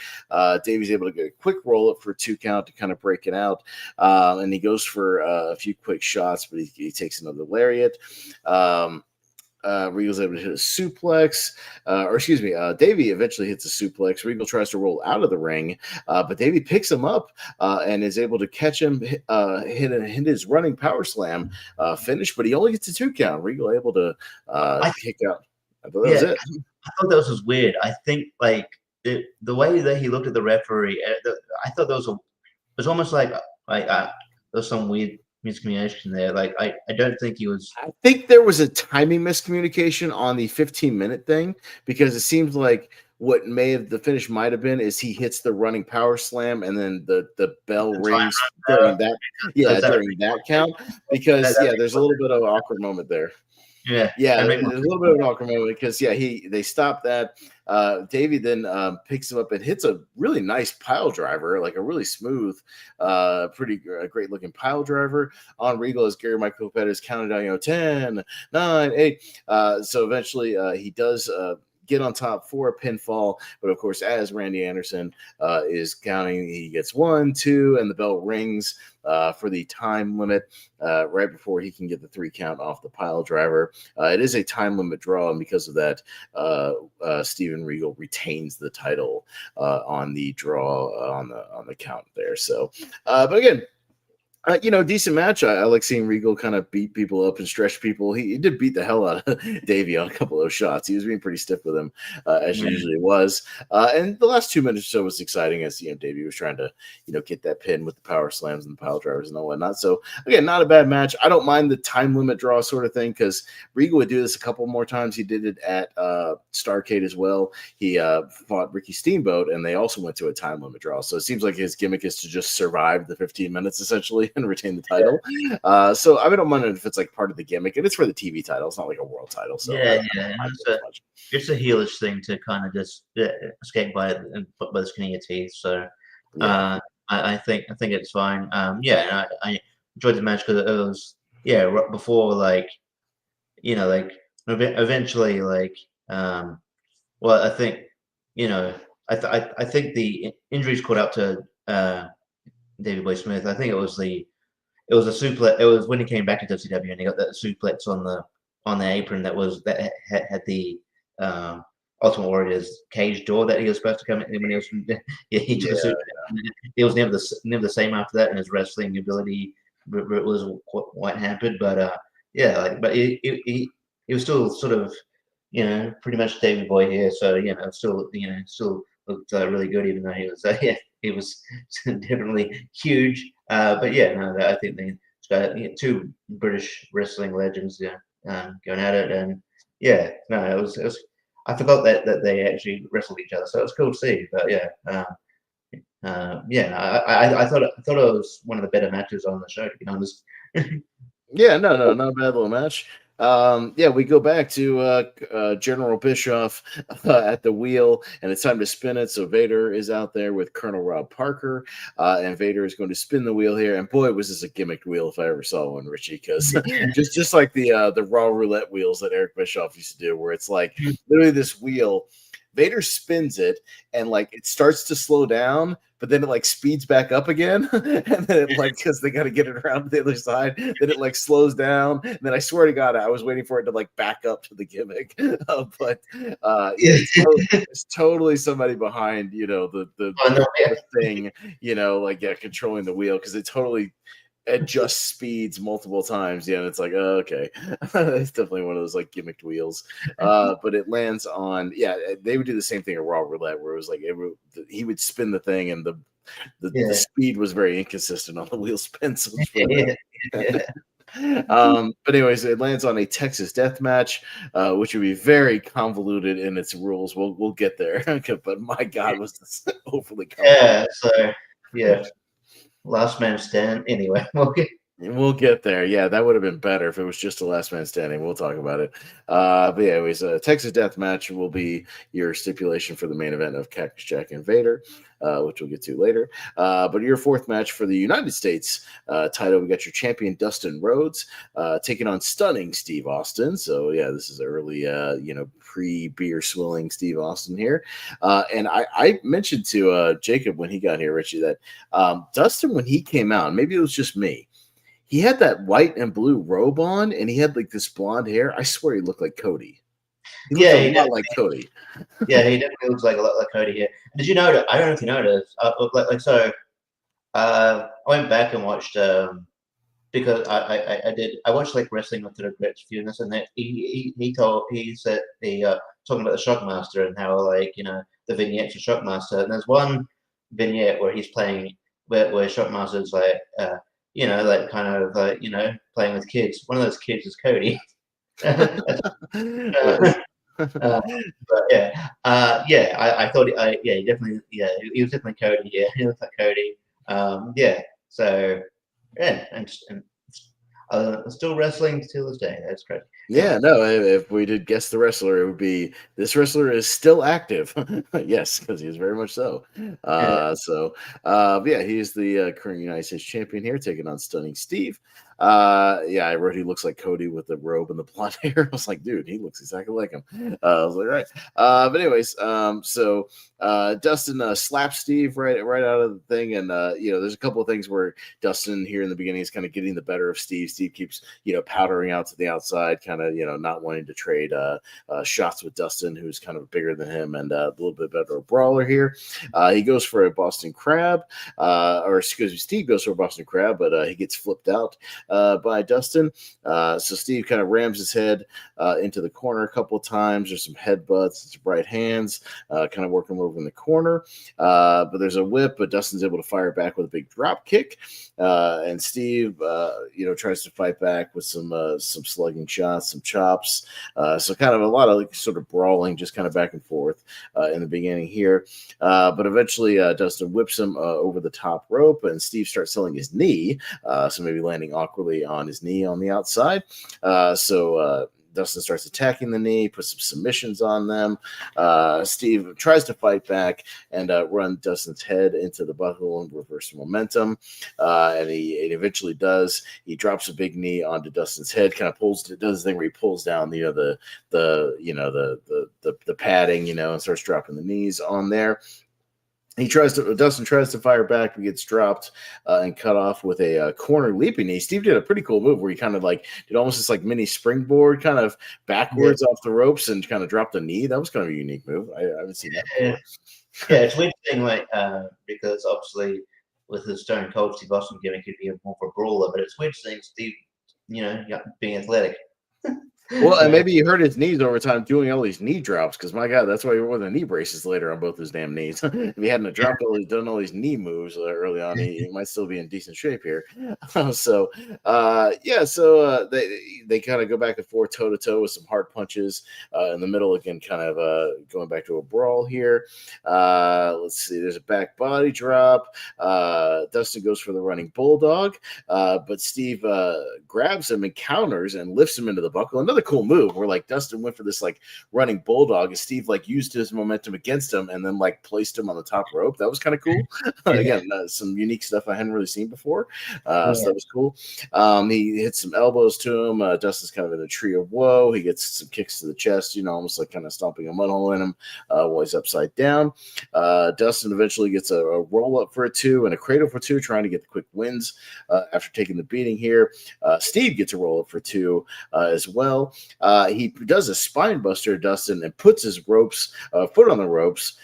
Davey's able to get a quick roll up for a 2 count to kind of break it out, and he goes for a few quick shots, but he takes another lariat. Regal's able to hit a suplex, Davey eventually hits a suplex. Regal tries to roll out of the ring, but Davey picks him up and is able to catch him, hit his running power slam finish, but he only gets a 2 count. Regal able to kick out. I thought that was it. I thought that was weird. I think like the way that he looked at the referee, I thought it was almost like there was some weird miscommunication there. Like I don't think he was. I think there was a timing miscommunication on the 15-minute thing because it seems like what the finish might have been is he hits the running power slam and then the bell rings during that count because there's a little bit of an awkward moment there. There's a little bit of an awkward moment because they stopped that. Davey then picks him up and hits a really nice pile driver, like a really smooth, pretty great looking pile driver on Regal as Gary Michael Pettis counted down, 10, 9, 8. So eventually he does get on top for a pinfall, but of course, as Randy Anderson is counting, he gets 1, 2, and the bell rings for the time limit right before he can get the 3 count off the pile driver. It is a time limit draw, and because of that, Steven Regal retains the title on the draw on the count there. So, but again. Decent match. I like seeing Regal kind of beat people up and stretch people. He did beat the hell out of Davey on a couple of those shots. He was being pretty stiff with him, as he usually was. And the last 2 minutes or so was exciting as Davey was trying to get that pin with the power slams and the pile drivers and all whatnot. So again, not a bad match. I don't mind the time limit draw sort of thing because Regal would do this a couple more times. He did it at Starrcade as well. He fought Ricky Steamboat, and they also went to a time limit draw. So it seems like his gimmick is to just survive the 15 minutes essentially and retain the title. So I don't mind if it's like part of the gimmick, and it's for the TV title. It's not like a world title. So it's a heelish thing to kind of just escape by the skin of your teeth. So I think it's fine. I enjoyed the match because it was before like like eventually, like, well, I think, I think the injuries caught up to Davey Boy Smith. I think it was a suplex. It was when he came back to WCW and he got that suplex on the apron that had the Ultimate Warrior's cage door that he was supposed to come in when he was from. Yeah, he took a suplex. He was never the same after that, and his wrestling ability was quite hampered. But but he was still sort of pretty much Davey Boy here. So still looked really good, even though he was he was definitely huge. But yeah, no, I think they got two British wrestling legends, going at it, and no, it was. I forgot that they actually wrestled each other, so it was cool to see. But I thought it was one of the better matches on the show, to be honest. Yeah, no, not a bad little match. We go back to General Bischoff at the wheel, and it's time to spin it. So Vader is out there with Colonel Rob Parker, and Vader is going to spin the wheel here. And boy, was this a gimmicked wheel if I ever saw one, Richie, because just like the Raw roulette wheels that Eric Bischoff used to do, where it's like literally this wheel. Vader spins it and like it starts to slow down, but then it like speeds back up again, and then it like because they got to get it around to the other side, then it like slows down, and then I swear to God, I was waiting for it to like back up to the gimmick, it's totally somebody behind the thing, controlling the wheel because it totally adjust speeds multiple times. Yeah, and it's like, oh, okay. It's definitely one of those like gimmicked wheels. But it lands on, they would do the same thing at Raw Roulette where it was like he would spin the thing and the speed was very inconsistent on the wheel spin. So but anyways, it lands on a Texas death match, which would be very convoluted in its rules. We'll get there. But my God, was this overly convoluted. Last man stand. Anyway, we'll get there. Yeah, that would have been better if it was just a last man standing. We'll talk about it. But yeah, anyways, a Texas death match will be your stipulation for the main event of Cactus Jack and Vader, which we'll get to later. But your fourth match for the United States title, we got your champion Dustin Rhodes taking on stunning Steve Austin. So yeah, this is early, pre-beer swilling Steve Austin here. And I mentioned to Jacob when he got here, Richie, that Dustin, when he came out, maybe it was just me, he had that white and blue robe on, and he had like this blonde hair. I swear he looked like Cody. He looked a lot like Cody. Yeah, he definitely looks like a lot like Cody here. Did you notice? I don't know if you noticed. I went back and watched because I did. I watched like Wrestling with the Regrets few, and that he said talking about the Shockmaster and how the vignettes of Shockmaster, and there's one vignette where he's playing where Shockmaster's like playing with kids. One of those kids is Cody. I thought he definitely he was definitely Cody. Yeah, he looks like Cody. And still wrestling to this day. That's great. Yeah, no, if we did guess the wrestler, it would be this wrestler is still active. Yes, because he is very much so. He's the current United States champion here, taking on Stunning Steve. I wrote he looks like Cody with the robe and the blonde hair. I was like, dude, he looks exactly like him. I was like, right. But anyways, Dustin slaps Steve right out of the thing, and there's a couple of things where Dustin here in the beginning is kind of getting the better of Steve. Steve keeps powdering out to the outside, kind of not wanting to trade shots with Dustin, who's kind of bigger than him and a little bit better brawler here. He goes for a Boston Crab, Steve goes for a Boston Crab, but he gets flipped out by Dustin. So Steve kind of rams his head into the corner a couple of times. There's some headbutts, some right hands, kind of working over in the corner. But there's a whip, but Dustin's able to fire back with a big drop kick. And Steve, tries to fight back with some slugging shots, some chops. So kind of a lot of sort of brawling, just kind of back and forth in the beginning here. But eventually Dustin whips him over the top rope, and Steve starts selling his knee. So maybe landing awkwardly on his knee on the outside. Dustin starts attacking the knee, puts some submissions on them. Steve tries to fight back and run Dustin's head into the buckle and reverse momentum. And he eventually does. He drops a big knee onto Dustin's head, kind of does the thing where he pulls down the padding, and starts dropping the knees on there. Dustin tries to fire back, but gets dropped and cut off with a corner leaping knee. Steve did a pretty cool move where he kind of did almost this mini springboard kind of backwards off the ropes and kind of dropped the knee. That was kind of a unique move. I haven't seen that before. Yeah, it's weird thing because obviously with the Stone Cold Steve Austin gimmick, he'd be more of a brawler, but it's weird seeing Steve, being athletic. Well, and maybe he hurt his knees over time doing all these knee drops because, my God, that's why he wore the knee braces later on both his damn knees. If he hadn't done all these knee moves early on, he might still be in decent shape here. So they kind of go back and forth toe-to-toe with some hard punches in the middle again, kind of going back to a brawl here. Let's see. There's a back body drop. Dustin goes for the running bulldog, but Steve grabs him and counters and lifts him into the buckle. Another cool move where Dustin went for this running bulldog and Steve used his momentum against him and then placed him on the top rope. That was kind of cool. Again, some unique stuff I hadn't really seen before. So that was cool. He hits some elbows to him. Dustin's kind of in a tree of woe. He gets some kicks to the chest, almost kind of stomping a mud hole in him while he's upside down. Dustin eventually gets a roll up for a 2 and a cradle for 2, trying to get the quick wins after taking the beating here. Steve gets a roll up for 2 as well. He does a spine buster to Dustin and puts his foot on the ropes,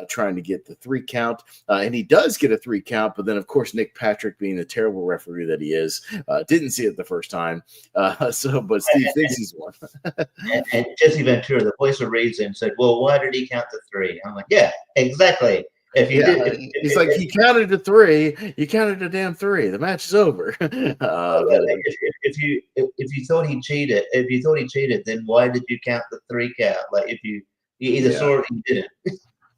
trying to get the 3 count. And he does get a 3 count, but then, of course, Nick Patrick, being the terrible referee that he is, didn't see it the first time. But Steve thinks he's won. and Jesse Ventura, the voice of reason, said, "Well, why did he count to 3?" I'm like, "Yeah, exactly." He's like, he counted to 3. You counted to damn 3. The match is over. If you thought he cheated, then why did you count the 3 count? If you either saw it or you didn't.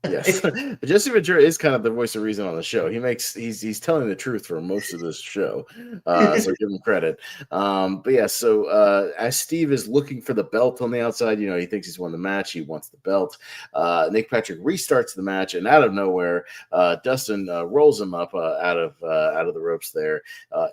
Yes, Jesse Ventura is kind of the voice of reason on the show. He's telling the truth for most of this show, so give him credit. But yeah, so as Steve is looking for the belt on the outside, he thinks he's won the match. He wants the belt. Nick Patrick restarts the match, and out of nowhere, Dustin rolls him up out of the ropes there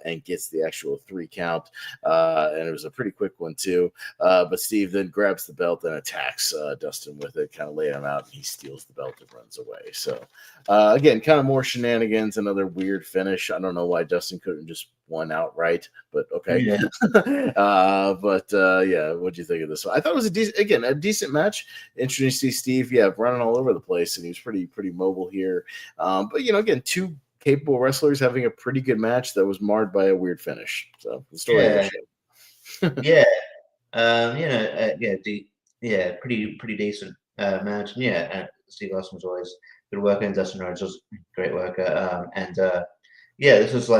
and gets the actual 3 count. And it was a pretty quick one too. But Steve then grabs the belt and attacks Dustin with it, kind of laying him out, and he steals the belt. Runs away. So again, kind of more shenanigans, another weird finish. I don't know why Dustin couldn't just won outright, but okay. Yeah. What'd you think of this one? I thought it was a decent match. Interesting to see Steve, running all over the place, and he was pretty mobile here. But again, 2 capable wrestlers having a pretty good match that was marred by a weird finish. So the story of the show. Pretty decent match. Steve Austin was always good worker, and Dustin Rhodes was a great worker. This was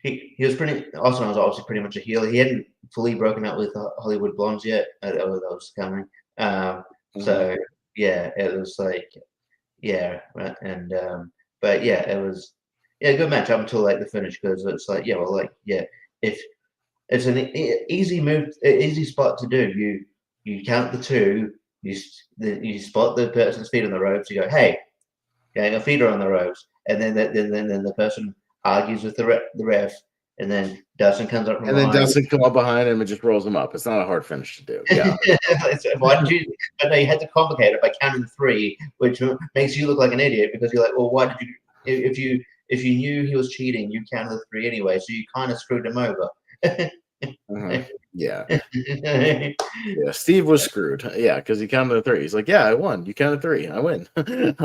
he was pretty. Austin was obviously pretty much a heel. He hadn't fully broken up with Hollywood Blondes yet. That was coming. It was it was a good match up until the finish, because it's if it's an easy move, easy spot to do. You count the 2. You spot the person's feet on the ropes. You go, "Hey, your feet are on the ropes," and then the person argues with the ref, and then Dustin comes up from behind. And then Dustin come up behind him and just rolls him up. It's not a hard finish to do. Yeah. Why did you? I know you had to complicate it by counting 3, which makes you look like an idiot, because you're like, "Well, why did you? If you knew he was cheating, you counted the 3 anyway, so you kind of screwed him over." Yeah, Steve was screwed. Yeah, because he counted to 3. He's like, "Yeah, I won. You counted 3. I win." But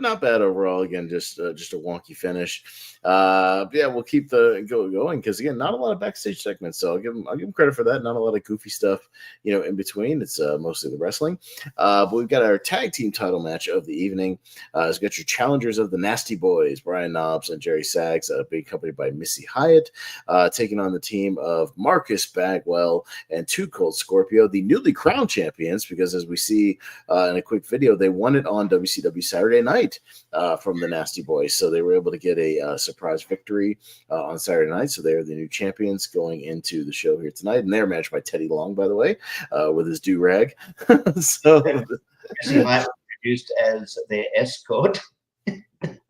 not bad overall. Again, just a wonky finish. We'll keep the going, because again, not a lot of backstage segments, so I'll give him credit for that. Not a lot of goofy stuff, in between. It's mostly the wrestling. But we've got our tag team title match of the evening. We've got your challengers of the Nasty Boys, Brian Knobbs and Jerry Sags, being accompanied by Missy Hyatt, taking on the team of Marcus Bagwell and 2 Cold Scorpio, the newly crowned champions, because as we see in a quick video. They won it on WCW Saturday Night from the Nasty Boys. So they were able to get a surprise victory on Saturday night. So they're the new champions going into the show here tonight. And they're managed by Teddy Long, by the way, with his do-rag. So She might be introduced as their escort.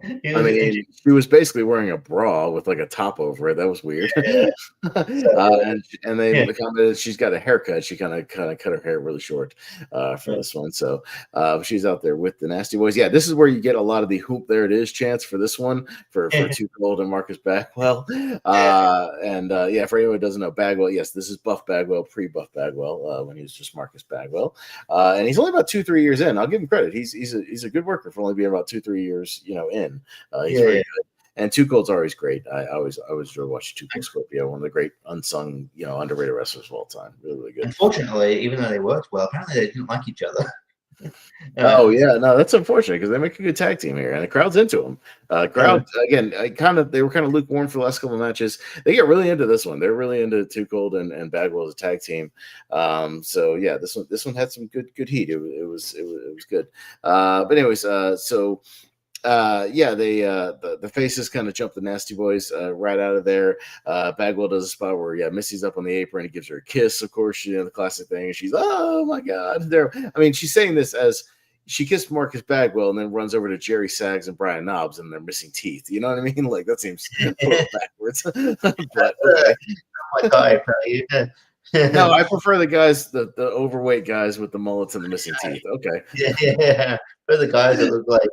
I mean, she was basically wearing a bra with like a top over it. That was weird. Yeah. And they commented she's got a haircut. She kind of cut her hair really short for this one. So she's out there with the Nasty Boys. Yeah, this is where you get a lot of the "hoop there it is" chants for this one for Too Cold and Marcus Bagwell. And for anyone who doesn't know Bagwell, yes, this is Buff Bagwell, pre-Buff Bagwell when he was just Marcus Bagwell, and he's only about 2-3 years in. I'll give him credit. He's a good worker for only being about 2-3 years, in. He's very good. And Too Cold's always great. I always enjoy watching Too Cold Scorpio, one of the great unsung, underrated wrestlers of all time. Really, really good. Unfortunately, even though they worked well, apparently they didn't like each other. Oh yeah, no, that's unfortunate because they make a good tag team here, and the crowd's into them. Crowd again, they were kind of lukewarm for the last couple of matches. They get really into this one. They're really into Too Cold and Bagwell as a tag team. So yeah, this one had some good heat. It was good. But anyways, the faces kind of jump the Nasty Boys right out of there. Bagwell does a spot where Missy's up on the apron. He gives her a kiss, of course, the classic thing. And she's, oh my God. She's saying this as she kissed Marcus Bagwell and then runs over to Jerry Sags and Brian Knobbs and they're missing teeth. You know what I mean? Like that seems a little backwards. But okay. Oh my God. No, I prefer the guys, the overweight guys with the mullets and the missing teeth. Okay. Yeah. For the guys that look like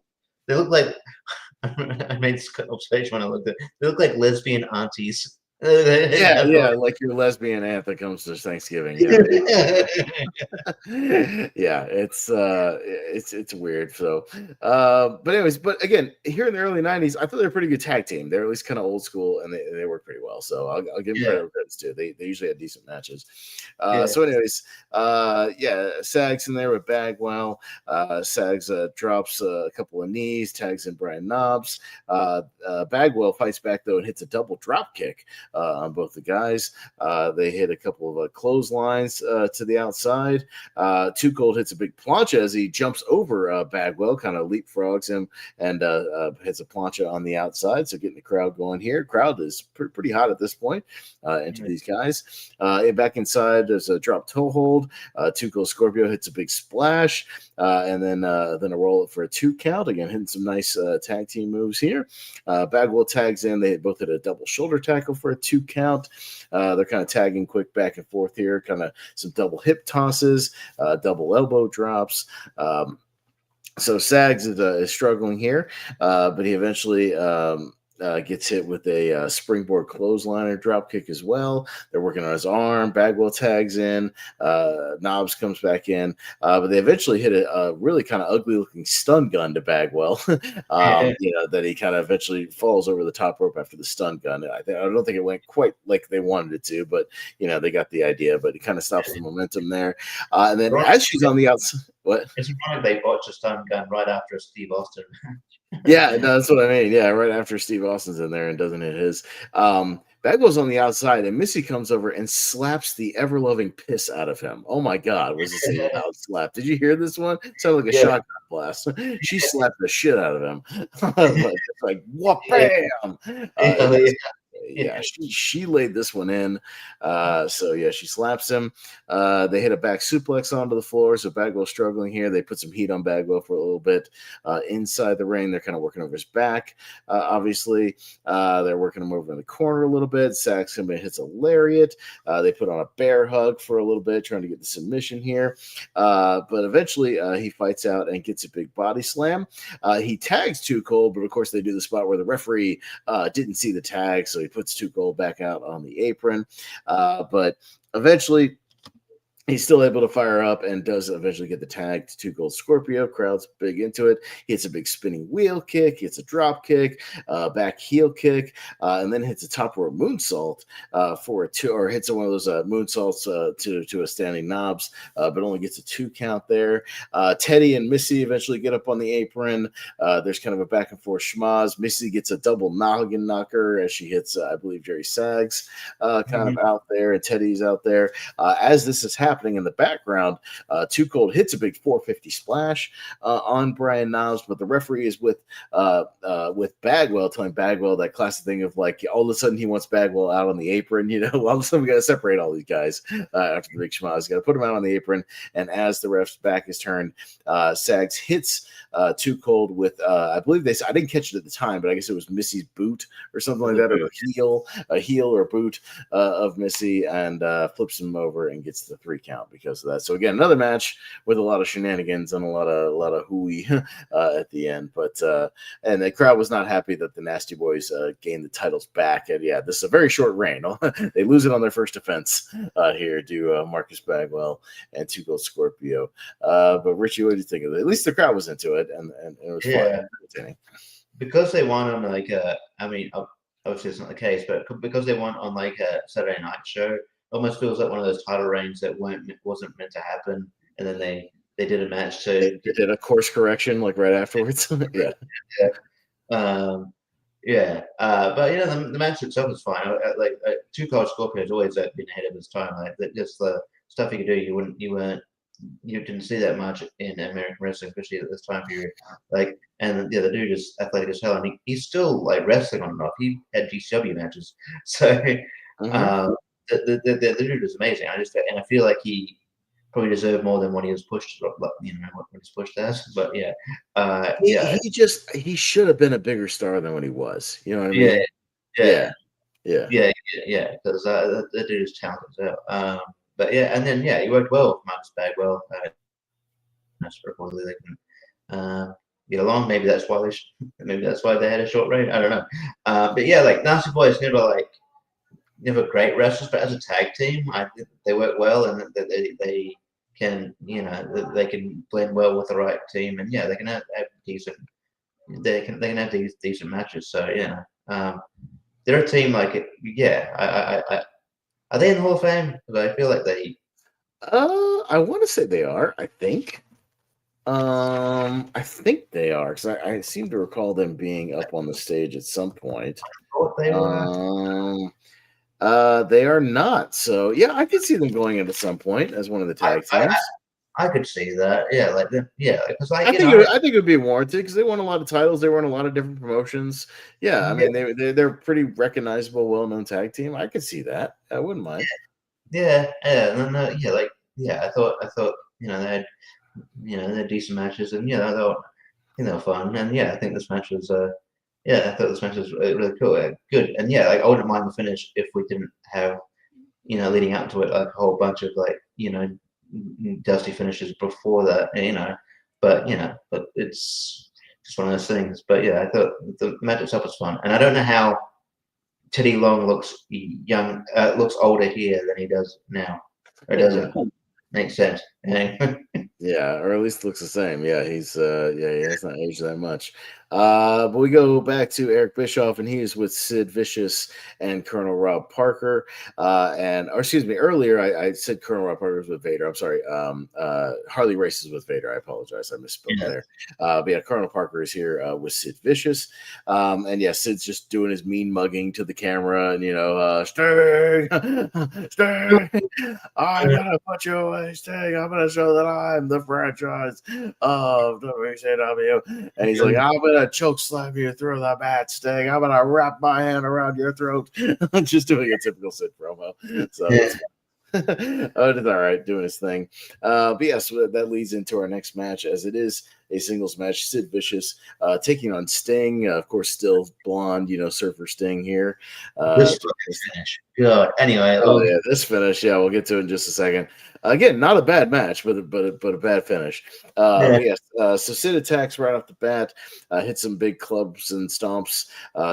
I made this observation when I looked at it. They look like lesbian aunties. Like your lesbian aunt that comes to Thanksgiving. It's weird. So, but again, here in the early '90s, I thought they were a pretty good tag team. They're at least kind of old school, and they work pretty well. So I'll give them credit where credit's due. They usually had decent matches. Sags in there with Bagwell. Sags drops a couple of knees, tags in Brian Knobbs. Bagwell fights back though and hits a double drop kick on both the guys. They hit a couple of clotheslines to the outside. Too Cold hits a big plancha as he jumps over Bagwell, kind of leapfrogs him and hits a plancha on the outside. So getting the crowd going here. Crowd is pretty hot at this point into these guys. Back inside, there's a drop toe hold. Too Cold Scorpio hits a big splash. And then a roll for a 2 count. Again, hitting some nice tag team moves here. Bagwell tags in. They both hit a double shoulder tackle for a 2 count. They're kind of tagging quick back and forth here. Kind of some double hip tosses, double elbow drops. So Sags is struggling here, but he eventually gets hit with a springboard clothesliner drop kick as well. They're working on his arm. Bagwell tags in. Knobbs comes back in. But they eventually hit a really kind of ugly looking stun gun to Bagwell. That he kind of eventually falls over the top rope after the stun gun. I don't think it went quite like they wanted it to, but they got the idea. But it kind of stops the momentum there. And then as she's on the outside, what? It's funny they botched a stun gun right after Steve Austin. Yeah, no, that's what I mean. Yeah, right after Steve Austin's in there and doesn't hit his. Bagwell's on the outside, and Missy comes over and slaps the ever-loving piss out of him. Oh my God, was this a loud slap? Did you hear this one? It sounded like a shotgun blast. She slapped the shit out of him. It's like, what, bam! She laid this one in. She slaps him. They hit a back suplex onto the floor. So Bagwell's struggling here. They put some heat on Bagwell for a little bit. Inside the ring, they're kind of working over his back. Obviously, they're working him over in the corner a little bit. Saxon hits a lariat. They put on a bear hug for a little bit, trying to get the submission here. But eventually, he fights out and gets a big body slam. He tags Too Cold, but of course, they do the spot where the referee didn't see the tag, so he puts Too Cold back out on the apron. But eventually, he's still able to fire up and does eventually get the tag to Too Cold Scorpio. Crowd's big into it. He hits a big spinning wheel kick, hits a drop kick, back heel kick, and then hits a top rope moonsault for a 2, or hits one of those moonsaults to a standing Knobbs, but only gets a 2 count there. Teddy and Missy eventually get up on the apron. There's kind of a back and forth schmoz. Missy gets a double noggin knocker as she hits, I believe, Jerry Sags kind of out there, and Teddy's out there. As this is happening, happening in the background. Too Cold hits a big 450 splash on Brian Knobbs, but the referee is with Bagwell, telling Bagwell that classic thing of like all of a sudden he wants Bagwell out on the apron. All of a sudden we got to separate all these guys after the big schmaz. Got to put them out on the apron, and as the ref's back is turned, Sags hits Too Cold with I believe I didn't catch it at the time, but I guess it was Missy's boot or something like that, or a heel or a boot of Missy, and flips him over and gets the 3 count because of that. So again, another match with a lot of shenanigans and a lot of hooey at the end. But and the crowd was not happy that the Nasty Boys gained the titles back. And yeah, this is a very short reign. They lose it on their first defense here to Marcus Bagwell and Too Cold Scorpio. But Richie, what do you think of it? At least the crowd was into it, and it was fun. Entertaining. Because they won on like obviously it's not the case, but because they won on like a Saturday night show, it almost feels like one of those title reigns that wasn't meant to happen, and then they did a match to they did a course correction like right afterwards. Yeah. But the match itself was fine. Too Cold Scorpio has always been ahead of his time. Like just the stuff he could do, you didn't see that much in American wrestling, especially at this time period. The dude is athletic as hell, and he's still like wrestling on and off. He had GCW matches, so the dude is amazing. I feel like he probably deserved more than what he was pushed. What he's pushed as, but he should have been a bigger star than what he was. You know what I mean? Yeah. Because the dude is talented as hell. But yeah, and then he worked well with Marcus Bagwell. Reportedly they can get along. Maybe that's why they had a short reign. I don't know. But yeah, like Nasty Boys never great wrestlers, but as a tag team, I think they work well, and they can they can blend well with the right team, and they can have decent. They can have these decent matches. So they're a team like it. Yeah, are they in the Hall of Fame? Because I feel like they. I want to say they are. I think they are because I seem to recall them being up on the stage at some point. I thought they were. They are not. So yeah, I could see them going in at some point as one of the tag teams. I could see that. Because I think it would be warranted because they won a lot of titles. They were in a lot of different promotions. Yeah, I mean they're a pretty recognizable, well-known tag team. I could see that. I wouldn't mind. I thought they had decent matches, and they were fun, and I think this match was I thought this match was really cool, good, and I wouldn't mind the finish if we didn't have leading up to it like a whole bunch of dusty finishes before that, but it's just one of those things. But I thought the match itself was fun, and I don't know how Teddy Long looks older here than he does now. Or does it make sense? Yeah, or at least looks the same. Yeah, he has not aged that much. But we go back to Eric Bischoff, and he is with Sid Vicious and Colonel Rob Parker. Earlier I said Colonel Rob Parker was with Vader. I'm sorry. Harley Race is with Vader. I apologize. I misspoke there. But Colonel Parker is here with Sid Vicious. And Sid's just doing his mean mugging to the camera, and Sting, I'm gonna put you away, Sting. I'm gonna show that I'm the franchise of WCW. And he's like, I'm gonna choke slam you through the mat, Sting. I'm gonna wrap my hand around your throat. Just doing a typical Sid promo. So it's all right, doing his thing. But yes, that leads into our next match, as it is a singles match. Sid Vicious taking on Sting, of course, still blonde, Surfer Sting here. This finish. Good. Anyway. This finish. Yeah, we'll get to it in just a second. Again, not a bad match, but a bad finish. So Sid attacks right off the bat, hits some big clubs and stomps,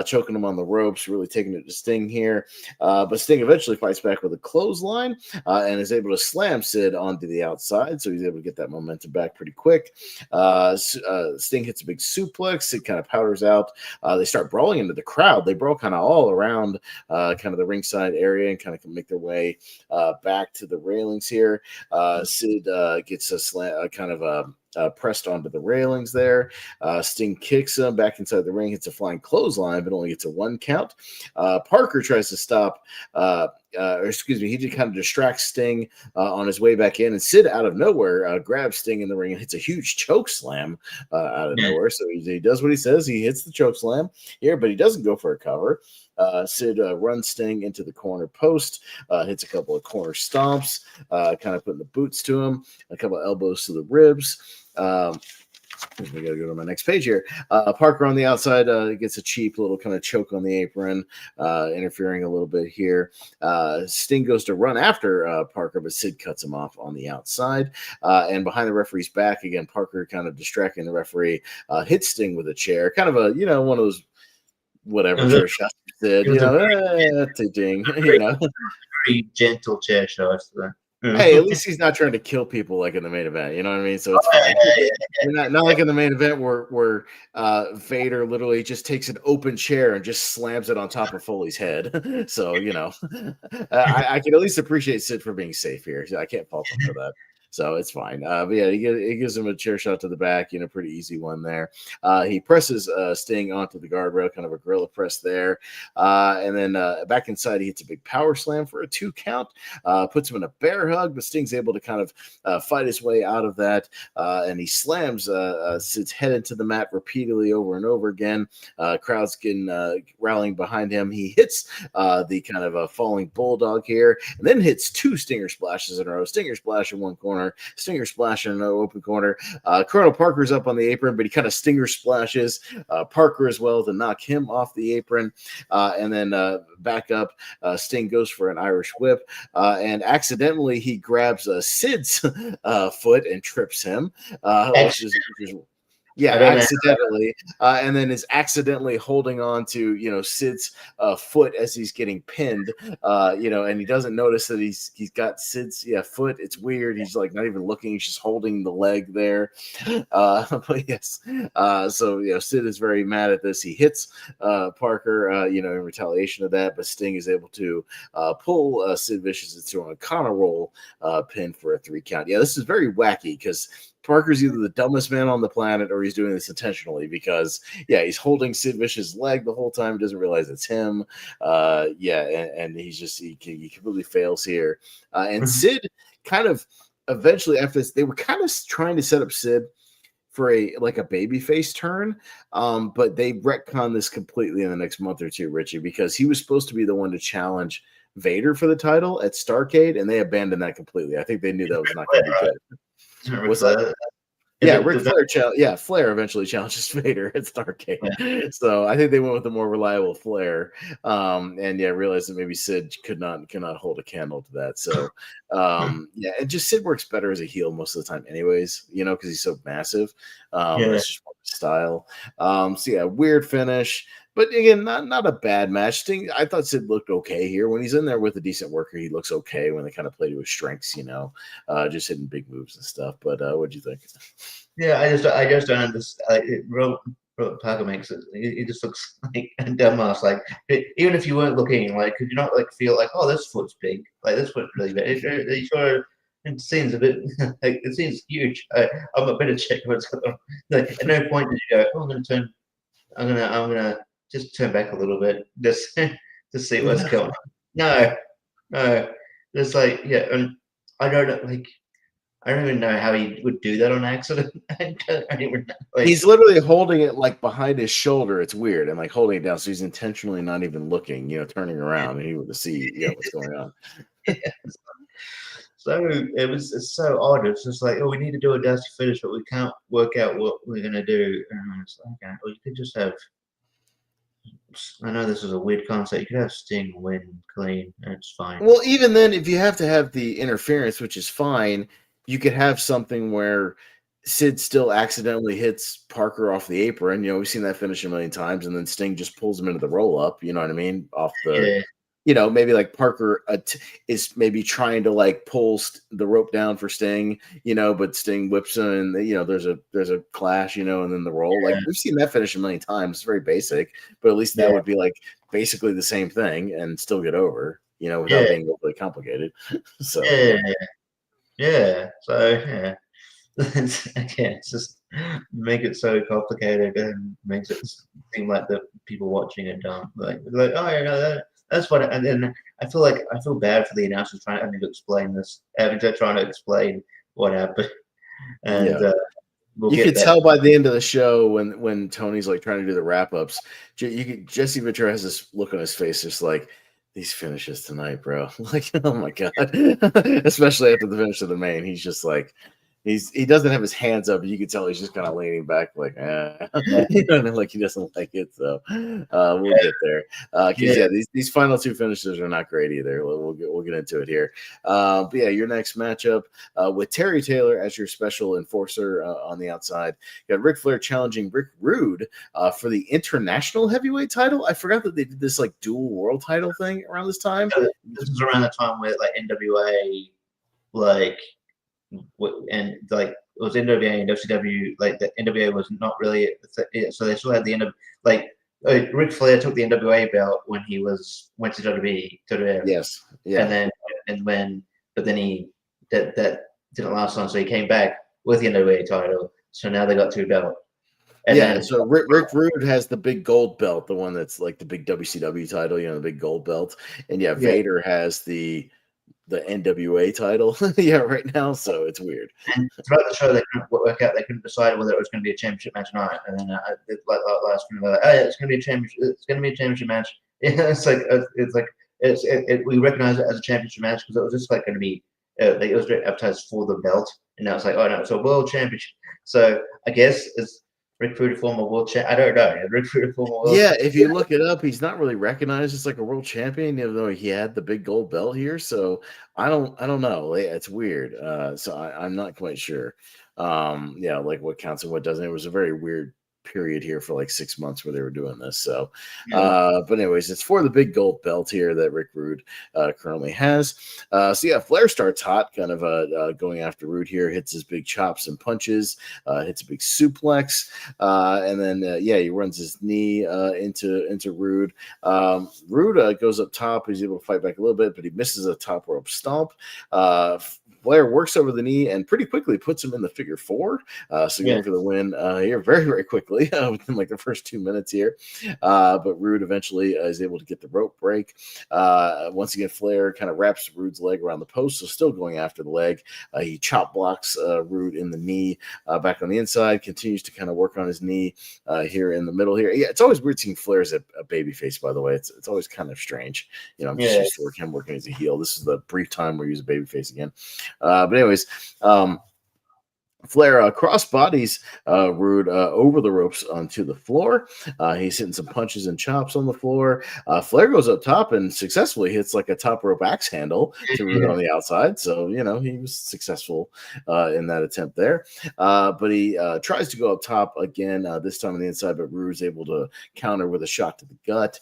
choking him on the ropes, really taking it to Sting here. But Sting eventually fights back with a clothesline and is able to slam Sid onto the outside, so he's able to get that momentum back pretty quick. Sting hits a big suplex. Sid kind of powders out. They start brawling into the crowd. They brawl kind of all around kind of the ringside area and kind of make their way back to the railings here. Sid gets a slam, kind of pressed onto the railings there. Sting kicks him back inside the ring, hits a flying clothesline, but only gets a 1 count. Parker tries to stop, he just kind of distracts Sting on his way back in, and Sid out of nowhere grabs Sting in the ring and hits a huge choke slam out of nowhere. So he does what he says. He hits the choke slam here, but he doesn't go for a cover. Sid runs Sting into the corner post, hits a couple of corner stomps, kind of putting the boots to him, a couple of elbows to the ribs. We got to go to my next page here. Parker on the outside gets a cheap little kind of choke on the apron, interfering a little bit here. Sting goes to run after Parker, but Sid cuts him off on the outside. And behind the referee's back, again, Parker kind of distracting the referee, hits Sting with a chair, kind of a, one of those whatever chair shots Sid, ding, very gentle chair shots. Hey, at least he's not trying to kill people like in the main event. You know what I mean? So it's fine. Not like in the main event where Vader literally just takes an open chair and just slams it on top of Foley's head. So, I can at least appreciate Sid for being safe here. I can't fault him for that. So it's fine. But yeah, he gives him a chair shot to the back, pretty easy one there. He presses Sting onto the guardrail, kind of a gorilla press there. And then back inside, he hits a big power slam for a 2 count, puts him in a bear hug, but Sting's able to kind of fight his way out of that. And he slams Sid's head into the mat repeatedly over and over again. Crowd's getting rallying behind him. He hits the kind of a falling bulldog here, and then hits 2 stinger splashes in a row. Stinger splash in one corner, stinger splash in an open corner. Colonel Parker's up on the apron, but he kind of stinger splashes Parker as well to knock him off the apron. And then back up, Sting goes for an Irish whip, and accidentally he grabs Sid's foot and trips him, which is accidentally, and then is accidentally holding on to Sid's foot as he's getting pinned, and he doesn't notice that he's got Sid's foot. It's weird. He's like not even looking. He's just holding the leg there. But yes, so Sid is very mad at this. He hits Parker, in retaliation of that, but Sting is able to pull Sid Vicious into a Connor roll pin for a 3 count. Yeah, this is very wacky because Parker's either the dumbest man on the planet or he's doing this intentionally because, he's holding Sid Vicious' leg the whole time. He doesn't realize it's him. And he's just, he completely fails here. And Sid kind of eventually after this, they were kind of trying to set up Sid for a babyface turn. But they retconned this completely in the next month or two, Richie, because he was supposed to be the one to challenge Vader for the title at Starrcade, and they abandoned that completely. I think they knew that was not going to be good. Was that? Ric Flair. Flair eventually challenges Vader at Starrcade. Yeah. So I think they went with the more reliable Flair, and realized that maybe Sid cannot hold a candle to that. So and just Sid works better as a heel most of the time, anyways. Because he's so massive. That's just more style. Weird finish. But again, not a bad match. Sting, I thought Sid looked okay here. When he's in there with a decent worker, he looks okay when they kind of play to his strengths, just hitting big moves and stuff. But what'd you think? Yeah, I just don't understand. Parker makes it. He just looks like a dumbass. Like even if you weren't looking, could you not feel like, oh, this foot's big, this foot's really big. It seems a bit it seems huge. I'm a bit of check what's going on. At no point did you go, oh, I'm gonna just turn back a little bit just to see what's going on. No. It's and I don't know, I don't even know how he would do that on accident. I don't even know. He's literally holding it behind his shoulder. It's weird, and holding it down, so he's intentionally not even looking, turning around, and he would see what's going on. So it's so odd. It's just we need to do a dusty finish, but we can't work out what we're gonna do. And it's okay. Or you could just have. I know this is a weird concept. You could have Sting win clean. It's fine. Well, even then, if you have to have the interference, which is fine, you could have something where Sid still accidentally hits Parker off the apron. We've seen that finish a million times, and then Sting just pulls him into the roll up. You know what I mean? Off the. Maybe Parker is maybe trying to pull the rope down for Sting, but Sting whips him, and there's a clash, and then the roll. We've seen that finish a million times. It's very basic, but at least that would be basically the same thing and still get over, without being overly complicated. So again, it's just make it so complicated and makes it seem like the people watching it dumb. Like oh yeah, that's what. And then I feel bad for the announcers trying to explain this. They're trying to explain what happened, and you could tell by the end of the show when Tony's like trying to do the wrap ups. Jesse Ventura has this look on his face, just like, these finishes tonight, bro. Like, oh my god, especially after the finish of the main, he's just like. He doesn't have his hands up. You can tell he's just kind of leaning back, like, like he doesn't like it. So we'll get there. These final two finishes are not great either. We'll get into it here. But yeah, your next matchup with Terry Taylor as your special enforcer on the outside. You got Ric Flair challenging Rick Rude for the international heavyweight title. I forgot that they did this like dual world title thing around this time. This was around the time where like NWA, and like it was NWA and WCW, like the NWA was not really so they still had the end of like Ric Flair took the NWA belt when he went to WWE. Yes, yeah, but then he that didn't last long, so he came back with the NWA title. So now they got two belts. So Rick Rude has the big gold belt, the one that's like the big WCW title, the big gold belt, and Vader has the NWA title, right now. So it's weird. And throughout the show, they couldn't work out. They couldn't decide whether it was going to be a championship match or not. And then last minute, like, it's going to be a championship. It's going to be a championship match. We recognize it as a championship match because it was just like going to be. It was advertised for the belt, and now it's like, oh no, it's a world championship. So I guess it's Rick Rude, former world champ. I don't know. Rick Rude, former world. Yeah, if you look it up, he's not really recognized as like a world champion, even though he had the big gold belt here. So I don't know. It's weird. So I'm not quite sure. Like what counts and what doesn't. It was a very weird period here for like 6 months where they were doing this. So, but anyways, it's for the big gold belt here that Rick Rude currently has. Flair starts hot, kind of going after Rude here, hits his big chops and punches, hits a big suplex, and then he runs his knee into Rude. Rude goes up top. He's able to fight back a little bit, but he misses a top rope stomp. Flair works over the knee and pretty quickly puts him in the figure four. Going for the win here very, very quickly within like the first 2 minutes here. But Rude eventually is able to get the rope break. Once again, Flair kind of wraps Rude's leg around the post, so still going after the leg. He chop blocks Rude in the knee back on the inside, continues to kind of work on his knee here in the middle here. Yeah, it's always weird seeing Flair as a baby face, by the way. It's always kind of strange. I'm just used to him working as a heel. This is the brief time where he's a baby face again. But anyways, Flair cross bodies Rude over the ropes onto the floor. He's hitting some punches and chops on the floor. Flair goes up top and successfully hits like a top rope axe handle to Rude on the outside. So, he was successful in that attempt there. But he tries to go up top again, this time on the inside, but Rude's able to counter with a shot to the gut.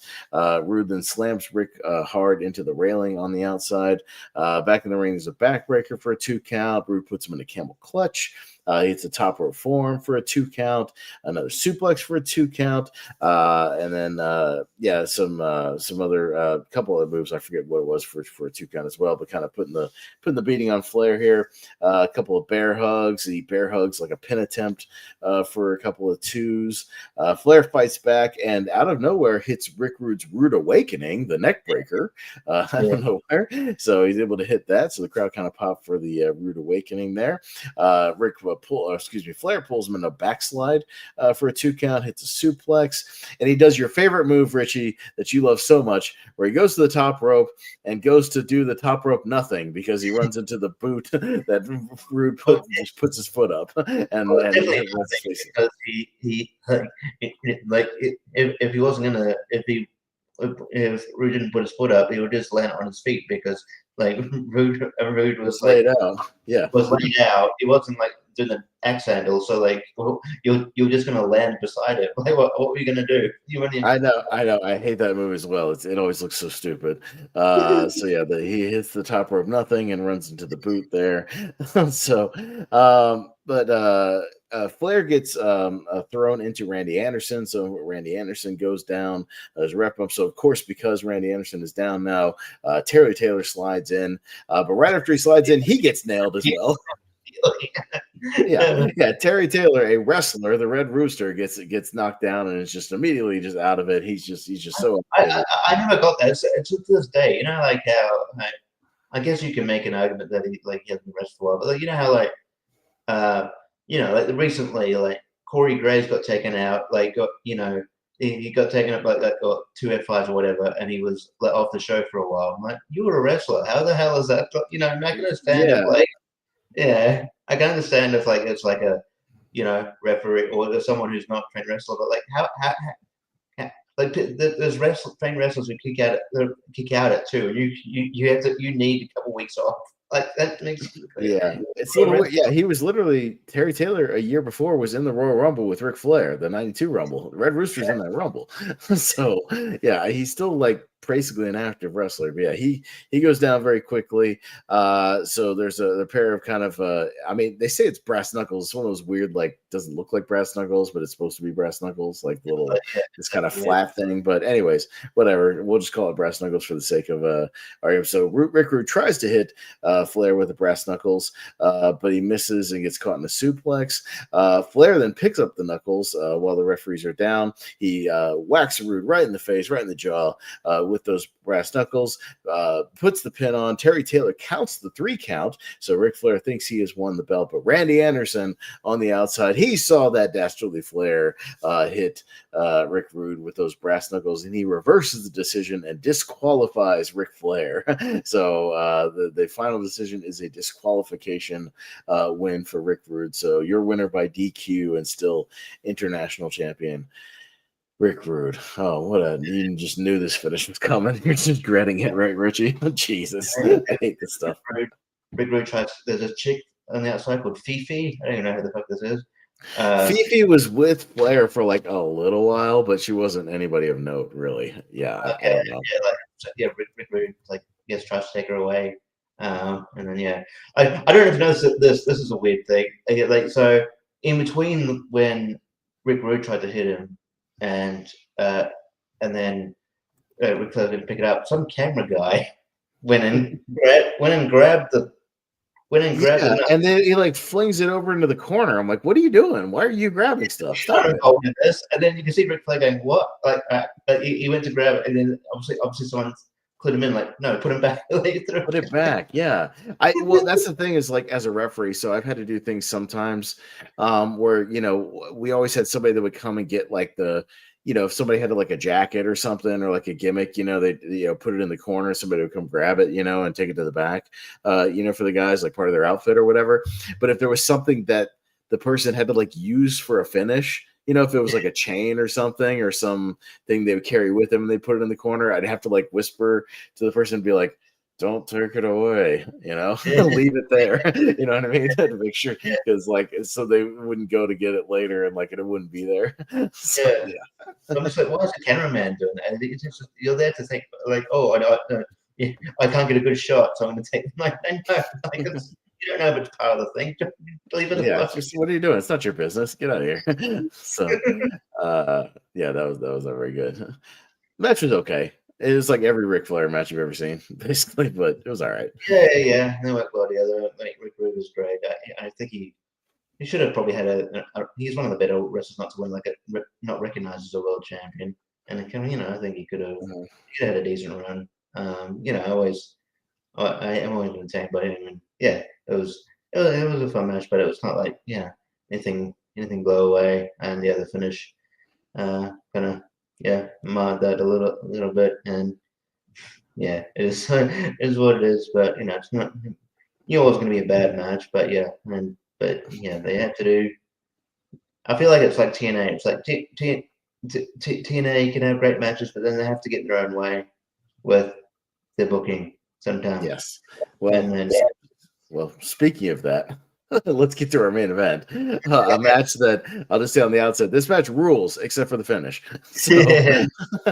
Rude then slams Rick hard into the railing on the outside. Back in the ring, there's a backbreaker for a 2 count. Rude puts him in a camel clutch. It's a top rope form for a 2 count, another suplex for a 2 count, and then some other couple of moves. I forget what it was for a 2 count as well, but kind of putting the beating on Flair here. A couple of bear hugs. He bear hugs like a pin attempt for a couple of 2s. Flair fights back and out of nowhere hits Rick Rude's Rude Awakening, the neck breaker. I don't know where. So he's able to hit that. So the crowd kind of popped for the Rude Awakening there. Flair pulls him in a backslide for a 2 count, hits a suplex, and he does your favorite move, Richie, that you love so much, where he goes to the top rope and goes to do the top rope nothing because he runs into the boot that Rude puts his foot up and because he like if he wasn't gonna if Rude didn't put his foot up, he would just land on his feet because like Rude was laid out. Yeah, was laid out. He wasn't like doing the axe handle, so like you're just gonna land beside it. Like what were you gonna do? I know. I hate that move as well. It always looks so stupid. He hits the top rope nothing and runs into the boot there. Flair gets thrown into Randy Anderson, so Randy Anderson goes down as rep up. So of course, because Randy Anderson is down now, Terry Taylor slides in, but right after he slides in, he gets nailed as well. Yeah. Terry Taylor, a wrestler, the Red Rooster, gets knocked down and is just immediately just out of it. He's just so. I never got that. It's to this day, like how I guess you can make an argument that he hasn't wrestled well, but you know how like recently Corey Graves got taken out, he got taken up got 2 F5s or whatever, and he was let off the show for a while. I'm like, you were a wrestler. How the hell is that? I'm not gonna stand I can understand if it's like a referee or someone who's not trained wrestler, but how there's trained wrestlers who kick out at 2, and you need a couple weeks off. That makes it's a little weird. Yeah, he was literally Terry Taylor a year before was in the Royal Rumble with Ric Flair, the '92 Rumble. The Red Rooster's in that Rumble, so yeah, he's still basically an active wrestler. But yeah, he goes down very quickly. So there's a pair of kind of I mean, they say it's brass knuckles. It's one of those weird doesn't look like brass knuckles, but it's supposed to be brass knuckles, the little this kind of flat thing. But anyways, whatever. We'll just call it brass knuckles for the sake of our so Rick Rude tries to hit Flair with the brass knuckles, but he misses and gets caught in a suplex. Flair then picks up the knuckles while the referees are down. He whacks Rude right in the face, right in the jaw with those brass knuckles, puts the pin on. Terry Taylor counts the 3 count, so Ric Flair thinks he has won the belt, but Randy Anderson on the outside, he saw that Dastardly Flair hit Rick Rude with those brass knuckles, and he reverses the decision and disqualifies Ric Flair. So the final decision is a disqualification win for Rick Rude. So your winner by DQ and still international champion, Rick Rude. Oh, you just knew this finish was coming. You're just dreading it, right, Richie? Jesus. I hate this stuff. Rick Rude tries. There's a chick on the outside called Fifi. I don't even know who the fuck this is. Fifi was with Flair for a little while, but she wasn't anybody of note, really. Yeah. Okay. I don't know. Rick Rude tries to take her away. And then I don't know if you noticed that this is a weird thing. So in between when Rick Rude tried to hit him and then Ric Flair didn't pick it up, some camera guy went and grabbed the and then he flings it over into the corner. I'm like, what are you doing? Why are you grabbing stuff? Stop it. Holding this, and then you can see Ric Flair going, what? He went to grab it, and then obviously someone put him in, no, put him back. Put it back, yeah. Well, that's the thing is, as a referee, so I've had to do things sometimes where, we always had somebody that would come and get if somebody had a jacket or something or a gimmick, they put it in the corner, somebody would come grab it, and take it to the back, for the guys, part of their outfit or whatever. But if there was something that the person had to use for a finish, if it was a chain or something or something they would carry with them and they put it in the corner, I'd have to whisper to the person and be like, don't take it away, leave it there. You know what I mean? To make sure, because so they wouldn't go to get it later and it wouldn't be there. So, yeah. So I'm just what is the cameraman doing? And it's just, you're there to think I can't get a good shot, so I'm going to take you don't know if it's part of the thing. Just leave it alone. What are you doing? It's not your business. Get out of here. So, that was very good. Match was okay. It was every Ric Flair match you've ever seen, basically, but it was all right. Yeah. They went well together. Rick Rude was great. I think he should have probably had he's one of the better wrestlers not to win not recognized as a world champion. And I think he could have had a decent run. I'm always entertained by him, and it was a fun match, but it was not anything blow away. And the finish kind of marred that a little bit, and it is it is what it is. But it's not always going to be a bad match, but they have to do. I feel like it's like TNA. It's TNA can have great matches, but then they have to get their own way with their booking sometimes. Yes. Well, speaking of that, let's get to our main event. A match that I'll just say on the outset, this match rules except for the finish. So,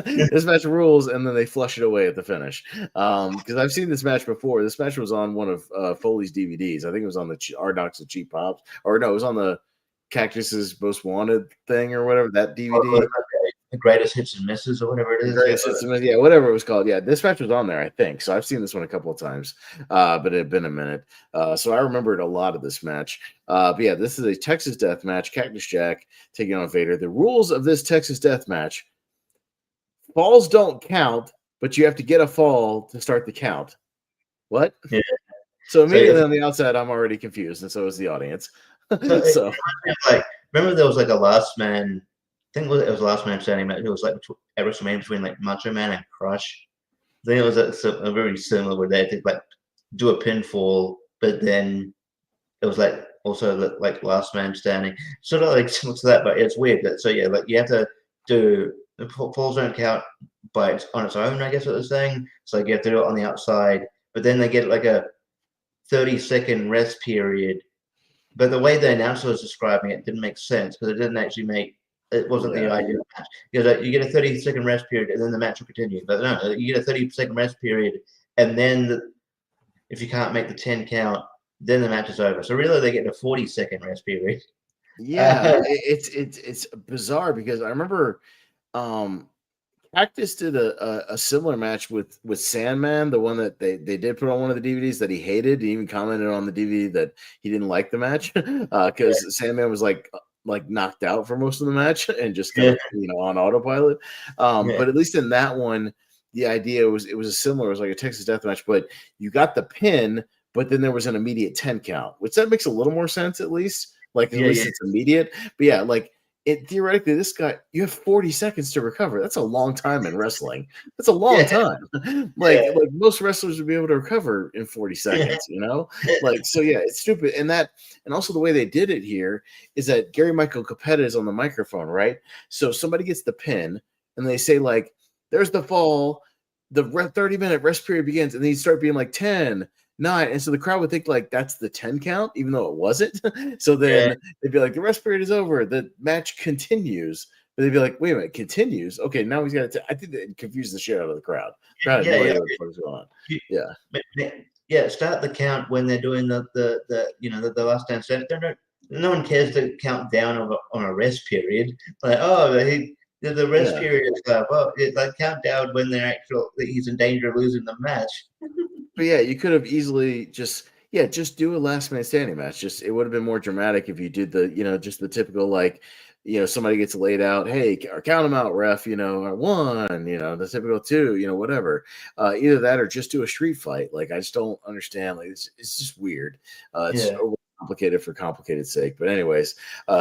this match rules, and then they flush it away at the finish. Because I've seen this match before. This match was on one of Foley's DVDs. I think it was on the Our Docs of Cheap Pops, or no, it was on the Cactus's Most Wanted thing or whatever, that DVD. greatest hits and misses or whatever it is. Yeah, whatever it was called. Yeah, this match was on there, I think. So I've seen this one a couple of times, but it had been a minute. So I remembered a lot of this match. But yeah, this is a Texas Death Match. Cactus Jack taking on Vader. The rules of this Texas Death Match: falls don't count, but you have to get a fall to start the count. What? Yeah. So immediately on the outside, I'm already confused, and so is the audience. So like, remember there was like a last man. I think it was last man standing match. It was like at WrestleMania between like Macho Man and Crush. I think it was a very similar where they had to like do a pinfall, but then it was like also like last man standing, sort of like similar to that. But it's weird. So yeah, like you have to do the falls don't count on its own. I guess what they're saying. So like you have to do it on the outside, but then they get like a 30-second rest period. But the way the announcer was describing it didn't make sense because it didn't actually make. It wasn't the ideal match. Because you get a 30-second rest period and then the match will continue. But no, you get a 30-second rest period and then if you can't make the 10 count, then the match is over. So really, they get a 40-second rest period. Yeah, it's bizarre because I remember Cactus did a similar match with Sandman, the one that they did put on one of the DVDs that he hated. He even commented on the DVD that he didn't like the match because Sandman was like knocked out for most of the match and just kind of on autopilot. But at least in that one, the idea was it was it was like a Texas Death Match, but you got the pin, but then there was an immediate 10 count, which that makes a little more sense at least. Like at least it's immediate. But yeah, like theoretically, this guy, you have 40 seconds to recover. That's a long time in wrestling. That's a long time. Like most wrestlers would be able to recover in 40 seconds, Like, so yeah, it's stupid. And also the way they did it here is that Gary Michael Capetta is on the microphone, right? So somebody gets the pin and they say, like, there's the fall, the 30-minute rest period begins, and then you start being like 10, 9, and so the crowd would think like that's the 10 count, even though it wasn't. So then they'd be like, the rest period is over, the match continues. But they'd be like, wait a minute, continues? Okay, now he's got to. I think that confused the shit out of the crowd. What the fuck's going on. Yeah, start the count when they're doing the last dance. No one cares to count down on a rest period. Like, the rest period is like count down when he's in danger of losing the match. But yeah, you could have easily just do a last man standing match. It would have been more dramatic if you did just the typical somebody gets laid out, hey, or count them out, ref, or 1, the typical 2, whatever. Either that or just do a street fight. Like I just don't understand. Like it's just weird. It's complicated for complicated sake. But anyways,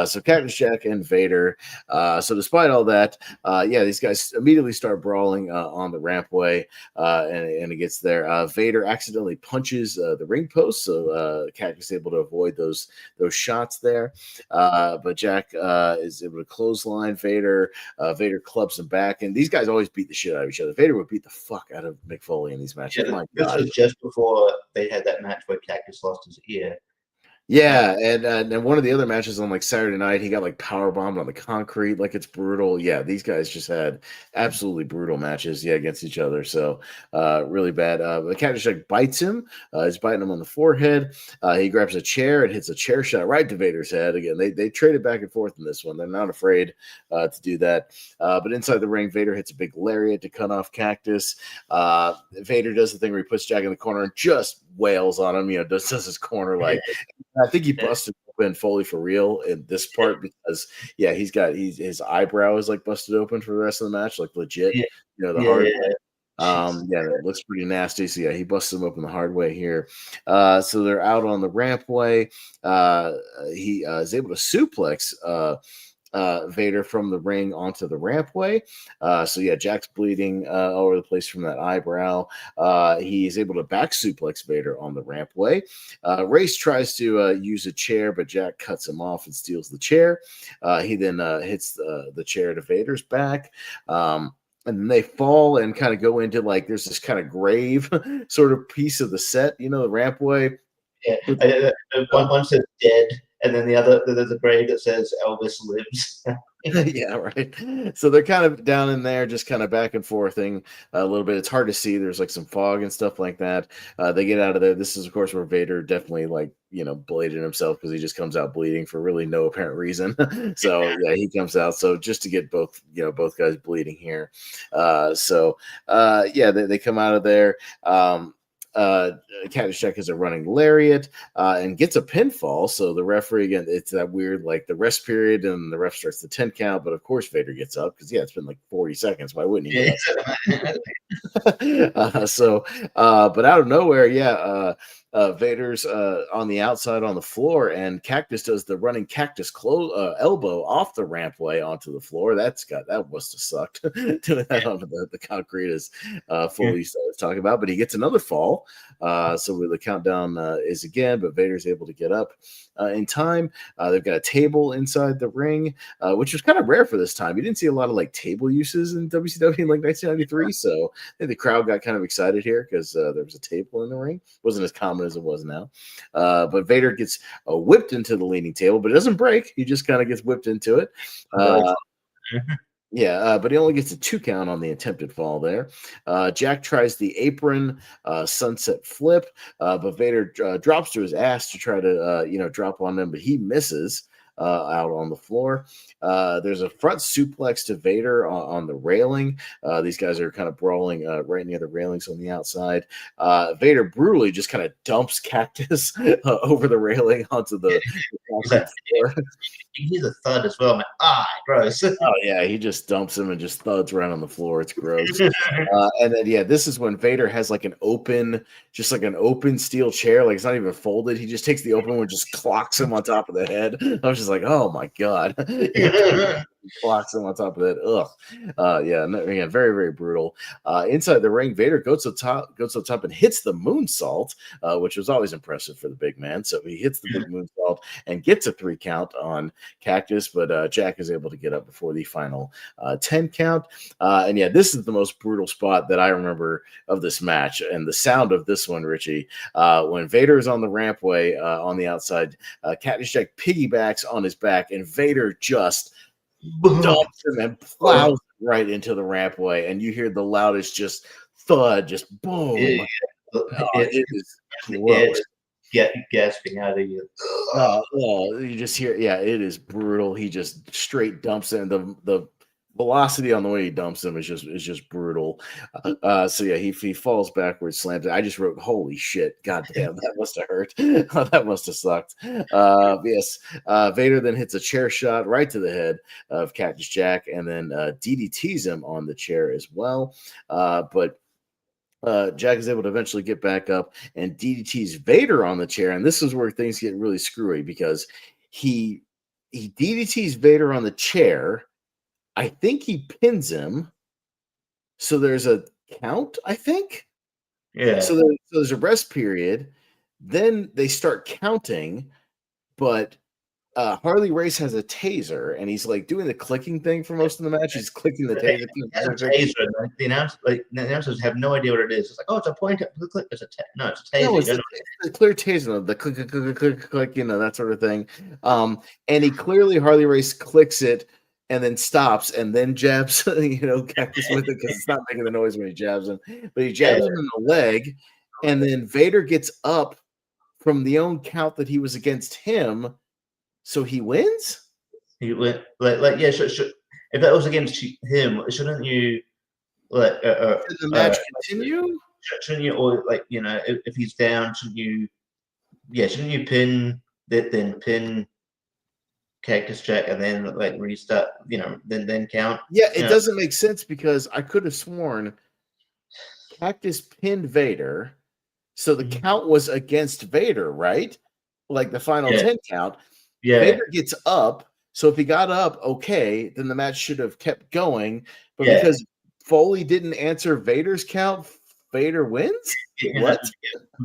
so Cactus Jack and Vader. So despite all that, these guys immediately start brawling on the rampway, and it gets there. Vader accidentally punches the ring post, so Cactus is able to avoid those shots there. But Jack is able to clothesline Vader. Vader clubs him back, and these guys always beat the shit out of each other. Vader would beat the fuck out of Mick Foley in these matches. Yeah, this was just before they had that match where Cactus lost his ear. Yeah, and one of the other matches on like Saturday night, he got like power bombed on the concrete, like it's brutal. Yeah, these guys just had absolutely brutal matches, against each other. So really bad. The Cactus Jack bites him. He's biting him on the forehead. He grabs a chair and hits a chair shot right to Vader's head. Again, they traded back and forth in this one. They're not afraid to do that. But inside the ring, Vader hits a big lariat to cut off Cactus. Vader does the thing where he puts Jack in the corner and just wails on him. Does his corner like. I think he busted open Foley for real in this part because his eyebrow is like busted open for the rest of the match, like legit. The hard way. It looks pretty nasty. So he busted him open the hard way here. So they're out on the rampway. He is able to suplex Vader from the ring onto the rampway. Jack's bleeding all over the place from that eyebrow. He's able to back suplex Vader on the rampway. Race tries to use a chair, but Jack cuts him off and steals the chair. He then hits the chair to Vader's back. And then they fall and kind of go into like there's this kind of grave sort of piece of the set, the rampway. Yeah, one says dead. And then the other, there's a grave that says Elvis lives. Yeah, right. So they're kind of down in there, just kind of back and forthing a little bit. It's hard to see. There's like some fog and stuff like that. They get out of there. This is, of course, where Vader definitely bladed himself because he just comes out bleeding for really no apparent reason. So yeah, he comes out. So just to get both guys bleeding here. They come out of there. Cactus Jack is a running lariat and gets a pinfall. So the referee, again, it's that weird, like the rest period, and the ref starts the 10 count. But of course, Vader gets up because, it's been like 40 seconds. Why wouldn't he? But out of nowhere, Vader's on the outside on the floor, and Cactus does the running cactus elbow off the rampway onto the floor. That must have sucked. Doing that on the concrete, as Foley was talking about. But he gets another fall. So the countdown is again, but Vader's able to get up in time. They've got a table inside the ring, which was kind of rare for this time. You didn't see a lot of like table uses in WCW in like 1993. So I think the crowd got kind of excited here because there was a table in the ring. It wasn't as common as it was now. But Vader gets whipped into the leaning table, but it doesn't break. He just kind of gets whipped into it. But he only gets a 2 count on the attempted fall there. Jack tries the apron sunset flip, but Vader drops to his ass to try to drop on him, but he misses out on the floor. There's a front suplex to Vader on the railing. These guys are kind of brawling right near the railings on the outside. Vader brutally just kind of dumps Cactus over the railing onto the floor. He's a thud as well. Gross. Oh yeah, he just dumps him and just thuds right on the floor. It's gross. And then this is when Vader has like an open steel chair, like it's not even folded. He just takes the open one, just clocks him on top of the head. I was just like, oh my god. Clocks him on top of that. Very, very brutal. Inside the ring, Vader goes up top and hits the moonsault, which was always impressive for the big man. So he hits the big moonsault and gets a 3 count on Cactus, but Jack is able to get up before the final 10 count. This is the most brutal spot that I remember of this match, and the sound of this one, Richie, when Vader is on the rampway on the outside, Cactus Jack piggybacks on his back, and Vader just dumps him and plows right into the rampway, and you hear the loudest just thud, just boom. It is gross. Gasping out of you. You just hear, it is brutal. He just straight dumps him. The velocity on the way he dumps him is just brutal. He falls backwards, slams it. I just wrote, holy shit, goddamn, that must have hurt. That must have sucked. Vader then hits a chair shot right to the head of Cactus Jack, and then DDTs him on the chair as well. But Jack is able to eventually get back up and DDTs Vader on the chair. And this is where things get really screwy, because he DDTs Vader on the chair. I think he pins him. So there's a count, I think. Yeah. So there's a rest period. Then they start counting, but Harley Race has a taser, and he's like doing the clicking thing for most of the match. He's clicking the taser. The announcers have no idea what it is. It's like, it's a point. Click. It's a taser. No, it's a taser. No, it's a clear taser. The click, that sort of thing. And he clearly, Harley Race clicks it and then stops and then jabs, Cactus with it, because it's not making the noise when he jabs him. But he jabs him in the leg, and then Vader gets up from the own count that he was against him. So he wins? He went if that was against him, shouldn't you should the match continue? Shouldn't you, or if he's down, shouldn't you pin that, then pin Cactus Jack and then restart, then count? Yeah, it doesn't make sense, because I could have sworn Cactus pinned Vader, so the count was against Vader, right? Like the final 10 count. Yeah. Vader gets up, so if he got up, okay, then the match should have kept going. But because Foley didn't answer Vader's count, Vader wins? What?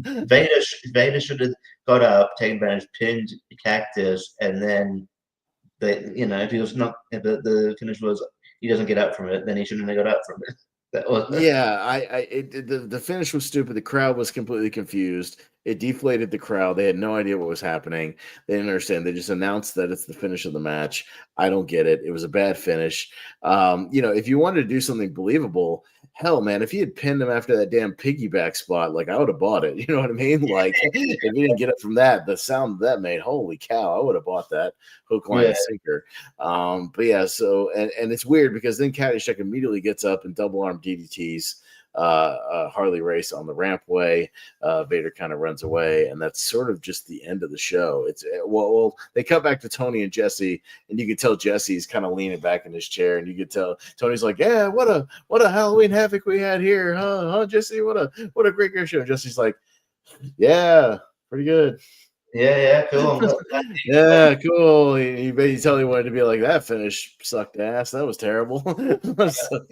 Vader should have got up, taken advantage, pinned Cactus, and then if he was not, if the finish was he doesn't get up from it, then he shouldn't have got up from it. The finish was stupid. The crowd was completely confused. It deflated the crowd. They had no idea what was happening. They didn't understand. They just announced that it's the finish of the match. I don't get it. It was a bad finish. If you wanted to do something believable, hell, man, if he had pinned him after that damn piggyback spot, like I would have bought it. You know what I mean? Like if he didn't get it from that, the sound that made, holy cow, I would have bought that hook, line, and sinker. But yeah, so and it's weird because then Caddyshack immediately gets up and double arm DDTs Harley Race on the rampway. Vader kind of runs away, and that's sort of just the end of the show. It's well, they cut back to Tony and Jesse, and you can tell Jesse's kind of leaning back in his chair, and you can tell Tony's like, "Yeah, what a Halloween Havoc we had here, huh, Jesse? What a great show." And Jesse's like, "Yeah, pretty good." Yeah, cool. Yeah, cool. You tell he wanted to be like, that finish sucked ass. That was terrible. So,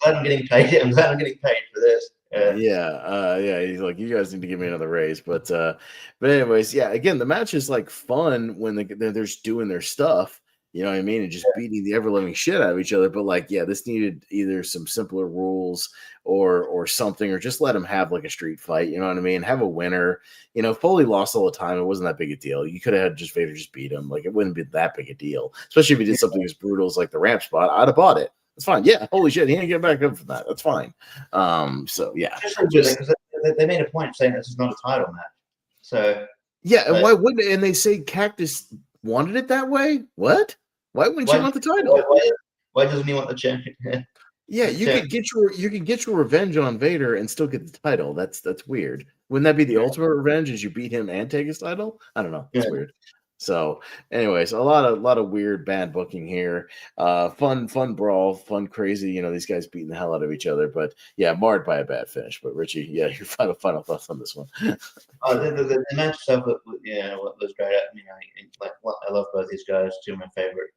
I'm getting paid. I'm glad I'm getting paid for this. Yeah. He's like, you guys need to give me another raise. But anyways, yeah. Again, the match is like fun when they're just doing their stuff. You know what I mean? And just beating the ever-living shit out of each other. But like, yeah, this needed either some simpler rules or something, or just let them have like a street fight. You know what I mean? Have a winner. Foley lost all the time. It wasn't that big a deal. You could have had just Vader just beat him. Like, it wouldn't be that big a deal. Especially if he did something as brutal as like the ramp spot. I'd have bought it. That's fine. Yeah, holy shit, he didn't get back up for that. That's fine. So yeah. Because they made a point of saying this is not a title match. So yeah, and why wouldn't? And they say Cactus wanted it that way. What? Why wouldn't you want the title? Why doesn't he want the champion? Yeah, you could get your revenge on Vader and still get the title. That's weird. Wouldn't that be the ultimate revenge? Is you beat him and take his title? I don't know. It's weird. So, anyways, a lot of weird bad booking here. Fun brawl, fun crazy. These guys beating the hell out of each other, but yeah, marred by a bad finish. But Richie, yeah, your final thoughts on this one? The match itself, was great. I mean, I love both these guys. Two of my favorite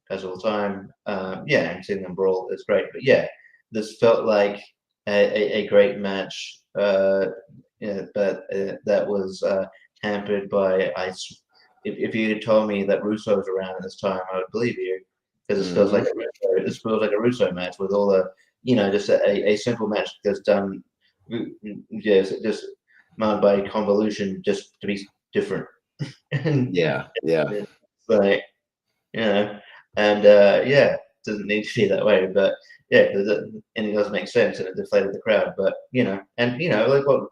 guys all the time. And seeing them brawl is great. But yeah, this felt like a great match. But that was hampered by ice. If you had told me that Russo was around at this time, I would believe you, because this feels like a Russo match with all the, just a simple match that's done, just marred by convolution, just to be different. Yeah. Like, it doesn't need to be that way, but yeah, and it does make sense, and it deflated the crowd, but like what,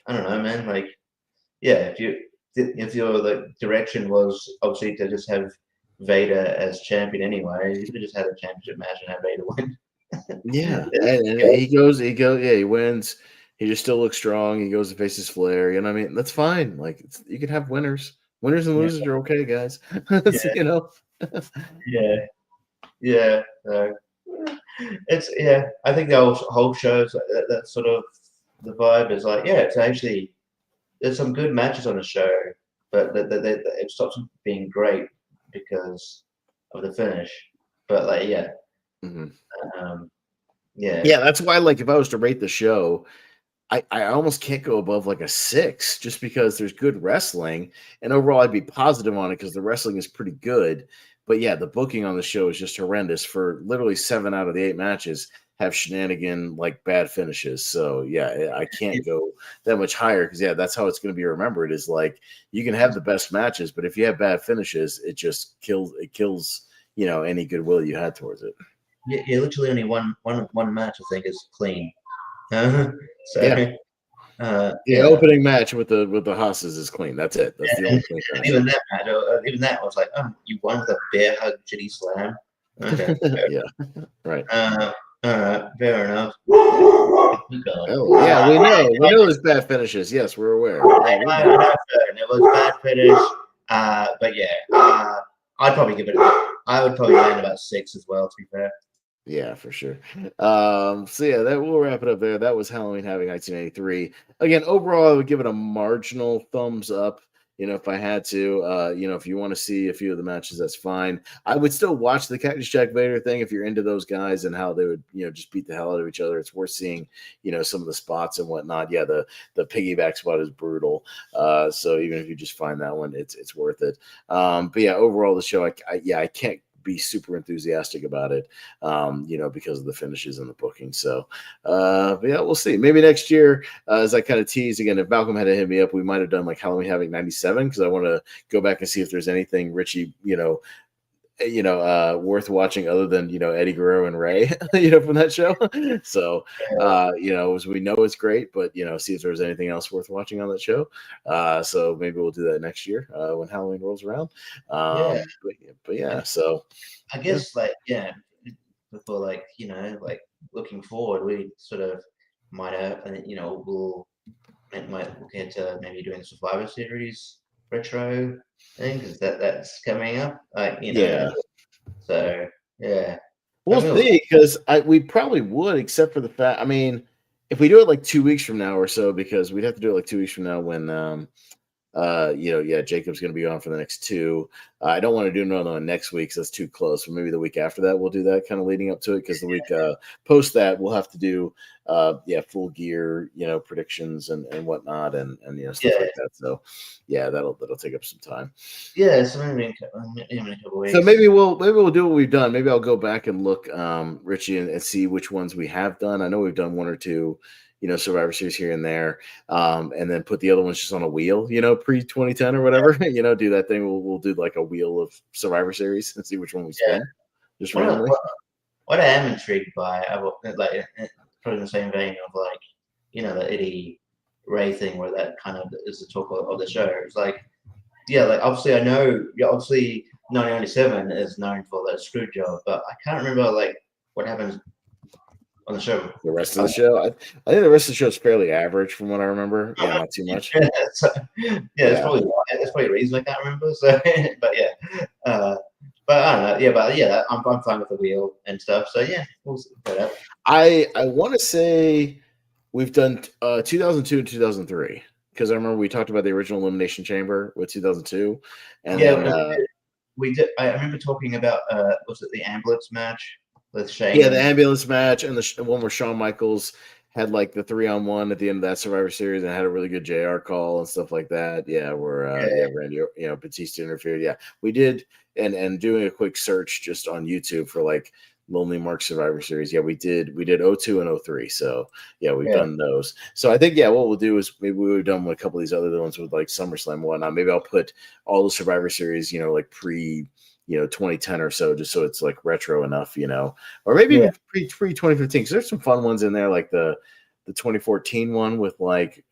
I don't know, man, like, yeah, if your direction was obviously to just have Vader as champion anyway, you could have just had a championship match and have Vader win. And he wins. He just still looks strong. He goes and faces Flair. You know what I mean? That's fine. Like, you can have winners. Winners and losers are okay, guys. It's I think the whole show's that sort of the vibe is like, it's actually. There's some good matches on the show, but it stops them being great because of the finish. But that's why, like, if I was to rate the show, I almost can't go above like a 6, just because there's good wrestling, and overall I'd be positive on it because the wrestling is pretty good. But yeah, the booking on the show is just horrendous. For literally 7 out of the 8 matches have shenanigan, like, bad finishes. So yeah, I can't go that much higher, because that's how it's going to be remembered, is like, you can have the best matches, but if you have bad finishes, it just kills any goodwill you had towards it. Yeah, literally only one match I think is clean. The opening match with the Haas's is clean. That's it. That's the only clean match. Even that was like, you won with a bear hug shitty slam. Okay. Yeah. Right. Fair enough. Oh, yeah, we know there's bad finishes. Yes, we're aware. It was bad finish. But yeah, I'd probably give it. I would probably land about 6 as well, to be fair. Yeah, for sure. So yeah, we'll wrap it up there. That was Halloween Havoc 1983. Again, overall, I would give it a marginal thumbs up. If I had to, if you want to see a few of the matches, that's fine. I would still watch the Cactus Jack Vader thing if you're into those guys and how they would, just beat the hell out of each other. It's worth seeing, some of the spots and whatnot. Yeah, the piggyback spot is brutal. So even if you just find that one, it's worth it. But yeah, overall, the show, I can't be super enthusiastic about it, because of the finishes and the booking. So, but yeah, we'll see. Maybe next year, as I kind of teased again, if Malcolm had hit me up, we might have done like Halloween Havoc 97, because I want to go back and see if there's anything Richie, worth watching other than Eddie Guerrero and Ray, from that show. So, as we know, it's great, but see if there's anything else worth watching on that show. So maybe we'll do that next year when Halloween rolls around. But yeah, so I guess before looking forward, we sort of might have, might look into maybe doing the Survivor Series retro thing, because that's coming up. So yeah. We'll see, because we probably would, except for the fact, if we do it like 2 weeks from now or so, because we'd have to do it like 2 weeks from now when Jacob's going to be on for the next 2. I don't want to do another one next week, so that's too close. But maybe the week after that, we'll do that, kind of leading up to it, because the week post that, we'll have to do full gear, predictions and whatnot, and stuff like that. So yeah, that'll take up some time. Yeah, so maybe in a couple weeks. So maybe we'll do what we've done. Maybe I'll go back and look, Richie, and see which ones we have done. I know we've done 1 or 2. Survivor Series here and there, and then put the other ones just on a wheel, pre-2010 or whatever, do that thing. We'll do like a wheel of Survivor Series and see which one we spin. Just randomly. What I am intrigued by, probably in the same vein of the Eddie Ray thing, where that kind of is the talk of the show. It's obviously I know, obviously 1997 is known for that screw job, but I can't remember what happens on the show. The rest of the show, I think the rest of the show is fairly average from what I remember. Yeah, not too much. That's probably a reason I can't remember. So, but yeah, but I don't know. Yeah, but yeah, I'm fine with the wheel and stuff. So yeah, we'll see. I want to say we've done 2002 and 2003, because I remember we talked about the original Elimination Chamber with 2002, and then we did. I remember talking about was it the ambulance match with Shane? Yeah, the ambulance match, and the one where Shawn Michaels had like the 3-on-1 at the end of that Survivor Series and had a really good JR call and stuff like that. Yeah, where Randy, Batista interfered. Yeah, we did, and doing a quick search just on YouTube for like Lonely Mark Survivor Series. Yeah, we did 02 and 03. So yeah, we've done those. So I think what we'll do is maybe we've done with a couple of these other ones with like SummerSlam and whatnot. Maybe I'll put all the Survivor Series, like pre 2010 or so, just so it's like retro enough, or maybe pre 2015, because there's some fun ones in there, like the 2014 one with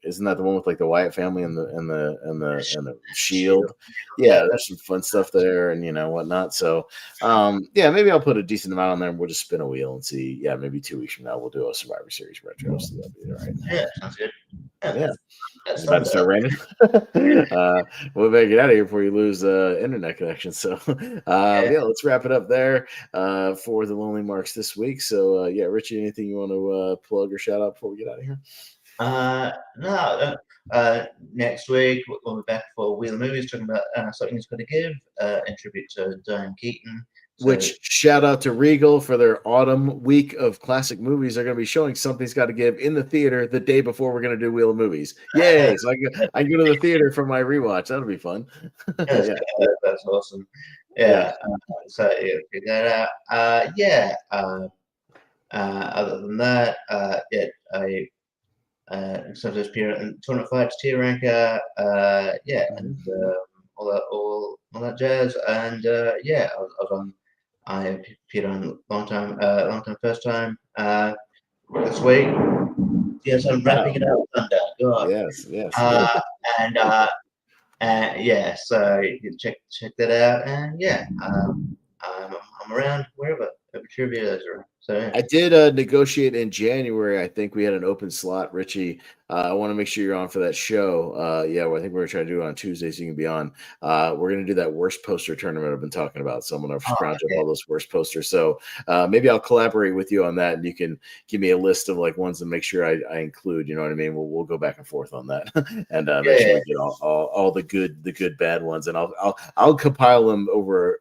isn't that the one with like the Wyatt family and the Shield? Yeah, there's some fun stuff there and whatnot. So maybe I'll put a decent amount on there and we'll just spin a wheel and see. Yeah, maybe 2 weeks from now we'll do a Survivor Series retro. So that'll be all right. Yeah, sounds good. Yeah. It's about to start raining. We'll better get out of here before you lose internet connection. So let's wrap it up there for the Lonely Marks this week. So Richie, anything you want to plug or shout out before we get out of here? No. Next week we'll be back for Wheel of Movies, talking about Something It's Gotta Give, in tribute to Diane Keaton. Which, shout out to Regal for their autumn week of classic movies. They're going to be showing Something's Got to Give in the theater the day before we're going to do Wheel of Movies. Yay! So I can go to the theater for my rewatch. That'll be fun. That's awesome. Yeah. So figure that out. Other than that, so there's tournament fights, tier ranker, and all that jazz, and I appeared on long time first time this week. Yes, I'm wrapping it up. Thunder. God. Yes. So you can check that out, and I'm around wherever trivia is around. So yeah. I did negotiate in January. I think we had an open slot, Richie. I want to make sure you're on for that show. I think we're trying to do it on Tuesday, so you can be on. We're going to do that worst poster tournament I've been talking about. So I'm going to scrounge up all those worst posters. So maybe I'll collaborate with you on that, and you can give me a list of like ones to make sure I include. You know what I mean? We'll go back and forth on that, and make sure we get all the good bad ones, and I'll compile them over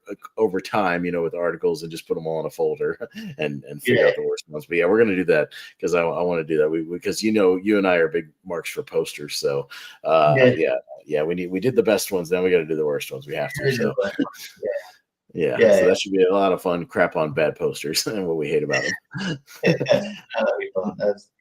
time, with articles, and just put them all in a folder and figure out the worst ones. But we're going to do that because I want to do that. Because you and I are big marks for posters. So we did the best ones. Then we got to do the worst ones. We have to. So. Yeah, so that should be a lot of fun. Crap on bad posters and what we hate about them. That'd be fun. Because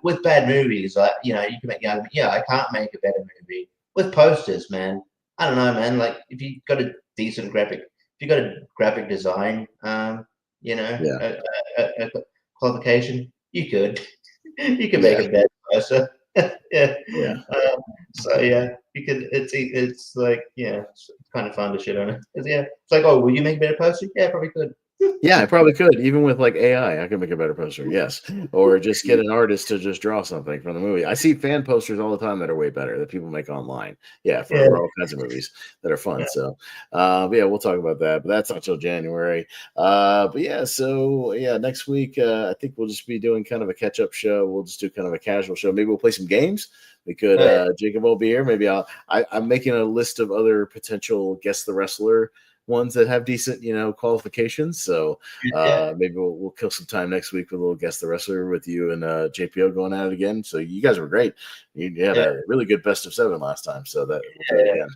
with bad movies, like you can make the argument. Yeah, I can't make a better movie with posters, man. I don't know, man. Like if you got a decent graphic, if you got a graphic design, a qualification, you could make a better poster. So you could. It's like it's kind of fun to shit on it. It's like, oh, will you make a better poster? Yeah, probably could. Yeah, I probably could. Even with like AI, I could make a better poster. Yes, or just get an artist to just draw something from the movie. I see fan posters all the time that are way better that people make online. For all kinds of movies that are fun. So, we'll talk about that. But that's not till January. Next week I think we'll just be doing kind of a catch-up show. We'll just do kind of a casual show. Maybe we'll play some games. We could. Jacob will be here. Maybe I'm making a list of other potential Guess the Wrestler ones that have decent, qualifications. So maybe we'll kill some time next week with a little Guess the Wrestler with you and JPO going at it again. So you guys were great. You had a really good best of 7 last time. So that we'll do it again.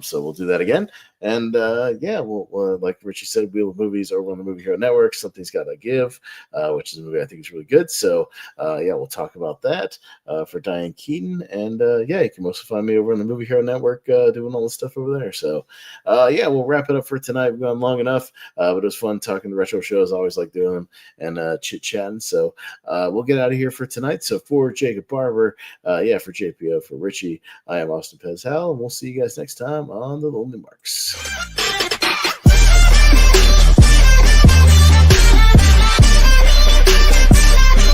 So we'll do that again. And we'll like Richie said, Wheel of Movies over on the Movie Hero Network. Something's Gotta Give, which is a movie I think is really good. So we'll talk about that for Diane Keaton. And you can mostly find me over on the Movie Hero Network doing all this stuff over there. So we'll wrap it up for tonight. We've gone long enough, but it was fun talking the retro shows. I always like doing them and chit-chatting. So we'll get out of here for tonight. So for Jacob Barber, for JPO, for Richie, I am Austin Pez Howell, and we'll see you guys next time on The Lonely Marks.